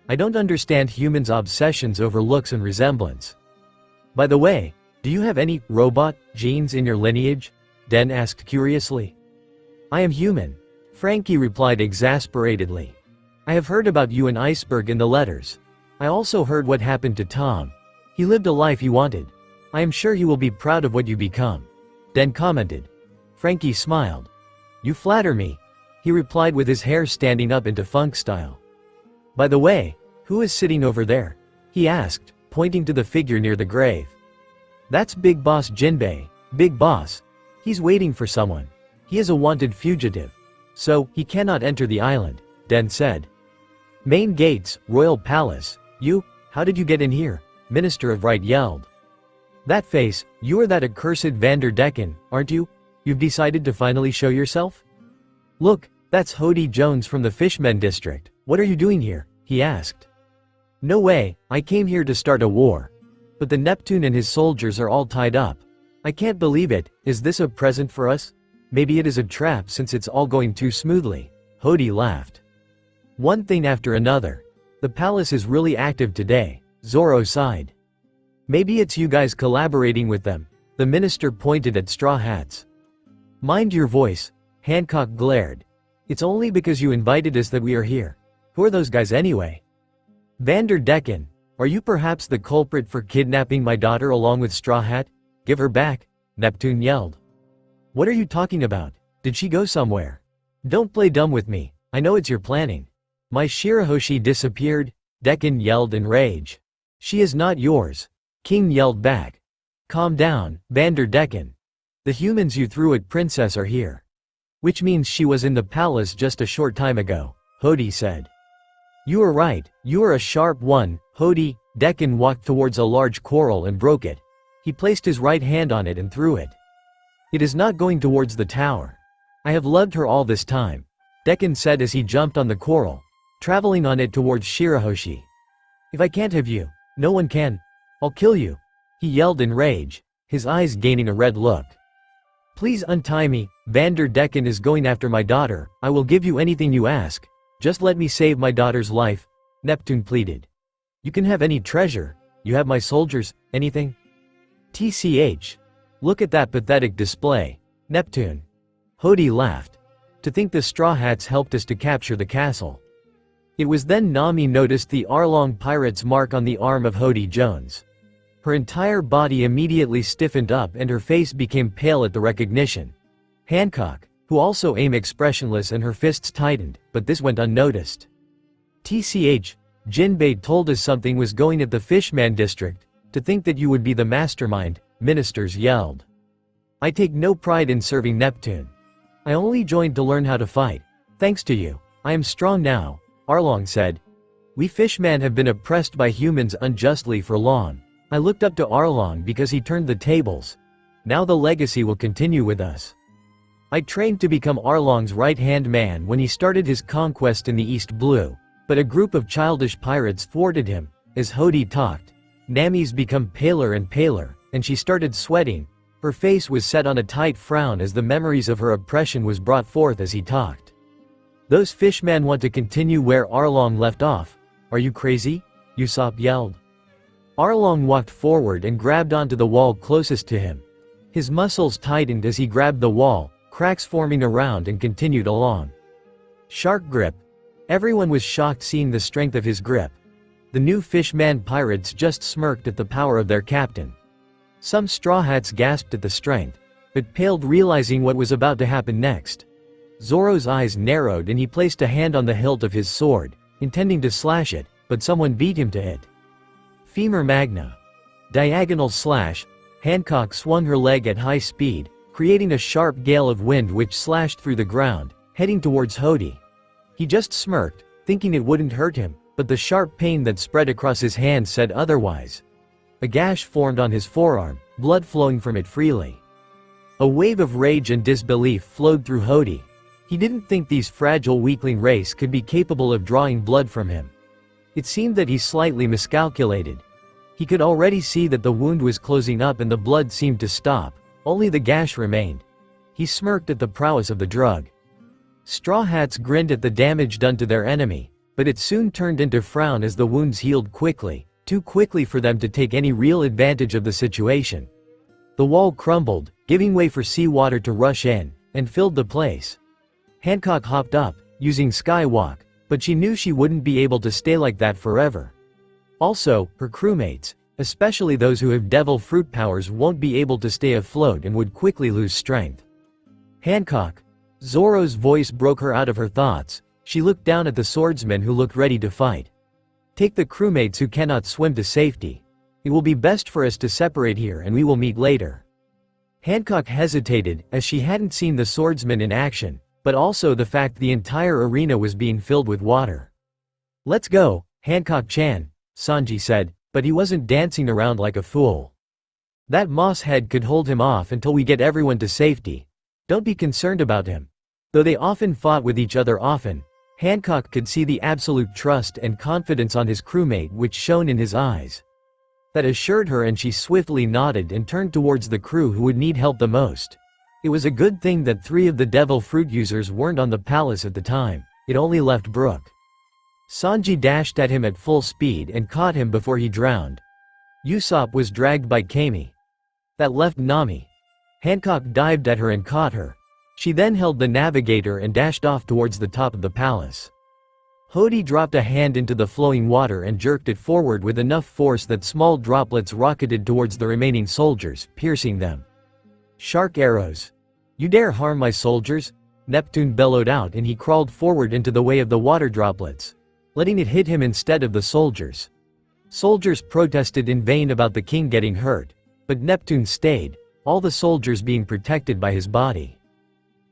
I don't understand humans' obsessions over looks and resemblance. By the way, do you have any robot genes in your lineage? Den asked curiously. I am human, Frankie replied exasperatedly. I have heard about you and Iceberg in the letters. I also heard what happened to Tom. He lived a life he wanted. I am sure he will be proud of what you become. Den commented. Frankie smiled. You flatter me, he replied with his hair standing up into funk style. By the way, who is sitting over there? He asked, pointing to the figure near the grave. That's Big Boss Jinbe. Big Boss. He's waiting for someone. He is a wanted fugitive. So, he cannot enter the island, Den said. Main gates, Royal Palace. You, how did you get in here? Minister of Right yelled. That face, you are that accursed Vander Decken, aren't you? You've decided to finally show yourself? Look, that's Hodi Jones from the Fishmen district. What are you doing here? He asked. No way, I came here to start a war. But the Neptune and his soldiers are all tied up. I can't believe it. Is this a present for us? Maybe it is a trap since it's all going too smoothly. Hodi laughed. One thing after another. The palace is really active today. Zoro sighed. Maybe it's you guys collaborating with them. The minister pointed at Straw Hats. Mind your voice, Hancock glared. It's only because you invited us that we are here. Who are those guys anyway? Vander Decken, are you perhaps the culprit for kidnapping my daughter along with Straw Hat? Give her back, Neptune yelled. What are you talking about? Did she go somewhere? Don't play dumb with me, I know it's your planning. My Shirahoshi disappeared, Decken yelled in rage. She is not yours. King yelled back. Calm down, Vander Decken. The humans you threw at Princess are here. Which means she was in the palace just a short time ago, Hodi said. You are right, you are a sharp one, Hodi. Decken walked towards a large coral and broke it. He placed his right hand on it and threw it. It is not going towards the tower. I have loved her all this time, Decken said as he jumped on the coral, traveling on it towards Shirahoshi. If I can't have you, no one can. I'll kill you, he yelled in rage, his eyes gaining a red look. Please untie me, Vander Decken is going after my daughter, I will give you anything you ask. Just let me save my daughter's life, Neptune pleaded. You can have any treasure, you have my soldiers, anything? TCH. Look at that pathetic display, Neptune. Hodi laughed. To think the Straw Hats helped us to capture the castle. It was then Nami noticed the Arlong pirate's mark on the arm of Hodi Jones. Her entire body immediately stiffened up and her face became pale at the recognition. Hancock, who also aimed expressionless and her fists tightened, but this went unnoticed. TCH, Jinbe told us something was going at the Fishman district. To think that you would be the mastermind, ministers yelled. I take no pride in serving Neptune. I only joined to learn how to fight. Thanks to you, I am strong now, Arlong said. We Fishmen have been oppressed by humans unjustly for long. I looked up to Arlong because he turned the tables. Now the legacy will continue with us. I trained to become Arlong's right-hand man when he started his conquest in the East Blue, but a group of childish pirates thwarted him. As Hodi talked, Nami's become paler and paler, and she started sweating. Her face was set on a tight frown as the memories of her oppression was brought forth as he talked. Those Fishmen want to continue where Arlong left off. Are you crazy? Usopp yelled. Arlong walked forward and grabbed onto the wall closest to him. His muscles tightened as he grabbed the wall, cracks forming around and continued along. Shark grip. Everyone was shocked seeing the strength of his grip. The new Fishman pirates just smirked at the power of their captain. Some Straw Hats gasped at the strength, but paled realizing what was about to happen next. Zoro's eyes narrowed and he placed a hand on the hilt of his sword, intending to slash it, but someone beat him to it. Femur magna. Diagonal slash. Hancock swung her leg at high speed, creating a sharp gale of wind which slashed through the ground, heading towards Hodi. He just smirked, thinking it wouldn't hurt him, but the sharp pain that spread across his hand said otherwise. A gash formed on his forearm, blood flowing from it freely. A wave of rage and disbelief flowed through Hodi. He didn't think these fragile weakling race could be capable of drawing blood from him. It seemed that he slightly miscalculated. He could already see that the wound was closing up and the blood seemed to stop, only the gash remained. He smirked at the prowess of the drug. Straw Hats grinned at the damage done to their enemy, but it soon turned into frown as the wounds healed quickly, too quickly for them to take any real advantage of the situation. The wall crumbled, giving way for seawater to rush in, and filled the place. Hancock hopped up, using Skywalk, but she knew she wouldn't be able to stay like that forever. Also, her crewmates, especially those who have devil fruit powers, won't be able to stay afloat and would quickly lose strength. Hancock. Zoro's voice broke her out of her thoughts. She looked down at the swordsman who looked ready to fight. Take the crewmates who cannot swim to safety. It will be best for us to separate here and we will meet later. Hancock hesitated, as she hadn't seen the swordsman in action, but also the fact the entire arena was being filled with water. Let's go, Hancock-chan, Sanji said, but he wasn't dancing around like a fool. That moss head could hold him off until we get everyone to safety. Don't be concerned about him. Though they often fought with each other often, Hancock could see the absolute trust and confidence on his crewmate which shone in his eyes. That assured her and she swiftly nodded and turned towards the crew who would need help the most. It was a good thing that 3 of the devil fruit users weren't on the palace at the time. It only left Brook. Sanji dashed at him at full speed and caught him before he drowned. Usopp was dragged by Kami. That left Nami. Hancock dived at her and caught her. She then held the navigator and dashed off towards the top of the palace. Hodi dropped a hand into the flowing water and jerked it forward with enough force that small droplets rocketed towards the remaining soldiers, piercing them. Shark arrows. You dare harm my soldiers? Neptune bellowed out, and he crawled forward into the way of the water droplets, letting it hit him instead of the soldiers. Soldiers protested in vain about the king getting hurt, but Neptune stayed, all the soldiers being protected by his body.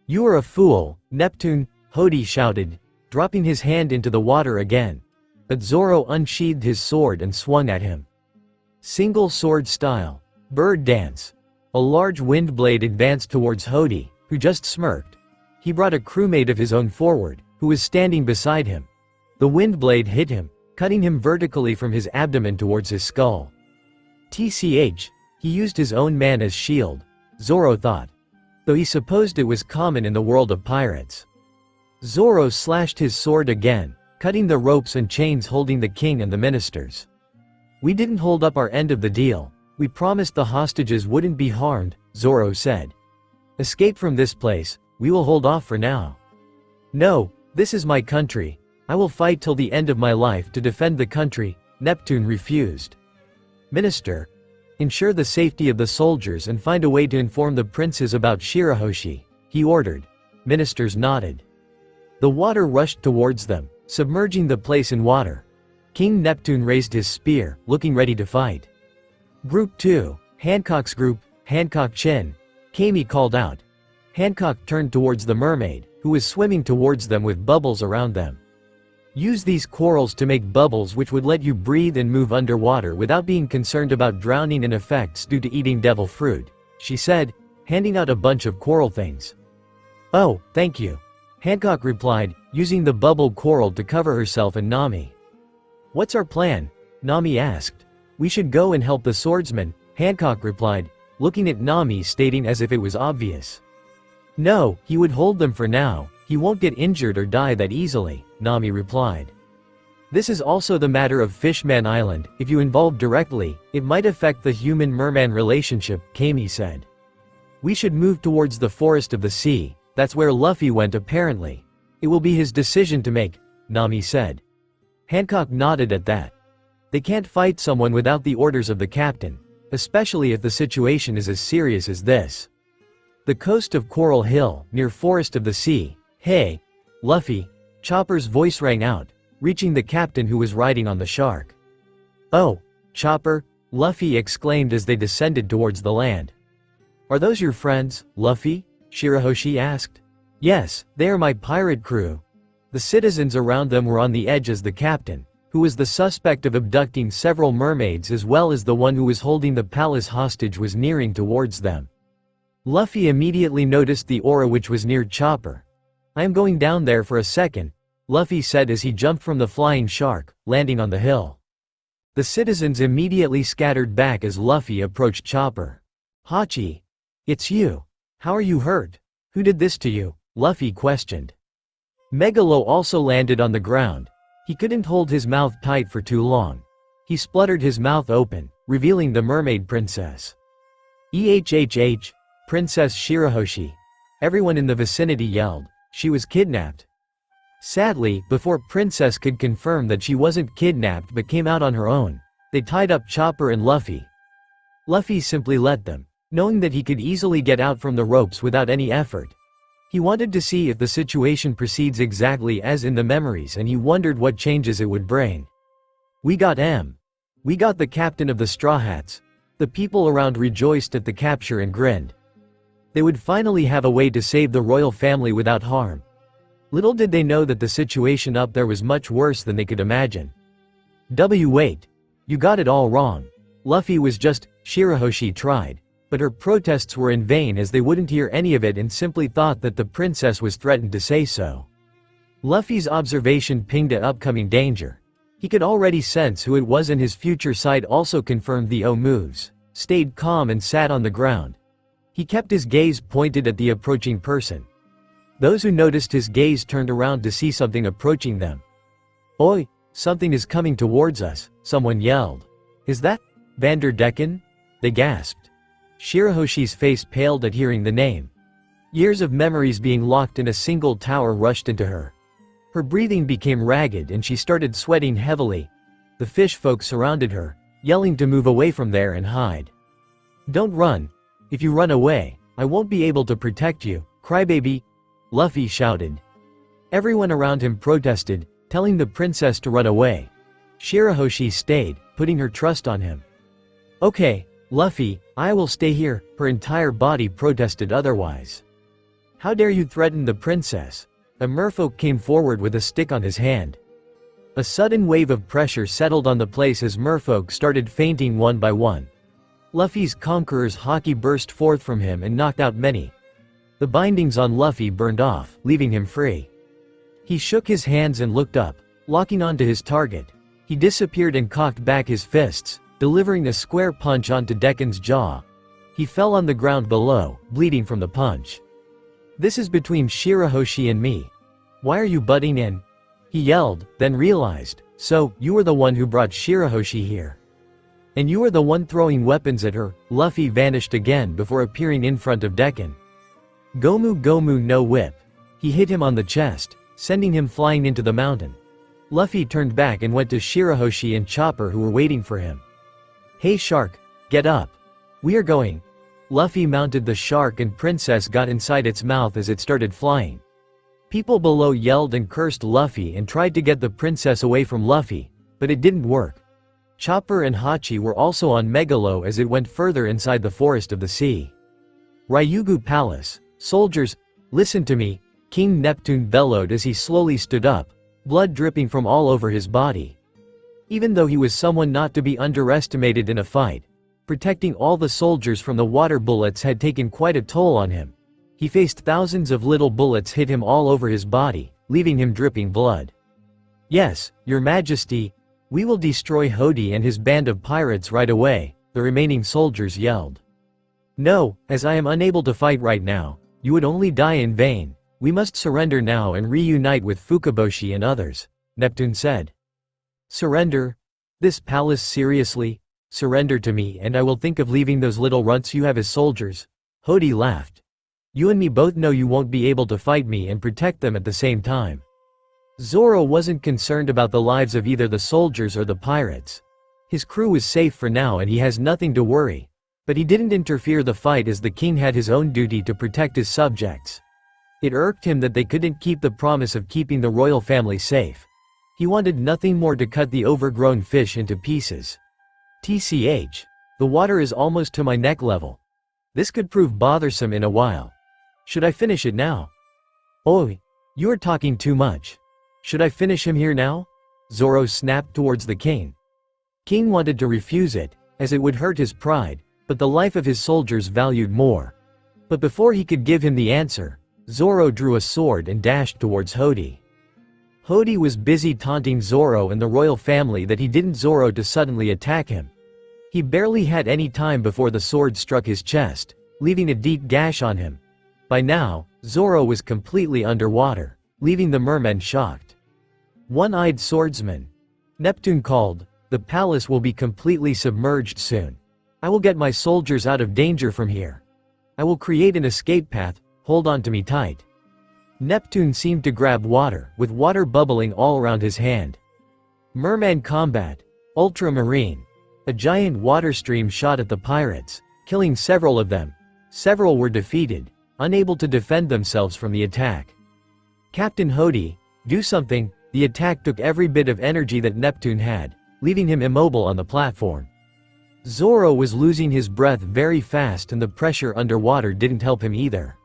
You are a fool, Neptune, Hodi shouted, dropping his hand into the water again. But Zoro unsheathed his sword and swung at him. Single sword style. Bird dance. A large wind blade advanced towards Hodi, who just smirked. He brought a crewmate of his own forward, who was standing beside him. The wind blade hit him, cutting him vertically from his abdomen towards his skull. TCH, he used his own man as shield, Zoro thought, though he supposed it was common in the world of pirates. Zoro slashed his sword again, cutting the ropes and chains holding the king and the ministers. We didn't hold up our end of the deal. We promised the hostages wouldn't be harmed, Zoro said. Escape from this place, we will hold off for now. No, this is my country. I will fight till the end of my life to defend the country, Neptune refused. Minister, ensure the safety of the soldiers and find a way to inform the princes about Shirahoshi, he ordered. Ministers nodded. The water rushed towards them, submerging the place in water. King Neptune raised his spear, looking ready to fight. Group 2, Hancock's group, Hancock Chin. Kami called out. Hancock turned towards the mermaid, who was swimming towards them with bubbles around them. Use these corals to make bubbles which would let you breathe and move underwater without being concerned about drowning and effects due to eating devil fruit, she said, handing out a bunch of coral things. Oh, thank you. Hancock replied, using the bubble coral to cover herself and Nami. What's our plan? Nami asked. We should go and help the swordsman, Hancock replied, looking at Nami stating as if it was obvious. No, he would hold them for now, he won't get injured or die that easily, Nami replied. This is also the matter of Fishman Island, if you involve directly, it might affect the human-merman relationship, Kami said. We should move towards the forest of the sea, that's where Luffy went apparently. It will be his decision to make, Nami said. Hancock nodded at that. They can't fight someone without the orders of the captain, especially if the situation is as serious as this. The coast of Coral Hill, near Forest of the Sea. Hey, Luffy, Chopper's voice rang out, reaching the captain who was riding on the shark. Oh, Chopper, Luffy exclaimed as they descended towards the land. Are those your friends, Luffy? Shirahoshi asked. Yes, they are my pirate crew. The citizens around them were on the edge as the captain, who was the suspect of abducting several mermaids as well as the one who was holding the palace hostage was nearing towards them. Luffy immediately noticed the aura which was near Chopper. I am going down there for a second, Luffy said as he jumped from the flying shark, landing on the hill. The citizens immediately scattered back as Luffy approached Chopper. Hachi. It's you. How are you hurt? Who did this to you? Luffy questioned. Megalo also landed on the ground. He couldn't hold his mouth tight for too long. He spluttered his mouth open, revealing the mermaid princess. EHHH, Princess Shirahoshi. Everyone in the vicinity yelled. She was kidnapped. Sadly, before Princess could confirm that she wasn't kidnapped but came out on her own, they tied up Chopper and Luffy. Luffy simply let them, knowing that he could easily get out from the ropes without any effort. He wanted to see if the situation proceeds exactly as in the memories, and he wondered what changes it would bring. We got M. We got the captain of the Straw Hats. The people around rejoiced at the capture and grinned. They would finally have a way to save the royal family without harm. Little did they know that the situation up there was much worse than they could imagine. Wait. You got it all wrong. Luffy was just, Shirahoshi tried, but her protests were in vain as they wouldn't hear any of it and simply thought that the princess was threatened to say so. Luffy's observation pinged at upcoming danger. He could already sense who it was, and his future sight also confirmed the O moves, stayed calm and sat on the ground. He kept his gaze pointed at the approaching person. Those who noticed his gaze turned around to see something approaching them. Oi, something is coming towards us, someone yelled. Is that Vander Decken? They gasped. Shirahoshi's face paled at hearing the name. Years of memories being locked in a single tower rushed into her. Her breathing became ragged and she started sweating heavily. The fish folk surrounded her, yelling to move away from there and hide. "Don't run. If you run away, I won't be able to protect you, crybaby," Luffy shouted. Everyone around him protested, telling the princess to run away. Shirahoshi stayed, putting her trust on him. "Okay, Luffy, I will stay here," her entire body protested otherwise. "How dare you threaten the princess?" A merfolk came forward with a stick on his hand. A sudden wave of pressure settled on the place as merfolk started fainting one by one. Luffy's conqueror's haki burst forth from him and knocked out many. The bindings on Luffy burned off, leaving him free. He shook his hands and looked up, locking onto his target. He disappeared and cocked back his fists, delivering a square punch onto Decken's jaw. He fell on the ground below, bleeding from the punch. "This is between Shirahoshi and me. Why are you butting in?" he yelled, then realized, "So, you were the one who brought Shirahoshi here. And you were the one throwing weapons at her." Luffy vanished again before appearing in front of Decken. Gomu Gomu no whip. He hit him on the chest, sending him flying into the mountain. Luffy turned back and went to Shirahoshi and Chopper who were waiting for him. "Hey shark, get up. We are going." Luffy mounted the shark and Princess got inside its mouth as it started flying. People below yelled and cursed Luffy and tried to get the princess away from Luffy, but it didn't work. Chopper and Hachi were also on Megalo as it went further inside the forest of the sea. Ryugu Palace. "Soldiers, listen to me," King Neptune bellowed as he slowly stood up, blood dripping from all over his body. Even though he was someone not to be underestimated in a fight, protecting all the soldiers from the water bullets had taken quite a toll on him. He faced thousands of little bullets hit him all over his body, leaving him dripping blood. "Yes, your majesty, we will destroy Hodi and his band of pirates right away," the remaining soldiers yelled. "No, as I am unable to fight right now, you would only die in vain. We must surrender now and reunite with Fukaboshi and others," Neptune said. "Surrender? This palace seriously? Surrender to me and I will think of leaving those little runts you have as soldiers," Hodi laughed. "You and me both know you won't be able to fight me and protect them at the same time." Zoro wasn't concerned about the lives of either the soldiers or the pirates. His crew is safe for now and he has nothing to worry. But he didn't interfere the fight as the king had his own duty to protect his subjects. It irked him that they couldn't keep the promise of keeping the royal family safe. He wanted nothing more to cut the overgrown fish into pieces. "TCH. The water is almost to my neck level. This could prove bothersome in a while. Should I finish it now?" "Oi, you are talking too much. Should I finish him here now?" Zoro snapped towards the king. King wanted to refuse it, as it would hurt his pride, but the life of his soldiers valued more. But before he could give him the answer, Zoro drew a sword and dashed towards Hodi. Hodi was busy taunting Zoro and the royal family that he didn't Zoro to suddenly attack him. He barely had any time before the sword struck his chest, leaving a deep gash on him. By now, Zoro was completely underwater, leaving the mermen shocked. "One-eyed swordsman," Neptune called, "the palace will be completely submerged soon. I will get my soldiers out of danger from here. I will create an escape path, hold on to me tight." Neptune seemed to grab water, with water bubbling all around his hand. Merman combat. Ultramarine. A giant water stream shot at the pirates, killing several of them. Several were defeated, unable to defend themselves from the attack. "Captain Hodi, do something." The attack took every bit of energy that Neptune had, leaving him immobile on the platform. Zoro was losing his breath very fast and the pressure underwater didn't help him either.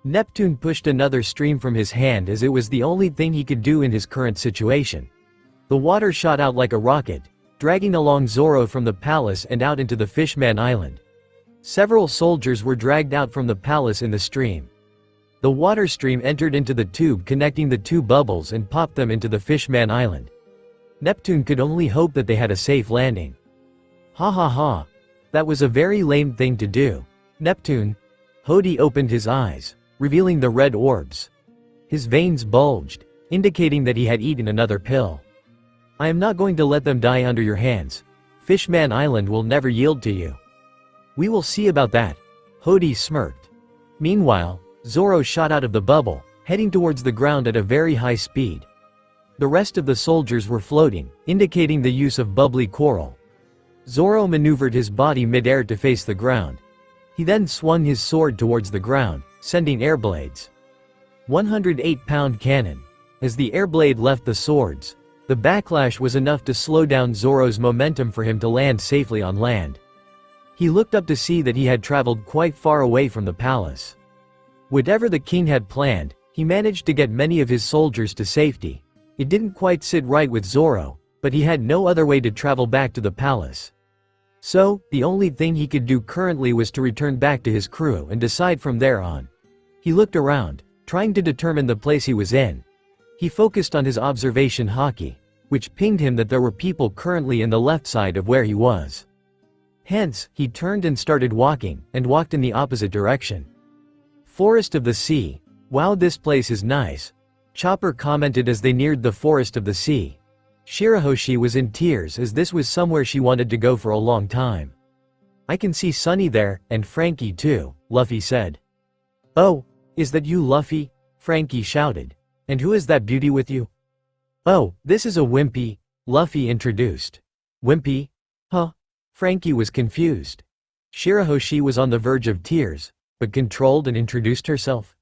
Neptune pushed another stream from his hand as it was the only thing he could do in his current situation. The water shot out like a rocket, dragging along Zoro from the palace and out into the Fishman Island. Several soldiers were dragged out from the palace in the stream. The water stream entered into the tube connecting the two bubbles and popped them into the Fishman Island. Neptune could only hope that they had a safe landing. "Ha ha ha. That was a very lame thing to do, Neptune." Hodi opened his eyes, revealing the red orbs. His veins bulged, indicating that he had eaten another pill. "I am not going to let them die under your hands. Fishman Island will never yield to you." "We will see about that," Hodi smirked. Meanwhile, Zoro shot out of the bubble, heading towards the ground at a very high speed, The rest of the soldiers were floating, indicating the use of bubbly coral. Zoro maneuvered his body mid-air to face the ground. He then swung his sword towards the ground, sending air blades. 108-pound cannon. As the air blade left the swords, the backlash was enough to slow down Zoro's momentum for him to land safely on land. He looked up to see that he had traveled quite far away from the palace. Whatever the king had planned, he managed to get many of his soldiers to safety. It didn't quite sit right with Zoro, but he had no other way to travel back to the palace. So, the only thing he could do currently was to return back to his crew and decide from there on. He looked around, trying to determine the place he was in. He focused on his observation hockey, which pinged him that there were people currently in the left side of where he was. Hence, he turned and started walking, and walked in the opposite direction. Forest of the Sea. Wow, this place is nice. Chopper commented as they neared the Forest of the Sea. Shirahoshi was in tears as this was somewhere she wanted to go for a long time. I can see Sunny there, and Frankie too, Luffy said. Oh, is that you, Luffy? Frankie shouted. And who is that beauty with you? Oh, this is a Wimpy, Luffy introduced. Wimpy? Huh? Frankie was confused. Shirahoshi was on the verge of tears, but controlled and introduced herself.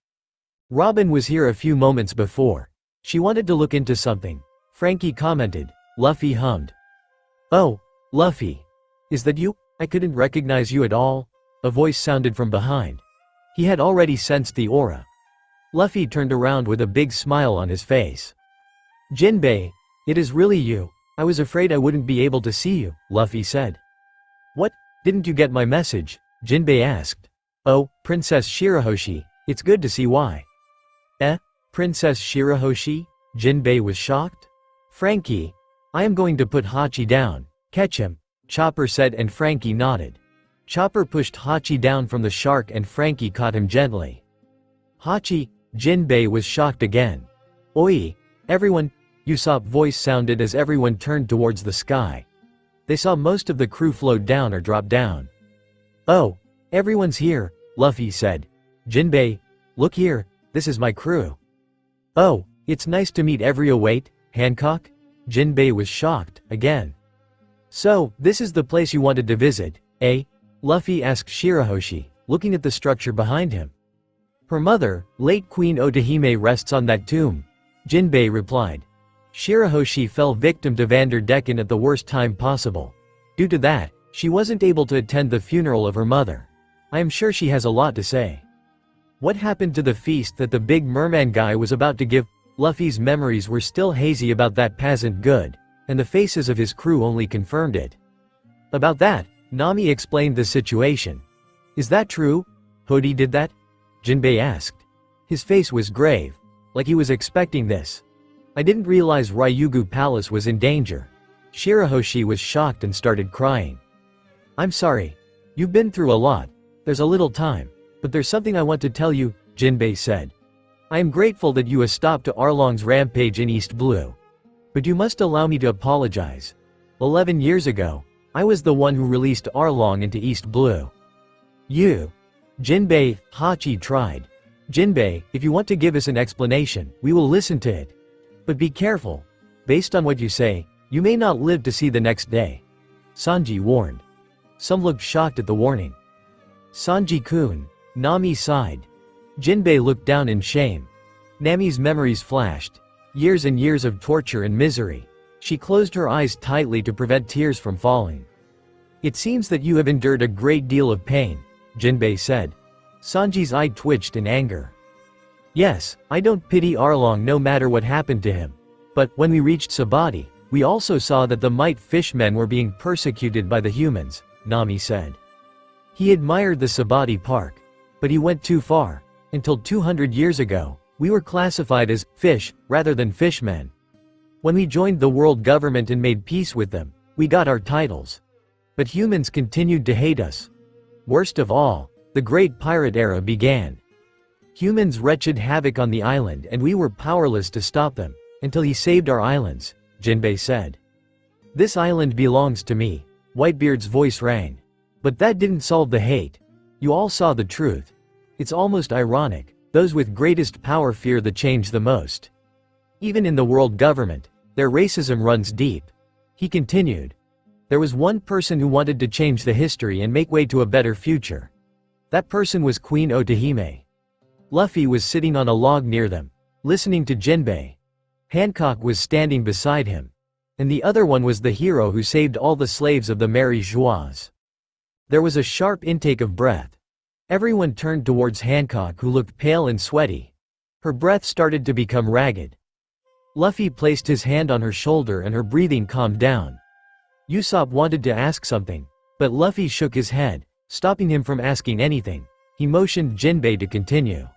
Robin was here a few moments before. She wanted to look into something. Frankie commented. Luffy hummed. Oh, Luffy. Is that you? I couldn't recognize you at all. A voice sounded from behind. He had already sensed the aura. Luffy turned around with a big smile on his face. Jinbe, it is really you. I was afraid I wouldn't be able to see you, Luffy said. What? Didn't you get my message? Jinbe asked. Oh, Princess Shirahoshi, it's good to see why. Princess Shirahoshi? Jinbe was shocked. Frankie, I am going to put Hachi down. Catch him, Chopper said, and Frankie nodded. Chopper pushed Hachi down from the shark and Frankie caught him gently. Hachi, Jinbe was shocked again. Oi, everyone, Usopp voice sounded as everyone turned towards the sky. They saw most of the crew float down or drop down. Oh, everyone's here, Luffy said. Jinbe, look here, this is my crew. Oh, it's nice to meet wait, Hancock? Jinbe was shocked, again. So, this is the place you wanted to visit, eh? Luffy asked Shirahoshi, looking at the structure behind him. Her mother, late Queen Otahime, rests on that tomb, Jinbe replied. Shirahoshi fell victim to Vander Decken at the worst time possible. Due to that, she wasn't able to attend the funeral of her mother. I am sure she has a lot to say. What happened to the feast that the big merman guy was about to give? Luffy's memories were still hazy about that peasant good, and the faces of his crew only confirmed it. About that, Nami explained the situation. Is that true? Hodi did that? Jinbe asked. His face was grave, like he was expecting this. I didn't realize Ryugu Palace was in danger. Shirahoshi was shocked and started crying. I'm sorry. You've been through a lot. There's a little time, but there's something I want to tell you, Jinbe said. I am grateful that you stopped to Arlong's rampage in East Blue. But you must allow me to apologize. 11 years ago, I was the one who released Arlong into East Blue. You. Jinbe, Hachi tried. Jinbe, if you want to give us an explanation, we will listen to it. But be careful. Based on what you say, you may not live to see the next day. Sanji warned. Some looked shocked at the warning. Sanji-kun, Nami sighed. Jinbe looked down in shame. Nami's memories flashed. Years and years of torture and misery. She closed her eyes tightly to prevent tears from falling. It seems that you have endured a great deal of pain, Jinbe said. Sanji's eye twitched in anger. Yes, I don't pity Arlong no matter what happened to him. But when we reached Sabati, we also saw that the Might Fishmen were being persecuted by the humans, Nami said. He admired the Sabati Park. But he went too far. Until 200 years ago, we were classified as fish rather than fishmen. When we joined the world government and made peace with them, we got our titles. But humans continued to hate us. Worst of all, the Great Pirate Era began. Humans wreaked havoc on the island and we were powerless to stop them, until he saved our islands, Jinbe said. This island belongs to me, Whitebeard's voice rang. But that didn't solve the hate. You all saw the truth. It's almost ironic, those with greatest power fear the change the most. Even in the world government, Their racism runs deep. He continued. There was one person who wanted to change the history and make way to a better future. That person was Queen Otahime. Luffy was sitting on a log near them, listening to Jinbe. Hancock was standing beside him. And the other one was the hero who saved all the slaves of the Mary Joies. There was a sharp intake of breath. Everyone turned towards Hancock, who looked pale and sweaty. Her breath started to become ragged. Luffy placed his hand on her shoulder and her breathing calmed down. Usopp wanted to ask something, but Luffy shook his head, stopping him from asking anything. He motioned Jinbe to continue.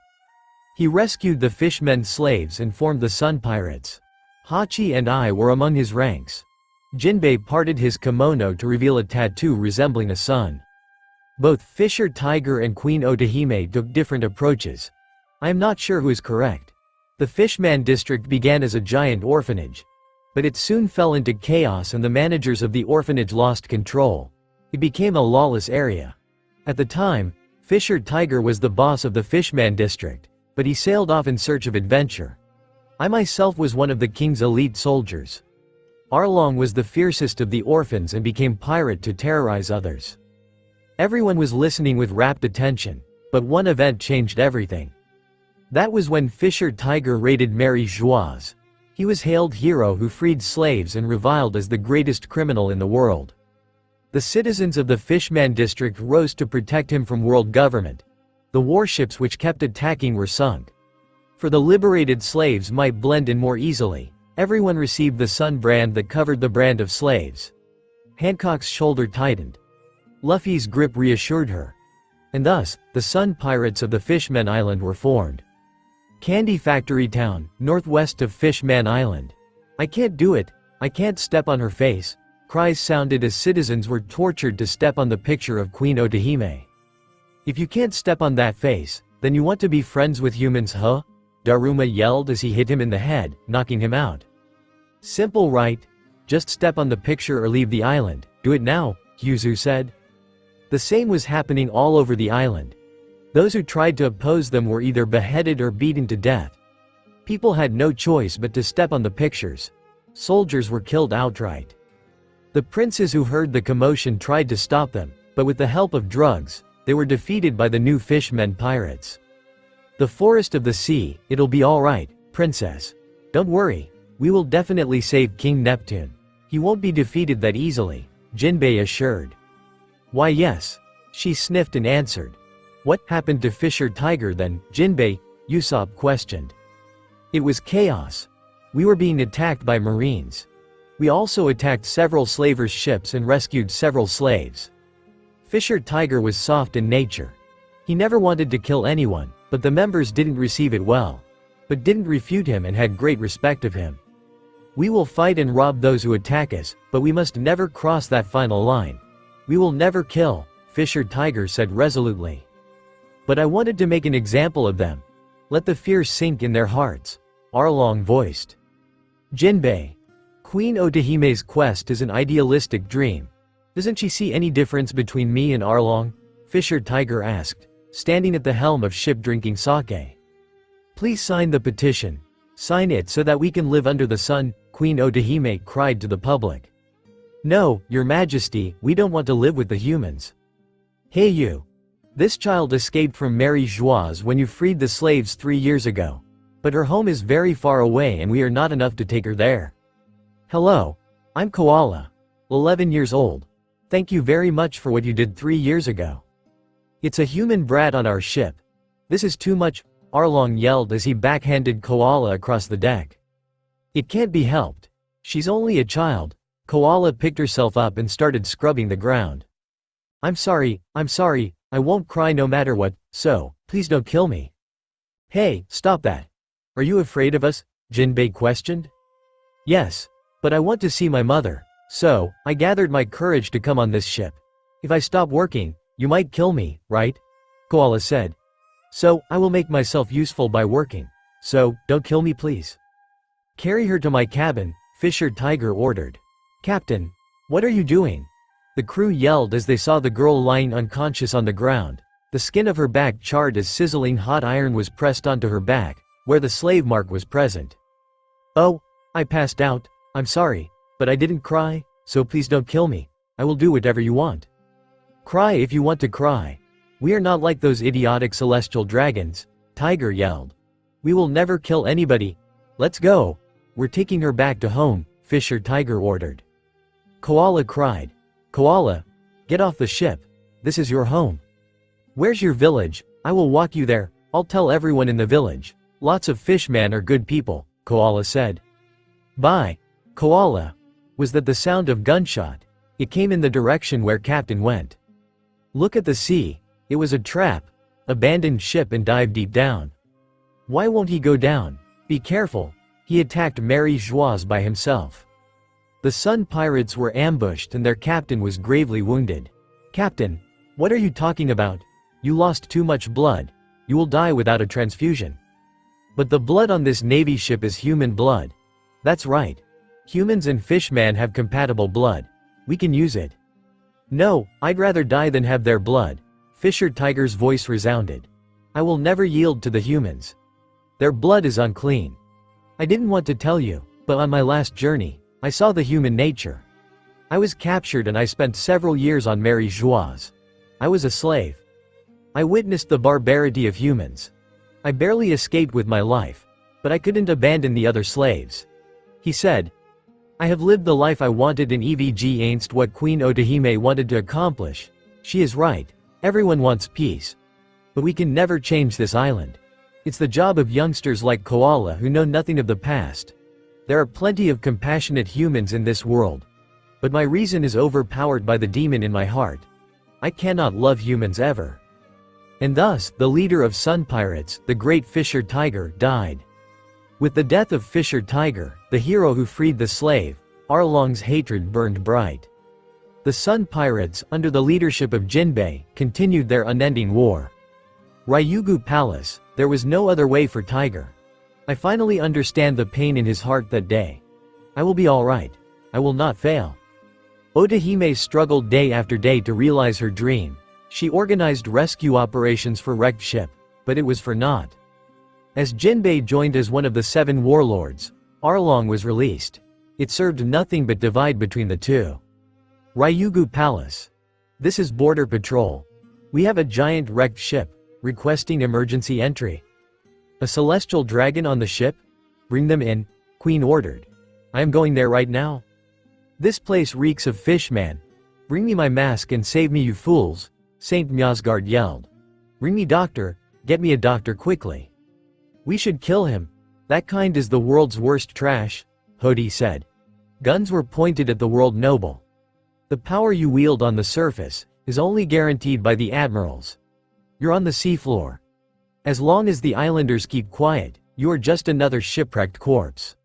He rescued the Fishmen slaves and formed the Sun Pirates. Hachi and I were among his ranks. Jinbe parted his kimono to reveal a tattoo resembling a sun. Both Fisher Tiger and Queen Otahime took different approaches. I am not sure who is correct. The Fishman district began as a giant orphanage. But it soon fell into chaos and the managers of the orphanage lost control. It became a lawless area. At the time, Fisher Tiger was the boss of the Fishman district, but he sailed off in search of adventure. I myself was one of the king's elite soldiers. Arlong was the fiercest of the orphans and became pirate to terrorize others. Everyone was listening with rapt attention, but one event changed everything. That was when Fisher Tiger raided Mary Joies. He was hailed hero who freed slaves and reviled as the greatest criminal in the world. The citizens of the Fishman district rose to protect him from world government. The warships which kept attacking were sunk. For the liberated slaves might blend in more easily, everyone received the sun brand that covered the brand of slaves. Hancock's shoulder tightened. Luffy's grip reassured her. And thus, the Sun Pirates of the Fishman Island were formed. Candy Factory Town, northwest of Fishman Island. I can't do it, I can't step on her face. Cries sounded as citizens were tortured to step on the picture of Queen Otahime. If you can't step on that face, then you want to be friends with humans, huh? Daruma yelled as he hit him in the head, knocking him out. Simple, right? Just step on the picture or leave the island. Do it now, Yuzu said. The same was happening all over the island. Those who tried to oppose them were either beheaded or beaten to death. People had no choice but to step on the pictures. Soldiers were killed outright. The princes who heard the commotion tried to stop them, but with the help of drugs, they were defeated by the new Fishmen pirates. The forest of the sea, it'll be all right, princess. Don't worry, we will definitely save King Neptune. He won't be defeated that easily, Jinbe assured. Why yes, she sniffed and answered. What happened to Fisher Tiger then, Jinbe? Usopp questioned. It was chaos. We were being attacked by Marines. We also attacked several slavers' ships and rescued several slaves. Fisher Tiger was soft in nature. He never wanted to kill anyone, but the members didn't receive it well. But didn't refute him and had great respect of him. We will fight and rob those who attack us, but we must never cross that final line. We will never kill, Fisher Tiger said resolutely. But I wanted to make an example of them. Let the fear sink in their hearts, Arlong voiced. Jinbe. Queen Otahime's quest is an idealistic dream. Doesn't she see any difference between me and Arlong? Fisher Tiger asked, standing at the helm of ship drinking sake. Please sign the petition. Sign it so that we can live under the sun, Queen Otahime cried to the public. No, Your Majesty, we don't want to live with the humans. Hey you. This child escaped from Mary Joies when you freed the slaves 3 years ago. But her home is very far away and we are not enough to take her there. Hello. I'm Koala. 11 years old. Thank you very much for what you did 3 years ago. It's a human brat on our ship. This is too much, Arlong yelled as he backhanded Koala across the deck. It can't be helped. She's only a child. Koala picked herself up and started scrubbing the ground. I'm sorry, I won't cry no matter what, so, please don't kill me. Hey, stop that. Are you afraid of us? Jinbe questioned. Yes, but I want to see my mother, so, I gathered my courage to come on this ship. If I stop working, you might kill me, right? Koala said. So, I will make myself useful by working. So, don't kill me please. Carry her to my cabin, Fisher Tiger ordered. Captain, what are you doing? The crew yelled as they saw the girl lying unconscious on the ground. The skin of her back charred as sizzling hot iron was pressed onto her back, where the slave mark was present. Oh, I passed out, I'm sorry, but I didn't cry, so please don't kill me. I will do whatever you want. Cry if you want to cry. We are not like those idiotic celestial dragons, Tiger yelled. We will never kill anybody. Let's go. We're taking her back to home, Fisher Tiger ordered. Koala cried. Koala, get off the ship. This is your home. Where's your village? I will walk you there. I'll tell everyone in the village. Lots of fishmen are good people, Koala said. Bye. Koala. Was that the sound of gunshot? It came in the direction where Captain went. Look at the sea. It was a trap. Abandoned ship and dive deep down. Why won't he go down? Be careful. He attacked Mary Joie by himself. The Sun Pirates were ambushed and their captain was gravely wounded. Captain, what are you talking about? You lost too much blood. You will die without a transfusion. But the blood on this Navy ship is human blood. That's right. Humans and Fishmen have compatible blood. We can use it. No, I'd rather die than have their blood. Fisher Tiger's voice resounded. I will never yield to the humans. Their blood is unclean. I didn't want to tell you, but on my last journey, I saw the human nature. I was captured and I spent several years on Mary Joie. I was a slave. I witnessed the barbarity of humans. I barely escaped with my life, but I couldn't abandon the other slaves. He said, I have lived the life I wanted in EVG against what Queen Otahime wanted to accomplish. She is right. Everyone wants peace. But we can never change this island. It's the job of youngsters like Koala who know nothing of the past. There are plenty of compassionate humans in this world. But my reason is overpowered by the demon in my heart. I cannot love humans ever. And thus, the leader of Sun Pirates, the great Fisher Tiger, died. With the death of Fisher Tiger, the hero who freed the slave, Arlong's hatred burned bright. The Sun Pirates, under the leadership of Jinbe, continued their unending war. Ryugu Palace, there was no other way for Tiger. I finally understand the pain in his heart that day. I will be alright. I will not fail. Otahime struggled day after day to realize her dream. She organized rescue operations for wrecked ship, but it was for naught. As Jinbe joined as one of the 7 warlords, Arlong was released. It served nothing but divide between the two. Ryugu Palace. This is Border Patrol. We have a giant wrecked ship, requesting emergency entry. A celestial dragon on the ship? Bring them in, Queen ordered. I am going there right now. This place reeks of Fishman. Bring me my mask and save me, you fools, Saint Mjasgard yelled. Bring me doctor, get me a doctor quickly. We should kill him. That kind is the world's worst trash, Hodi said. Guns were pointed at the world noble. The power you wield on the surface is only guaranteed by the admirals. You're on the seafloor. As long as the islanders keep quiet, you are just another shipwrecked corpse.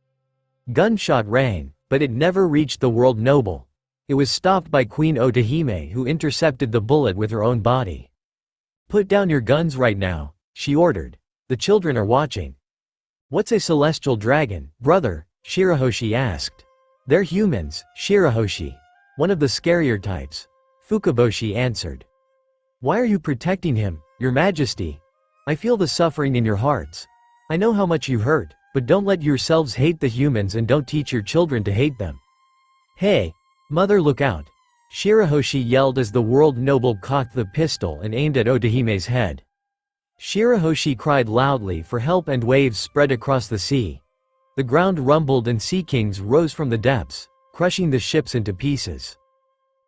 Gunshot rang, but it never reached the world noble. It was stopped by Queen Otahime, who intercepted the bullet with her own body. Put down your guns right now, she ordered. The children are watching. What's a celestial dragon, brother? Shirahoshi asked. They're humans, Shirahoshi. One of the scarier types. Fukaboshi answered. Why are you protecting him, your majesty? I feel the suffering in your hearts. I know how much you hurt, but don't let yourselves hate the humans and don't teach your children to hate them. Hey, mother, look out. Shirahoshi yelled as the world noble cocked the pistol and aimed at Otahime's head. Shirahoshi cried loudly for help and waves spread across the sea. The ground rumbled and sea kings rose from the depths, crushing the ships into pieces.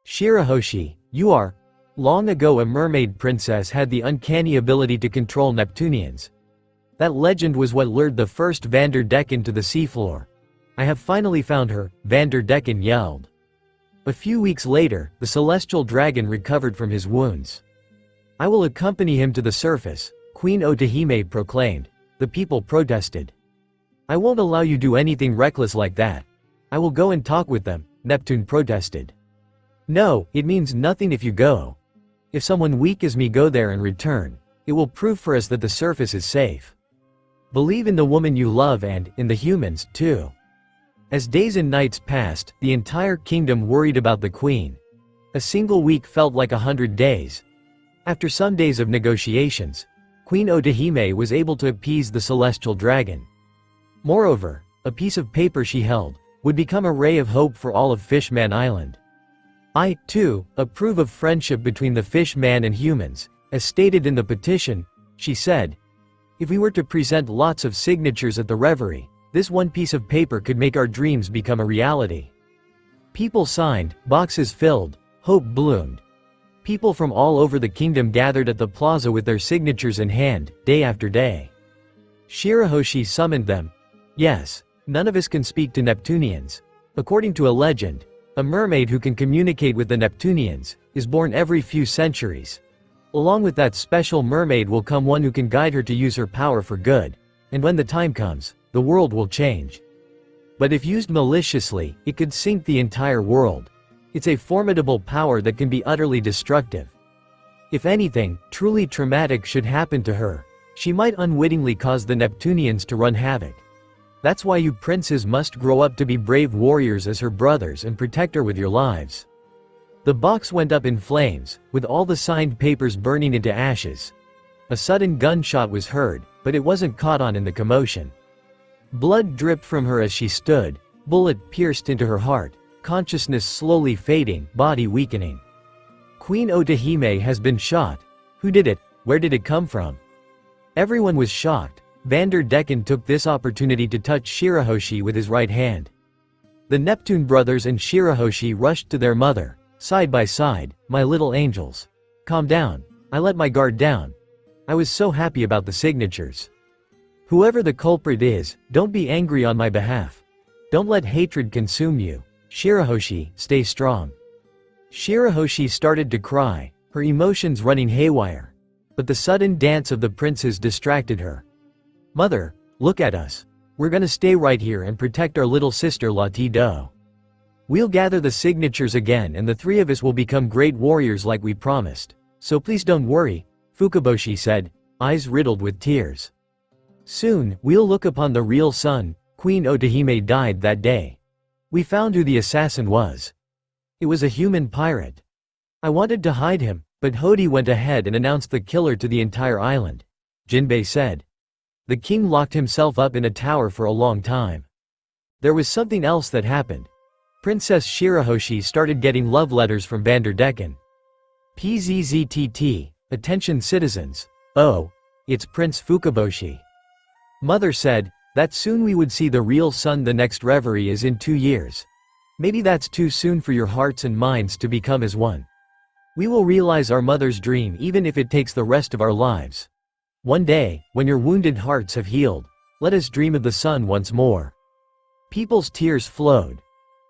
Shirahoshi, you are. Long ago a mermaid princess had the uncanny ability to control Neptunians. That legend was what lured the first Vander Decken to the seafloor. I have finally found her, Vander Decken yelled. A few weeks later, the celestial dragon recovered from his wounds. I will accompany him to the surface, Queen Otahime proclaimed. The people protested. I won't allow you do anything reckless like that. I will go and talk with them, Neptune protested. No, it means nothing if you go. If someone weak as me go there and return, it will prove for us that the surface is safe. Believe in the woman you love and in the humans, too. As days and nights passed, the entire kingdom worried about the queen. A single week felt like 100 days. After some days of negotiations, Queen Otahime was able to appease the celestial dragon. Moreover, a piece of paper she held, would become a ray of hope for all of Fishman Island. I, too, approve of friendship between the Fishman and humans, as stated in the petition, she said. If we were to present lots of signatures at the reverie, this one piece of paper could make our dreams become a reality. People signed, boxes filled, hope bloomed. People from all over the kingdom gathered at the plaza with their signatures in hand, day after day. Shirahoshi summoned them. Yes, none of us can speak to Neptunians. According to a legend, a mermaid who can communicate with the Neptunians is born every few centuries. Along with that special mermaid will come one who can guide her to use her power for good, and when the time comes, the world will change. But if used maliciously, it could sink the entire world. It's a formidable power that can be utterly destructive. If anything truly traumatic should happen to her, she might unwittingly cause the Neptunians to run havoc. That's why you princes must grow up to be brave warriors as her brothers and protect her with your lives. The box went up in flames, with all the signed papers burning into ashes. A sudden gunshot was heard, but it wasn't caught on in the commotion. Blood dripped from her as she stood, bullet pierced into her heart, consciousness slowly fading, body weakening. Queen Otahime has been shot. Who did it? Where did it come from? Everyone was shocked. Vander Decken took this opportunity to touch Shirahoshi with his right hand. The Neptune brothers and Shirahoshi rushed to their mother, side by side. My little angels. Calm down. I let my guard down. I was so happy about the signatures. Whoever the culprit is, don't be angry on my behalf. Don't let hatred consume you. Shirahoshi, stay strong. Shirahoshi started to cry, her emotions running haywire. But the sudden dance of the princes distracted her. Mother, look at us. We're gonna stay right here and protect our little sister Latido. We'll gather the signatures again and the three of us will become great warriors like we promised. So please don't worry, Fukaboshi said, eyes riddled with tears. Soon, we'll look upon the real sun. Queen Otahime died that day. We found who the assassin was. It was a human pirate. I wanted to hide him, but Hodi went ahead and announced the killer to the entire island. Jinbe said. The king locked himself up in a tower for a long time. There was something else that happened. Princess Shirahoshi started getting love letters from Vander Decken. PZZTT, attention citizens. Oh, it's Prince Fukaboshi. Mother said that soon we would see the real sun. The next reverie is in 2 years. Maybe that's too soon for your hearts and minds to become as one. We will realize our mother's dream even if it takes the rest of our lives. One day, when your wounded hearts have healed, let us dream of the sun once more. People's tears flowed.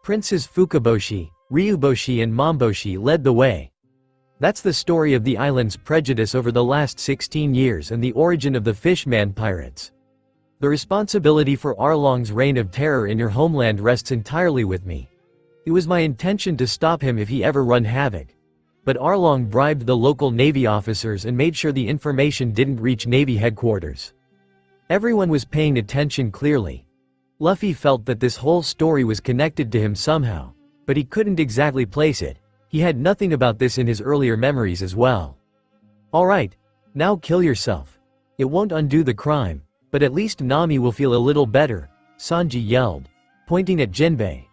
Princes Fukaboshi, Ryuboshi and Momboshi led the way. That's the story of the island's prejudice over the last 16 years and the origin of the Fishman pirates. The responsibility for Arlong's reign of terror in your homeland rests entirely with me. It was my intention to stop him if he ever run havoc. But Arlong bribed the local Navy officers and made sure the information didn't reach Navy headquarters. Everyone was paying attention clearly. Luffy felt that this whole story was connected to him somehow, but he couldn't exactly place it. He had nothing about this in his earlier memories as well. Alright, now kill yourself. It won't undo the crime, but at least Nami will feel a little better, Sanji yelled, pointing at Jinbe.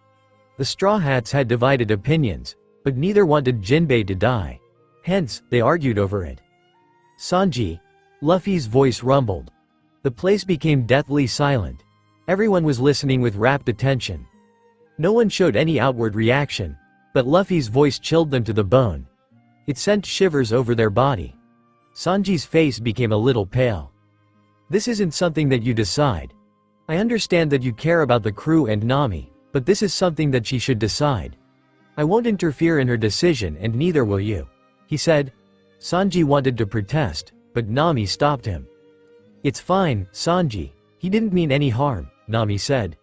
The Straw Hats had divided opinions, but neither wanted Jinbe to die. Hence, they argued over it. Sanji. Luffy's voice rumbled. The place became deathly silent. Everyone was listening with rapt attention. No one showed any outward reaction, but Luffy's voice chilled them to the bone. It sent shivers over their body. Sanji's face became a little pale. This isn't something that you decide. I understand that you care about the crew and Nami, but this is something that she should decide. I won't interfere in her decision and neither will you, he said. Sanji wanted to protest, but Nami stopped him. It's fine, Sanji. He didn't mean any harm, Nami said.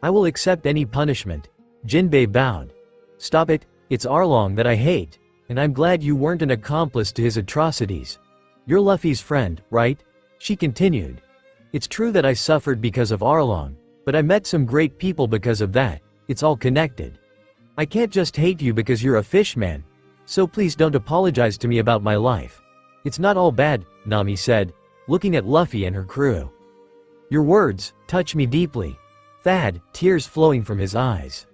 I will accept any punishment. Jinbe bowed. Stop it, it's Arlong that I hate, and I'm glad you weren't an accomplice to his atrocities. You're Luffy's friend, right? She continued. It's true that I suffered because of Arlong, but I met some great people because of that. It's all connected. I can't just hate you because you're a fishman, so please don't apologize to me about my life. It's not all bad, Nami said, looking at Luffy and her crew. Your words touch me deeply. Thad, tears flowing from his eyes.